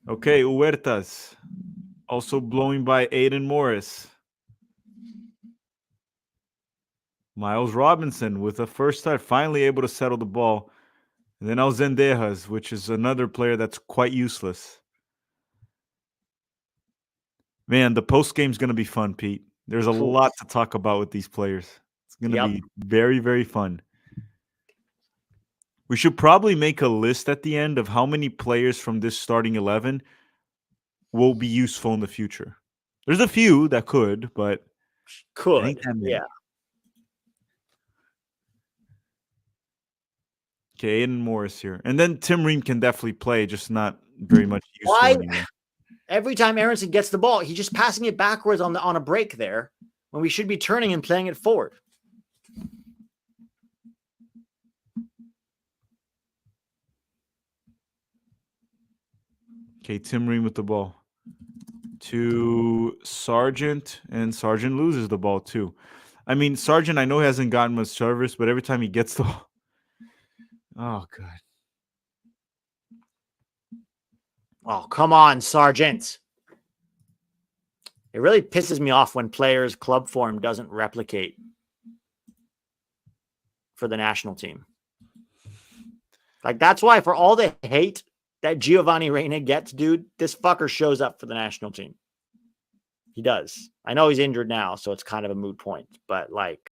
[SPEAKER 1] Okay, Huertas. Also blowing by Aiden Morris. Miles Robinson with a first start, finally able to settle the ball. And then Alzendejas, which is another player that's quite useless. Man, the post game's going to be fun, Pete. There's a lot to talk about with these players. It's going to be very, very fun. We should probably make a list at the end of how many players from this starting 11 will be useful in the future. There's a few that could, but it ain't that many.
[SPEAKER 2] Yeah.
[SPEAKER 1] Okay, Aiden Morris here. And then Tim Ream can definitely play, just not very much useful anymore.
[SPEAKER 2] Every time Aronson gets the ball, he's just passing it backwards on a break there when we should be turning and playing it forward.
[SPEAKER 1] Okay, Tim Ream with the ball to Sargent, and Sargent loses the ball too. I mean, Sargent, I know he hasn't gotten much service, but every time he gets the ball, oh god.
[SPEAKER 2] Oh, come on, Sargent. It really pisses me off when players' club form doesn't replicate for the national team. Like, that's why, for all the hate that Giovanni Reina gets, dude, this fucker shows up for the national team. He does. I know he's injured now, so it's kind of a moot point. But, like,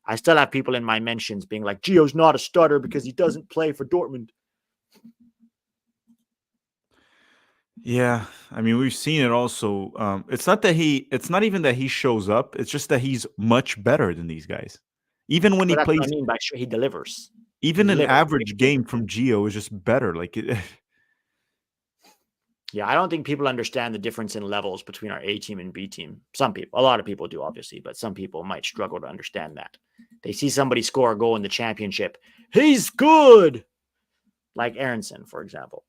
[SPEAKER 2] I still have people in my mentions being like, Gio's not a starter because he doesn't play for Dortmund.
[SPEAKER 1] Yeah, I mean, we've seen it also. It's not even that he shows up. It's just that he's much better than these guys. Even when he plays,
[SPEAKER 2] what I mean by he delivers.
[SPEAKER 1] Even an average game from Gio is just better. Like it.
[SPEAKER 2] Yeah, I don't think people understand the difference in levels between our A team and B team. Some people, a lot of people do, obviously, but some people might struggle to understand that. They see somebody score a goal in the championship. He's good. Like Aronson, for example.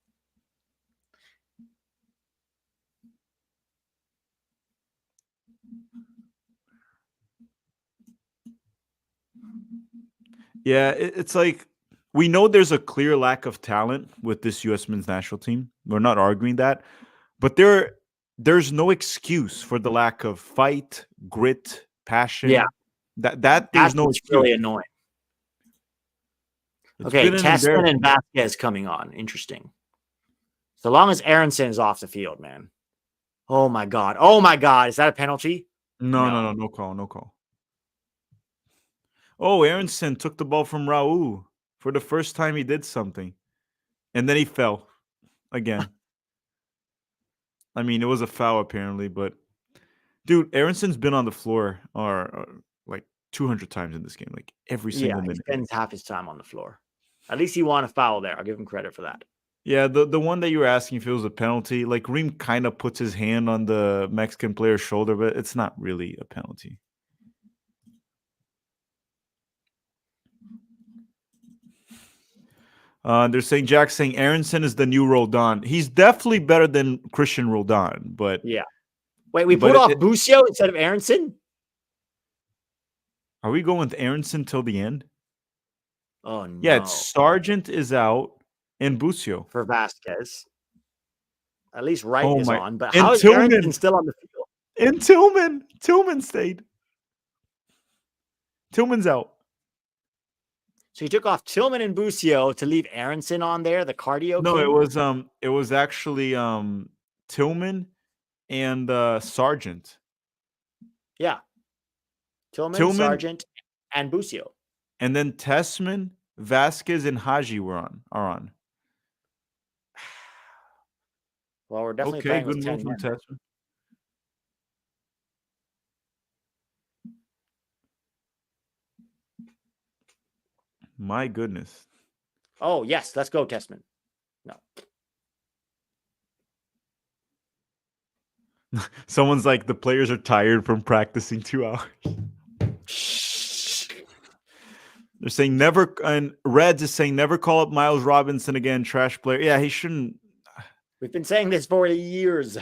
[SPEAKER 1] Yeah, it's like we know there's a clear lack of talent with this U.S. men's national team. We're not arguing that, but there's no excuse for the lack of fight, grit, passion.
[SPEAKER 2] Yeah,
[SPEAKER 1] that there's no excuse.
[SPEAKER 2] Really annoying. Okay, Tessman and Vasquez coming on. Interesting. So long as Aronson is off the field, man. Oh my god. Oh my god. Is that a penalty?
[SPEAKER 1] No call. Oh, Aronson took the ball from Raul for the first time. He did something, and then he fell again. I mean, it was a foul apparently, but dude, Aronson's been on the floor or like 200 times in this game, like every single minute.
[SPEAKER 2] He spends half his time on the floor. At least he won a foul there. I'll give him credit for that.
[SPEAKER 1] Yeah, the one that you were asking if it was a penalty, like Reem kind of puts his hand on the Mexican player's shoulder, but it's not really a penalty. They're saying Jack's saying Aronson is the new Roldan. He's definitely better than Christian Roldan, but
[SPEAKER 2] yeah. Wait, we put off Busio instead of Aronson?
[SPEAKER 1] Are we going with Aronson till the end?
[SPEAKER 2] Oh no.
[SPEAKER 1] Yeah, Sargent is out and Busio
[SPEAKER 2] for Vasquez. At least Wright is on, but
[SPEAKER 1] and
[SPEAKER 2] how is Aronson still on the field?
[SPEAKER 1] And Tillman stayed. Tillman's out.
[SPEAKER 2] So he took off Tillman and Busio to leave Aronson on there, the cardio.
[SPEAKER 1] No, it was actually Tillman and Sargent.
[SPEAKER 2] Yeah. Tillman, Sargent, and Busio.
[SPEAKER 1] And then Tessman, Vasquez, and Haji are on.
[SPEAKER 2] Well, we're definitely playing
[SPEAKER 1] good
[SPEAKER 2] with
[SPEAKER 1] move
[SPEAKER 2] 10
[SPEAKER 1] from Tessman. My goodness.
[SPEAKER 2] Oh, yes. Let's go, Tessman. No.
[SPEAKER 1] Someone's like, the players are tired from practicing 2 hours. They're saying never, and Reds is saying never call up Miles Robinson again, trash player. Yeah, he shouldn't.
[SPEAKER 2] We've been saying this for years.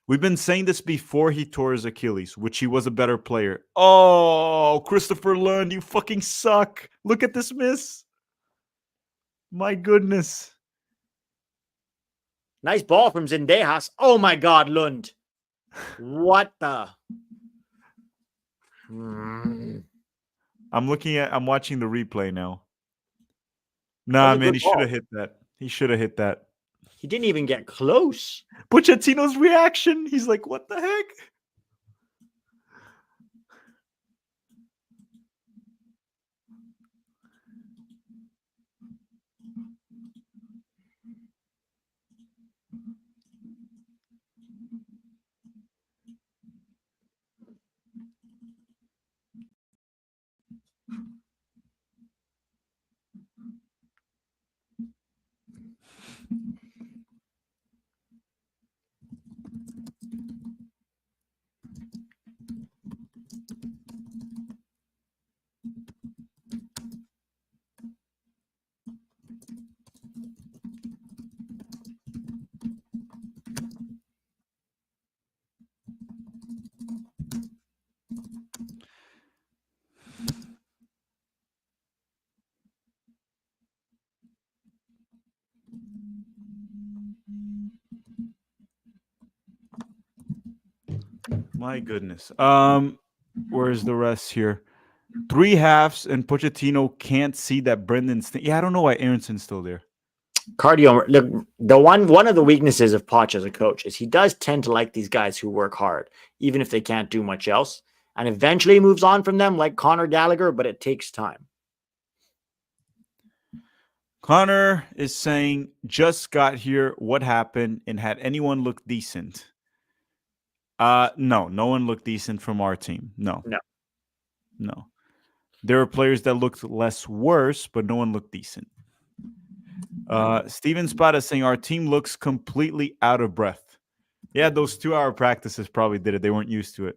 [SPEAKER 1] We've been saying this before he tore his Achilles, which he was a better player. Oh, Christopher Lund, you fucking suck. Look at this miss. My goodness.
[SPEAKER 2] Nice ball from Zendejas. Oh my God, Lund. What the?
[SPEAKER 1] I'm watching the replay now. Nah, man, he should have hit that. He should have hit that.
[SPEAKER 2] He didn't even get close.
[SPEAKER 1] Pochettino's reaction. He's like, what the heck? My goodness. Where's the rest here? 3 halves, and Pochettino can't see that Brendan's. Yeah, I don't know why Aaronson's still there.
[SPEAKER 2] Cardio. Look, one of the weaknesses of Poch as a coach is he does tend to like these guys who work hard, even if they can't do much else, and eventually moves on from them, like Conor Gallagher. But it takes time.
[SPEAKER 1] Connor is saying, just got here. What happened? And had anyone look decent? No one looked decent from our team. No. There were players that looked less worse, but no one looked decent. Steven Spada is saying our team looks completely out of breath. Yeah, those 2-hour practices probably did it. They weren't used to it.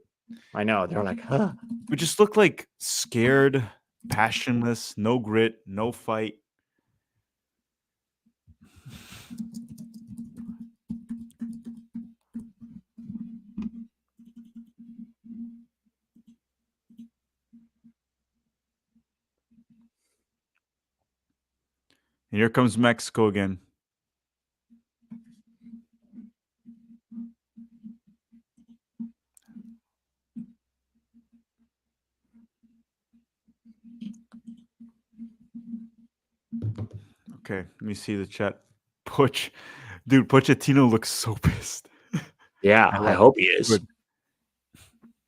[SPEAKER 2] I know. They're like, huh.
[SPEAKER 1] We just look like scared, passionless, no grit, no fight. And here comes Mexico again. Okay, let me see the chat. Dude, Pochettino looks so pissed.
[SPEAKER 2] Yeah, I hope he is.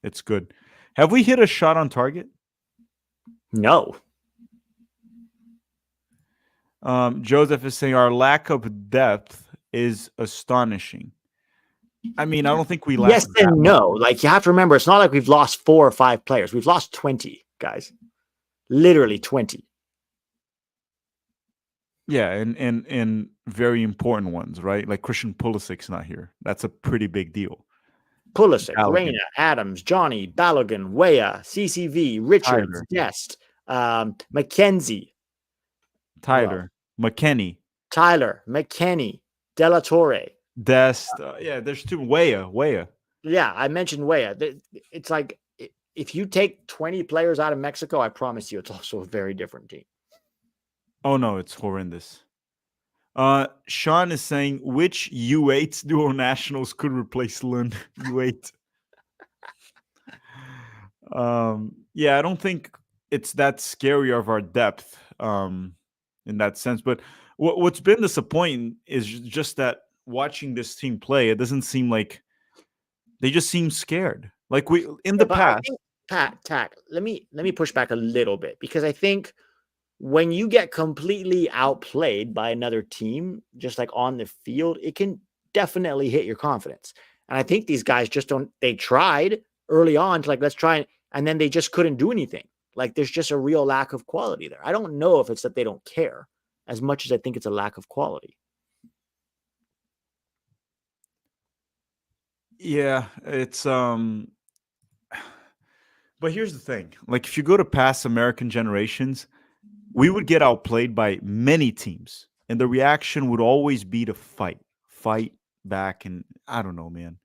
[SPEAKER 1] It's good. Have we hit a shot on target?
[SPEAKER 2] No.
[SPEAKER 1] Joseph is saying our lack of depth is astonishing. I mean, I don't think we lack.
[SPEAKER 2] Yes and no. Like, you have to remember, it's not like we've lost 4 or 5 players. We've lost 20 guys. Literally 20.
[SPEAKER 1] Yeah, and very important ones, right? Like Christian Pulisic's not here. That's a pretty big deal.
[SPEAKER 2] Pulisic, Reina, Adams, Johnny, Balogun, Weah, CCV, Richards, Dest, McKenzie,
[SPEAKER 1] Tyler, McKenny,
[SPEAKER 2] De La Torre,
[SPEAKER 1] Dest. Yeah, there's 2. Weah.
[SPEAKER 2] Yeah, I mentioned Weah. It's like, if you take 20 players out of Mexico, I promise you, it's also a very different team.
[SPEAKER 1] Oh no, it's horrendous. Sean is saying, which U8 duo nationals could replace Lund? U8. Yeah, I don't think it's that scary of our depth in that sense. But what's been disappointing is just that watching this team play, it doesn't seem like they just seem scared. Like we in the past.
[SPEAKER 2] Let me push back a little bit, because I think when you get completely outplayed by another team, just like on the field, it can definitely hit your confidence. And I think these guys just don't, they tried early on to like, let's try, and then they just couldn't do anything. Like, there's just a real lack of quality there. I don't know if it's that they don't care as much as I think it's a lack of quality.
[SPEAKER 1] Yeah, it's but here's the thing. Like, if you go to past American generations, we would get outplayed by many teams, and the reaction would always be to fight back, and I don't know, man.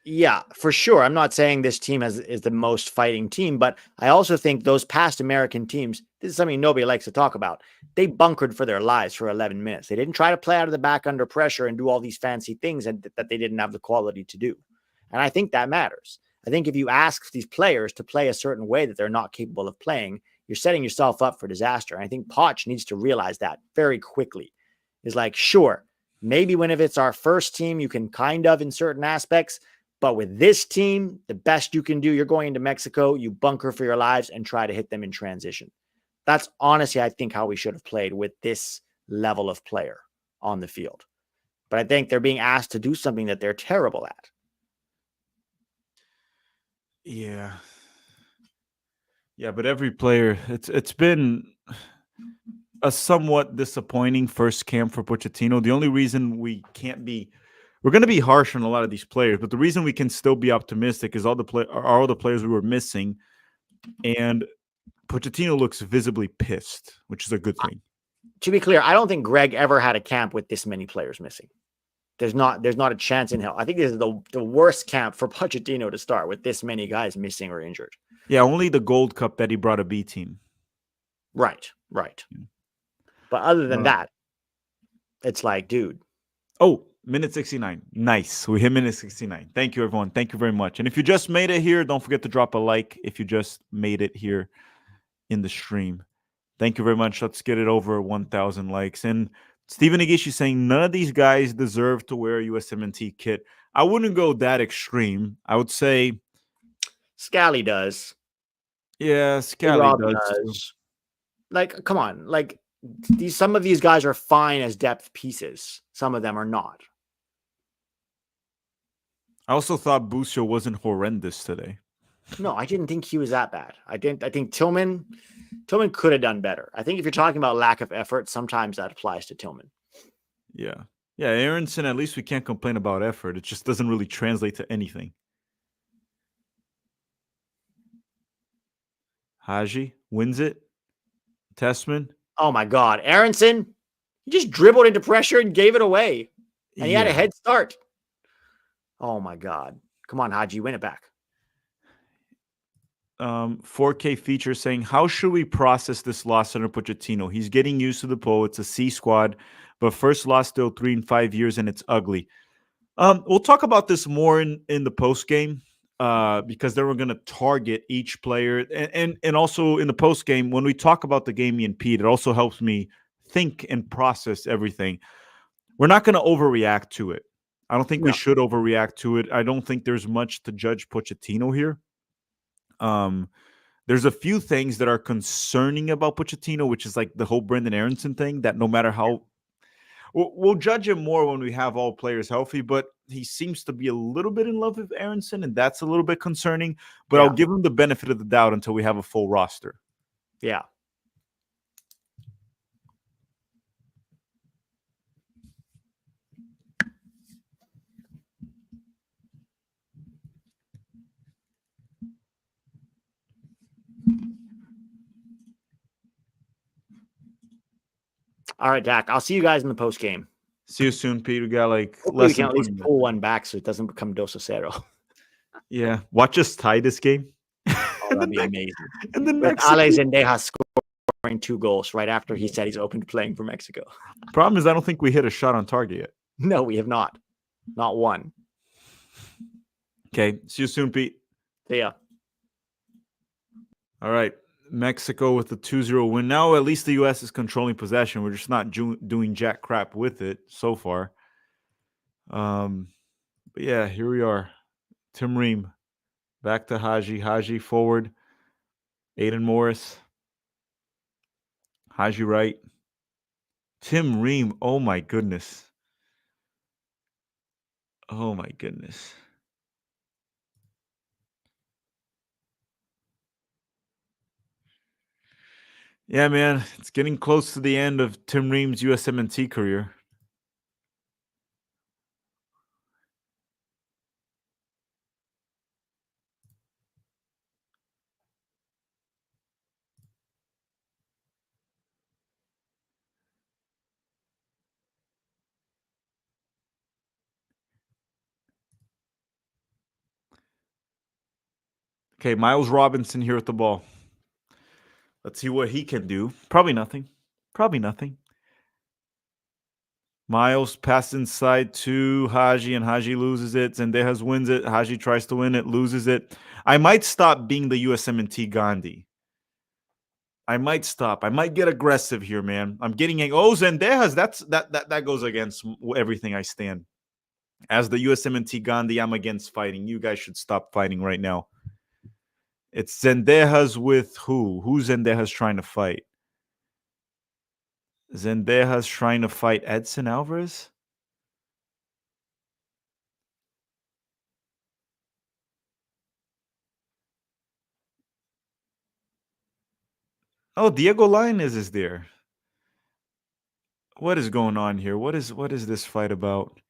[SPEAKER 2] Yeah, for sure. I'm not saying this team is the most fighting team, but I also think those past American teams, this is something nobody likes to talk about. They bunkered for their lives for 11 minutes. They didn't try to play out of the back under pressure and do all these fancy things that they didn't have the quality to do. And I think that matters. I think if you ask these players to play a certain way that they're not capable of playing, you're setting yourself up for disaster. And I think Poch needs to realize that very quickly. Is like, sure, maybe when if it's our first team, you can kind of in certain aspects, but with this team, the best you can do, you're going into Mexico, you bunker for your lives and try to hit them in transition. That's honestly, I think, how we should have played with this level of player on the field. But I think they're being asked to do something that they're terrible at.
[SPEAKER 1] Yeah. Yeah, but every player, it's been a somewhat disappointing first camp for Pochettino. The only reason we're going to be harsh on a lot of these players, but the reason we can still be optimistic is all the players we were missing, and Pochettino looks visibly pissed, which is a good thing.
[SPEAKER 2] To be clear, I don't think Greg ever had a camp with this many players missing. There's not a chance in hell. I think this is the worst camp for Pochettino to start with this many guys missing or injured.
[SPEAKER 1] Yeah, only the Gold Cup that he brought a B team.
[SPEAKER 2] Right. But other than that, it's like, dude.
[SPEAKER 1] Oh, minute 69. Nice. We hit minute 69. Thank you, everyone. Thank you very much. And if you just made it here, don't forget to drop a like if you just made it here in the stream. Thank you very much. Let's get it over 1,000 likes. And Stephen Igishi saying none of these guys deserve to wear a USMNT kit. I wouldn't go that extreme. I would say
[SPEAKER 2] Scally does.
[SPEAKER 1] Yeah, Scally does.
[SPEAKER 2] Like, come on. Like, some of these guys are fine as depth pieces. Some of them are not.
[SPEAKER 1] I also thought Busio wasn't horrendous today.
[SPEAKER 2] No, I didn't think he was that bad. I think Tillman could have done better. I think if you're talking about lack of effort, sometimes that applies to Tillman.
[SPEAKER 1] Yeah. Yeah, Aronson, at least we can't complain about effort. It just doesn't really translate to anything. Haji wins it. Testman.
[SPEAKER 2] Oh my God. Aronson, he just dribbled into pressure and gave it away. And he had a head start. Oh my God. Come on, Haji, win it back.
[SPEAKER 1] 4K feature saying, how should we process this loss under Pochettino? He's getting used to the Po. It's a C squad, but first loss still 3 in 5 years, and it's ugly. We'll talk about this more in the post game because then we're going to target each player, and also in the post game when we talk about the game, me and Pete, it also helps me think and process everything. We're not going to overreact to it. I don't think we should overreact to it. I don't think there's much to judge Pochettino here. There's a few things that are concerning about Pochettino, which is like the whole Brendan Aronson thing, that no matter how we'll judge him more when we have all players healthy, but he seems to be a little bit in love with Aronson, and that's a little bit concerning, but I'll give him the benefit of the doubt until we have a full roster.
[SPEAKER 2] Yeah. All right, Dak. I'll see you guys in the post game.
[SPEAKER 1] See you soon, Pete. We got like
[SPEAKER 2] hopefully we can at least pull one back so it doesn't become 2-0.
[SPEAKER 1] Yeah. Watch us tie this game.
[SPEAKER 2] Oh, that'd be amazing.
[SPEAKER 1] And then
[SPEAKER 2] with Ale Zendeja scoring 2 goals right after he said he's open to playing for Mexico.
[SPEAKER 1] Problem is, I don't think we hit a shot on target yet.
[SPEAKER 2] No, we have not. Not one.
[SPEAKER 1] Okay. See you soon, Pete.
[SPEAKER 2] See ya.
[SPEAKER 1] All right. Mexico with the 2-0 win. Now at least the U.S. is controlling possession. We're just not doing jack crap with it so far. But yeah, here we are. Tim Ream back to Haji. Haji forward. Aiden Morris. Haji right. Tim Ream. Oh my goodness. Oh my goodness. Yeah, man, it's getting close to the end of Tim Ream's USMNT career. Okay, Miles Robinson here with the ball. Let's see what he can do. Probably nothing. Probably nothing. Miles passes inside to Haji, and Haji loses it. Zendejas wins it. Haji tries to win it, loses it. I might stop being the USMNT Gandhi. I might stop. I might get aggressive here, man. I'm getting Zendejas. That goes against everything I stand. As the USMNT Gandhi, I'm against fighting. You guys should stop fighting right now. It's Zendejas with who? Who's Zendejas trying to fight? Zendejas trying to fight Edson Alvarez? Oh, Diego Lainez is there. What is going on here? What is this fight about?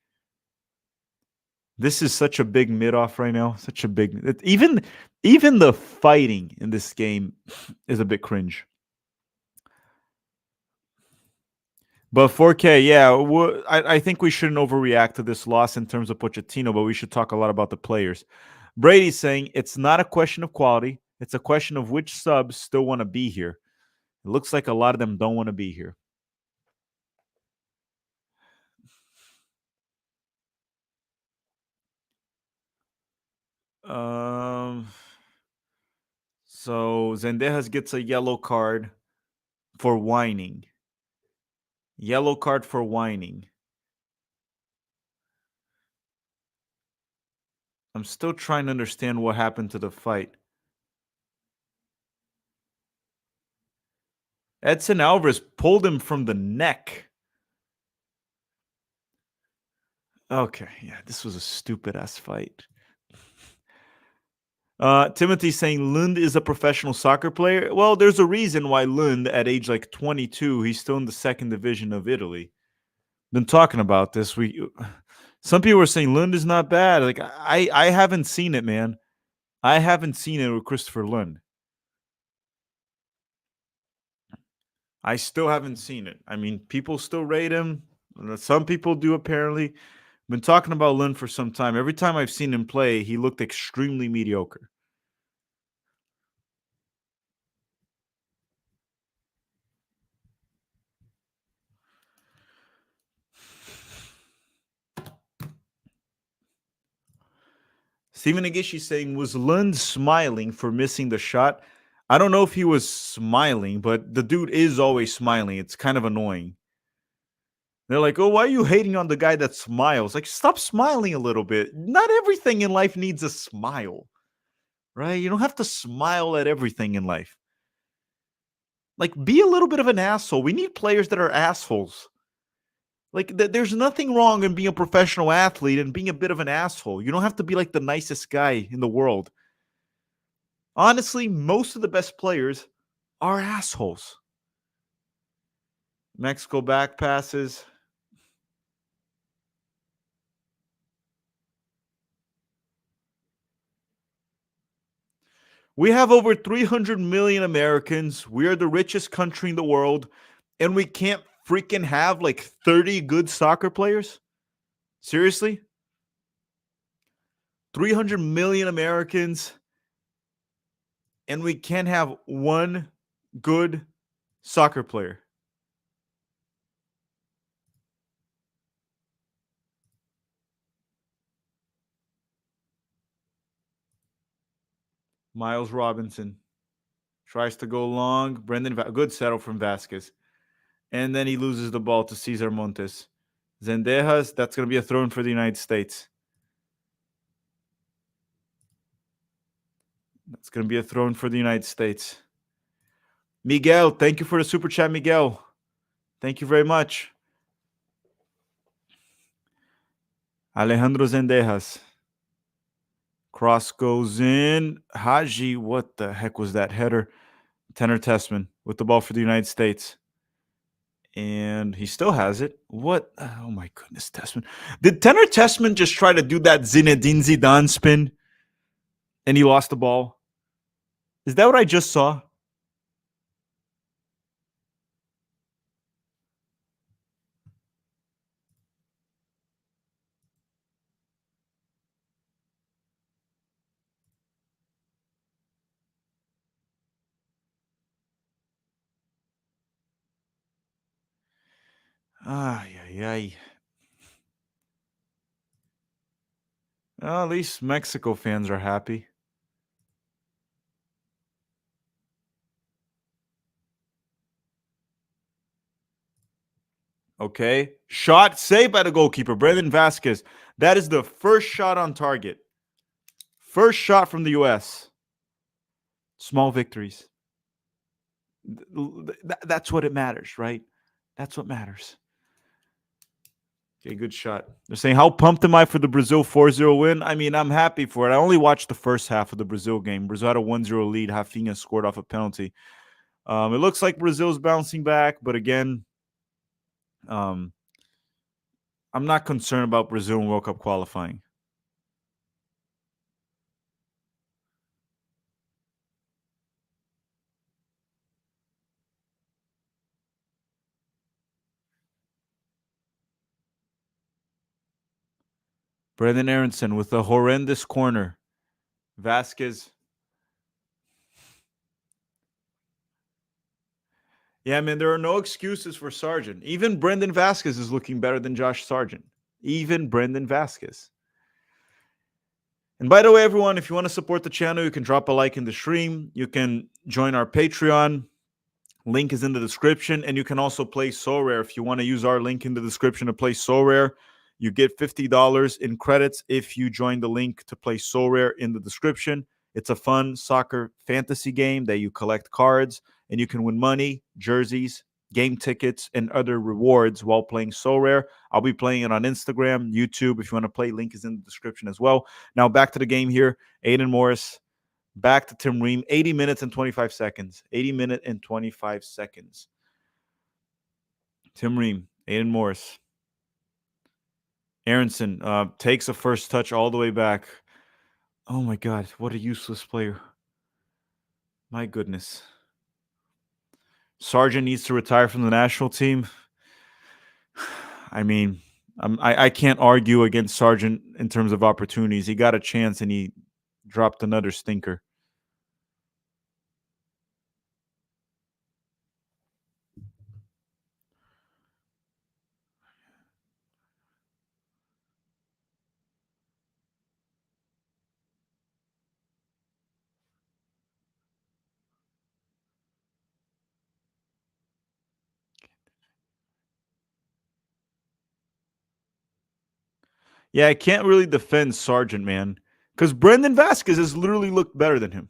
[SPEAKER 1] This is such a big mid-off right now. Such a big even the fighting in this game is a bit cringe. But 4K, yeah, I think we shouldn't overreact to this loss in terms of Pochettino, but we should talk a lot about the players. Brady's saying it's not a question of quality. It's a question of which subs still want to be here. It looks like a lot of them don't want to be here. So Zendejas gets a yellow card for whining. Yellow card for whining. I'm still trying to understand what happened to the fight. Edson Alvarez pulled him from the neck. Okay, yeah, this was a stupid ass fight. Timothy saying Lund is a professional soccer player. Well, there's a reason why Lund, at age like 22, he's still in the second division of Italy. Been talking about this. Some people are saying Lund is not bad. Like I haven't seen it, man. I haven't seen it with Christopher Lund. I still haven't seen it. I mean, people still rate him. Some people do apparently. Been talking about Lund for some time. Every time I've seen him play, he looked extremely mediocre. Stephen Nagishi saying, was Lund smiling for missing the shot? I don't know if he was smiling, but the dude is always smiling. It's kind of annoying. They're like, oh, why are you hating on the guy that smiles? Like, stop smiling a little bit. Not everything in life needs a smile, right? You don't have to smile at everything in life. Like, be a little bit of an asshole. We need players that are assholes. Like, there's nothing wrong in being a professional athlete and being a bit of an asshole. You don't have to be like the nicest guy in the world. Honestly, most of the best players are assholes. Mexico back passes. We have over 300 million Americans. We are the richest country in the world. And we can't freaking have like 30 good soccer players? Seriously? 300 million Americans. And we can't have one good soccer player. Miles Robinson tries to go long. Good settle from Vasquez. And then he loses the ball to Cesar Montes. Zendejas, that's going to be a throw in for the United States. That's going to be a throw in for the United States. Miguel, thank you for the super chat, Miguel. Thank you very much. Alejandro Zendejas. Cross goes in. Haji, what the heck was that header? Tanner Tessman with the ball for the United States. And he still has it. What? Oh my goodness, Tessman. Did Tanner Tessman just try to do that Zinedine Zidane spin and he lost the ball? Is that what I just saw? Ay, ay, ay. Well, at least Mexico fans are happy. Okay. Shot saved by the goalkeeper, Brandon Vasquez. That is the first shot on target. First shot from the U.S. Small victories. That's what it matters, right? That's what matters. Okay, good shot. They're saying, how pumped am I for the Brazil 4-0 win? I mean, I'm happy for it. I only watched the first half of the Brazil game. Brazil had a 1-0 lead. Rafinha scored off a penalty. It looks like Brazil's bouncing back, but again, um, I'm not concerned about Brazil in World Cup qualifying. Brandon Aronson with a horrendous corner. Vasquez. Yeah, man, there are no excuses for Sargent. Even Brendan Vasquez is looking better than Josh Sargent. Even Brendan Vasquez. And by the way, everyone, if you want to support the channel, you can drop a like in the stream. You can join our Patreon. Link is in the description. And you can also play SoRare. If you want to use our link in the description to play SoRare, you get $50 in credits if you join the link to play SoRare in the description. It's a fun soccer fantasy game that you collect cards and you can win money, jerseys, game tickets, and other rewards while playing SoRare. I'll be playing it on Instagram, YouTube. If you want to play, link is in the description as well. Now back to the game here. Aiden Morris, back to Tim Ream. 80 minutes and 25 seconds. 80 minutes and 25 seconds. Tim Ream, Aiden Morris. Aronson takes a first touch all the way back. Oh my God, what a useless player. My goodness. Sargent needs to retire from the national team. I mean, I can't argue against Sargent in terms of opportunities. He got a chance and he dropped another stinker. Yeah, I can't really defend Sargent, man, because Brendan Vasquez has literally looked better than him.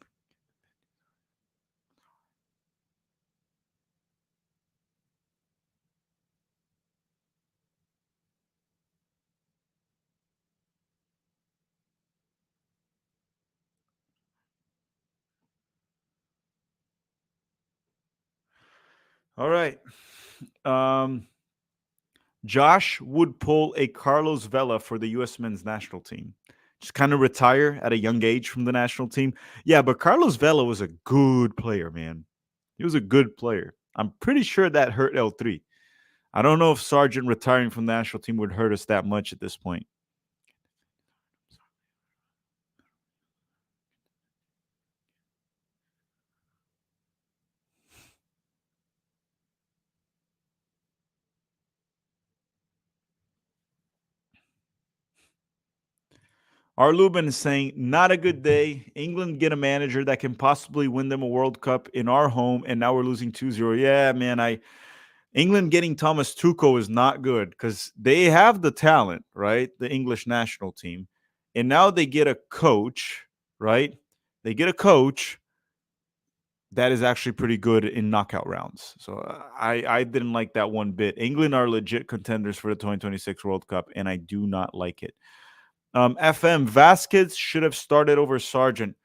[SPEAKER 1] All right. Josh would pull a Carlos Vela for the U.S. men's national team. Just kind of retire at a young age from the national team. Yeah, but Carlos Vela was a good player, man. He was a good player. I'm pretty sure that hurt L3. I don't know if Sargent retiring from the national team would hurt us that much at this point. R. Lubin is saying, not a good day. England get a manager that can possibly win them a World Cup in our home, and now we're losing 2-0. Yeah, man, England getting Thomas Tuchel is not good because they have the talent, right? The English national team. And now they get a coach, right? They get a coach that is actually pretty good in knockout rounds. So I didn't like that one bit. England are legit contenders for the 2026 World Cup, and I do not like it. FM, Vasquez should have started over Sargent.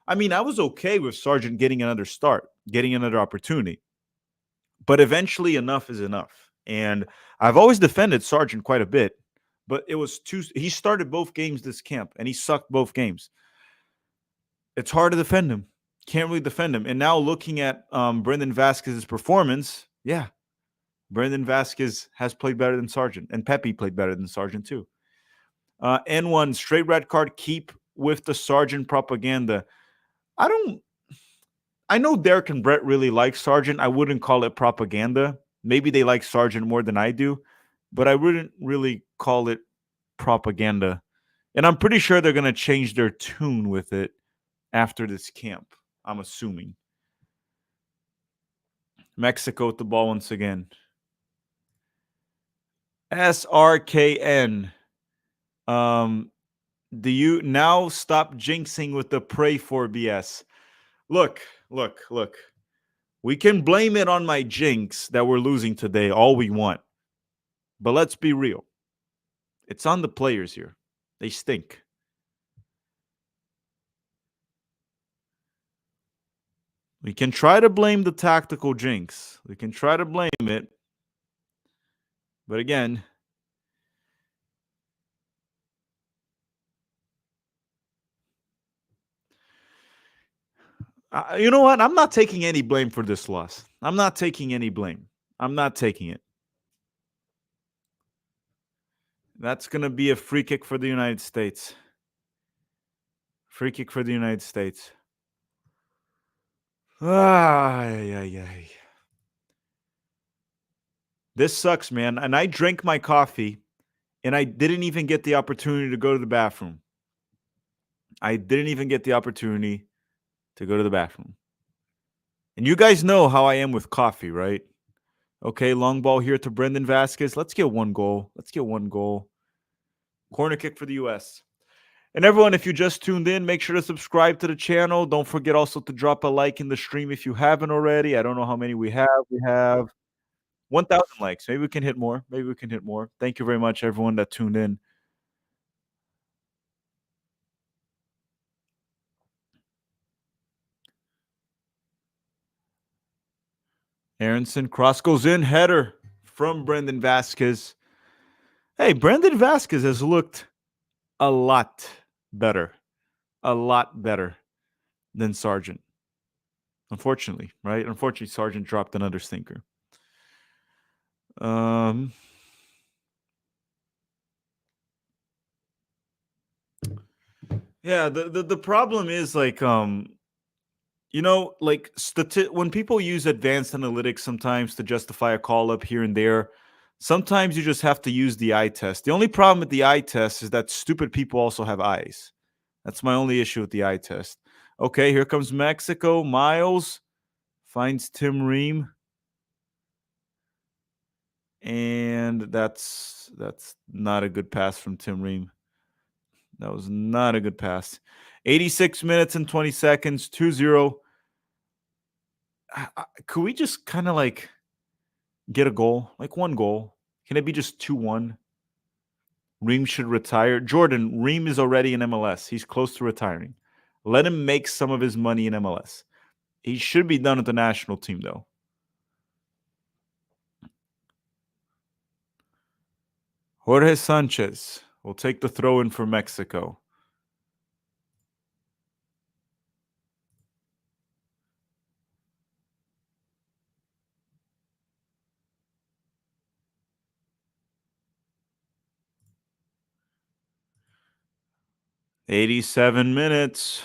[SPEAKER 1] I mean, I was okay with Sargent getting another start, getting another opportunity. But eventually enough is enough. And I've always defended Sargent quite a bit, but it was he started both games this camp and he sucked both games. It's hard to defend him. Can't really defend him. And now looking at Brendan Vasquez's performance, yeah, Brendan Vasquez has played better than Sargent, and Pepe played better than Sargent too. N1, straight red card, keep with the Sargent propaganda. I know Derek and Brett really like Sargent. I wouldn't call it propaganda. Maybe they like Sargent more than I do. but I wouldn't really call it propaganda. And I'm pretty sure they're going to change their tune with it after this camp, I'm assuming. Mexico with the ball once again. SRKN. Do you now stop jinxing with the pray for BS? Look. We can blame it on my jinx that we're losing today all we want. But let's be real. It's on the players here. They stink. We can try to blame the tactical jinx. We can try to blame it. But again, you know what? I'm not taking any blame for this loss. I'm not taking any blame. I'm not taking it. That's going to be a free kick for the United States. Free kick for the United States. This sucks, man. And I drank my coffee, and I didn't even get the opportunity to go to the bathroom. And you guys know how I am with coffee, right? Okay, long ball here to Brendan Vasquez. Let's get one goal. Corner kick for the U.S. And everyone, if you just tuned in, make sure to subscribe to the channel. Don't forget also to drop a like in the stream if you haven't already. I don't know how many we have. We have 1,000 likes. Maybe we can hit more. Thank you very much, everyone that tuned in. Aronson, cross goes in, header from Brendan Vasquez. Hey, Brendan Vasquez has looked a lot better than Sargent. Unfortunately, right? Unfortunately, Sargent dropped another stinker. Yeah, the problem is like you know, like when people use advanced analytics sometimes to justify a call up here and there, sometimes you just have to use the eye test. The only problem with the eye test is that stupid people also have eyes. That's my only issue with the eye test. Okay, here comes Mexico. Miles finds Tim Ream. And that's not a good pass from Tim Ream. That was not a good pass. 86 minutes and 20 seconds, 2-0. Could we just kind of like get a goal? Like one goal? Can it be just 2-1? Ream should retire. Jordan, Ream is already in MLS. He's close to retiring. Let him make some of his money in MLS. He should be done with the national team, though. Jorge Sanchez will take the throw in for Mexico. "87 minutes.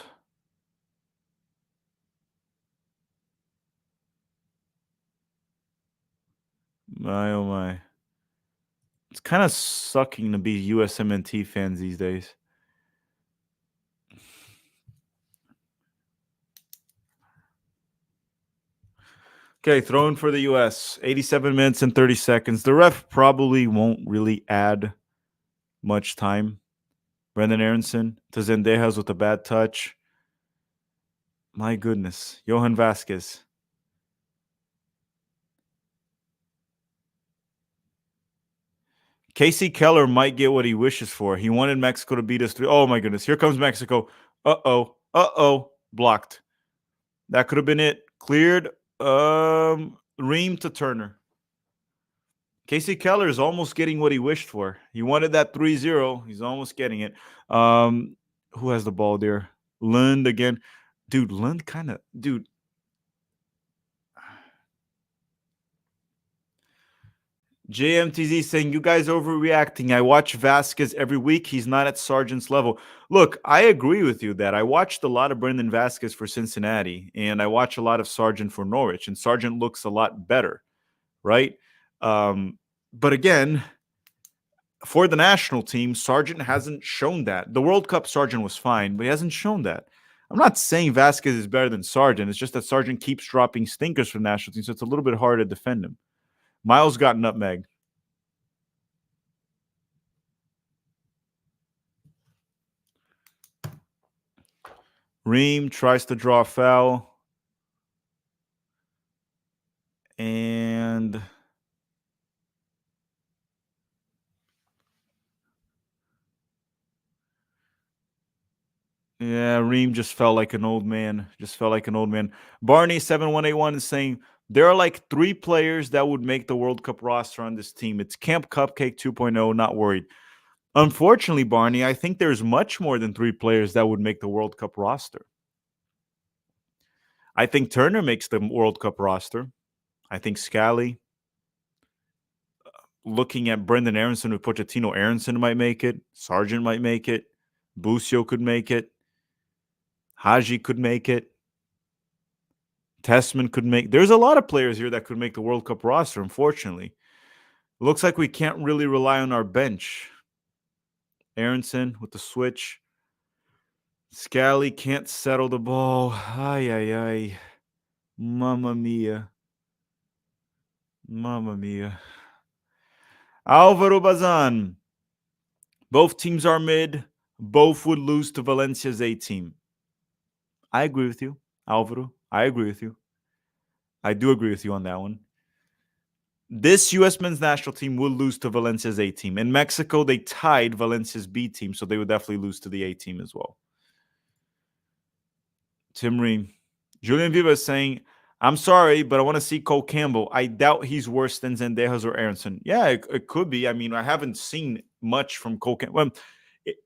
[SPEAKER 1] My, oh my. It's kind of sucking to be USMNT fans these days. Okay, thrown for the US. 87 minutes and 30 seconds. The ref probably won't really add much time. Brendan Aronson to Zendejas with a bad touch. My goodness. Johan Vasquez. Casey Keller might get what he wishes for. He wanted Mexico to beat us 3. Oh my goodness. Here comes Mexico. Uh-oh. Blocked. That could have been it. Cleared. Ream to Turner. Casey Keller is almost getting what he wished for. He wanted that 3-0. He's almost getting it. Who has the ball there? Lund again. Dude, Lund kind of... Dude. JMTZ saying, you guys overreacting. I watch Vasquez every week. He's not at Sargent's level. Look, I agree with you that I watched a lot of Brendan Vasquez for Cincinnati, and I watch a lot of Sargent for Norwich, and Sargent looks a lot better, right? But again, for the national team, Sargent hasn't shown that. The World Cup Sargent was fine, but he hasn't shown that. I'm not saying Vasquez is better than Sargent. It's just that Sargent keeps dropping stinkers for the national team, so it's a little bit hard to defend him. Miles got nutmegged. Ream tries to draw a foul. And yeah, Ream just felt like an old man. Barney 7181 is saying there are like 3 players that would make the World Cup roster on this team. It's Camp Cupcake 2.0, not worried. Unfortunately, Barney, I think there's much more than 3 players that would make the World Cup roster. I think Turner makes the World Cup roster. I think Scally. Looking at Brendan Aronson with Pochettino, Aronson might make it. Sargent might make it. Busio could make it. Haji could make it. Tessman could make. There's a lot of players here that could make the World Cup roster, unfortunately. Looks like we can't really rely on our bench. Aronson with the switch. Scally can't settle the ball. Ay, ay, ay. Mamma mia. Mamma mia. Alvaro Bazan. Both teams are mid. Both would lose to Valencia's A team. I agree with you, Alvaro. I agree with you. I do agree with you on that one. This U.S. men's national team will lose to Valencia's A team. In Mexico, they tied Valencia's B team, so they would definitely lose to the A team as well. Tim Ream. Julian Viva is saying, I'm sorry, but I want to see Cole Campbell. I doubt he's worse than Zendejas or Aronson. Yeah, it could be. I mean, I haven't seen much from Cole Campbell. Well,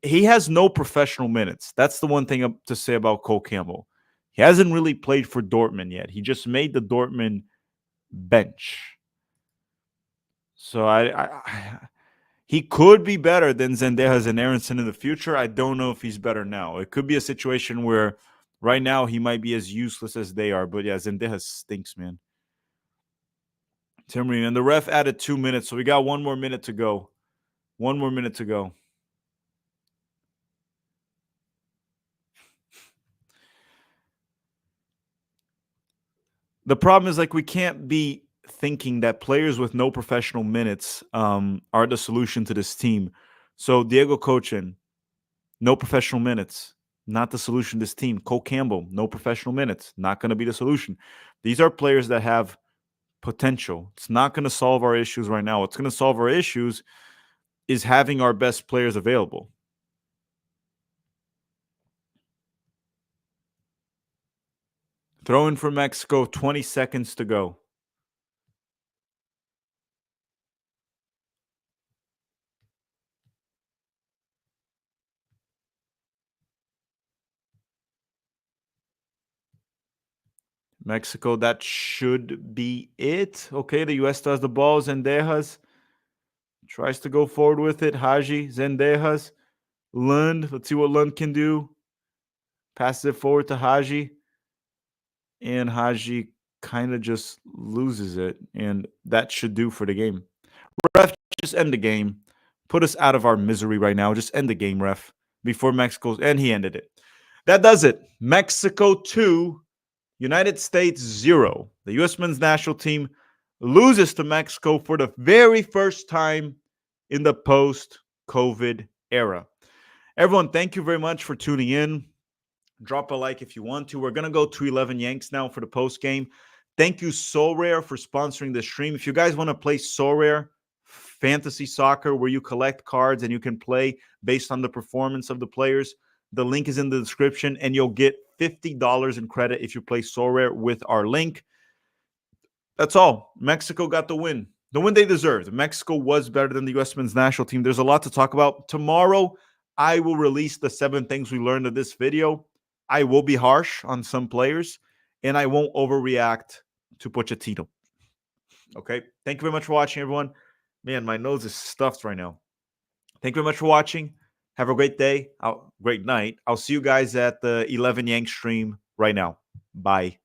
[SPEAKER 1] he has no professional minutes. That's the one thing to say about Cole Campbell. He hasn't really played for Dortmund yet. He just made the Dortmund bench. So he could be better than Zendejas and Aronson in the future. I don't know if he's better now. It could be a situation where right now he might be as useless as they are. But yeah, Zendejas stinks, man. Tim Ream. And the ref added 2 minutes. So we got 1 more minute to go. 1 more minute to go. The problem is, like, we can't be thinking that players with no professional minutes are the solution to this team. So Diego Cochin, no professional minutes, not the solution to this team. Cole Campbell, no professional minutes, not going to be the solution. These are players that have potential. It's not going to solve our issues right now. What's going to solve our issues is having our best players available. Throw in for Mexico, 20 seconds to go. Mexico, that should be it. Okay, the U.S. does the ball. Zendejas tries to go forward with it. Haji, Zendejas, Lund. Let's see what Lund can do. Passes it forward to Haji. And Haji kind of just loses it. And that should do for the game. Ref, just end the game. Put us out of our misery right now. Just end the game, ref. Before Mexico's. And he ended it. That does it. Mexico 2, United States 0. The U.S. men's national team loses to Mexico for the very first time in the post-COVID era. Everyone, thank you very much for tuning in. Drop a like if you want to. We're going to go to 11 Yanks now for the post game. Thank you, SoRare, for sponsoring the stream. If you guys want to play SoRare fantasy soccer where you collect cards and you can play based on the performance of the players, the link is in the description, and you'll get $50 in credit if you play SoRare with our link. That's all. Mexico got the win. The win they deserved. Mexico was better than the U.S. men's national team. There's a lot to talk about. Tomorrow, I will release the 7 things we learned in this video. I will be harsh on some players, and I won't overreact to Pochettino. Okay? Thank you very much for watching, everyone. Man, my nose is stuffed right now. Thank you very much for watching. Have a great day. Great night. I'll see you guys at the 11 Yank stream right now. Bye.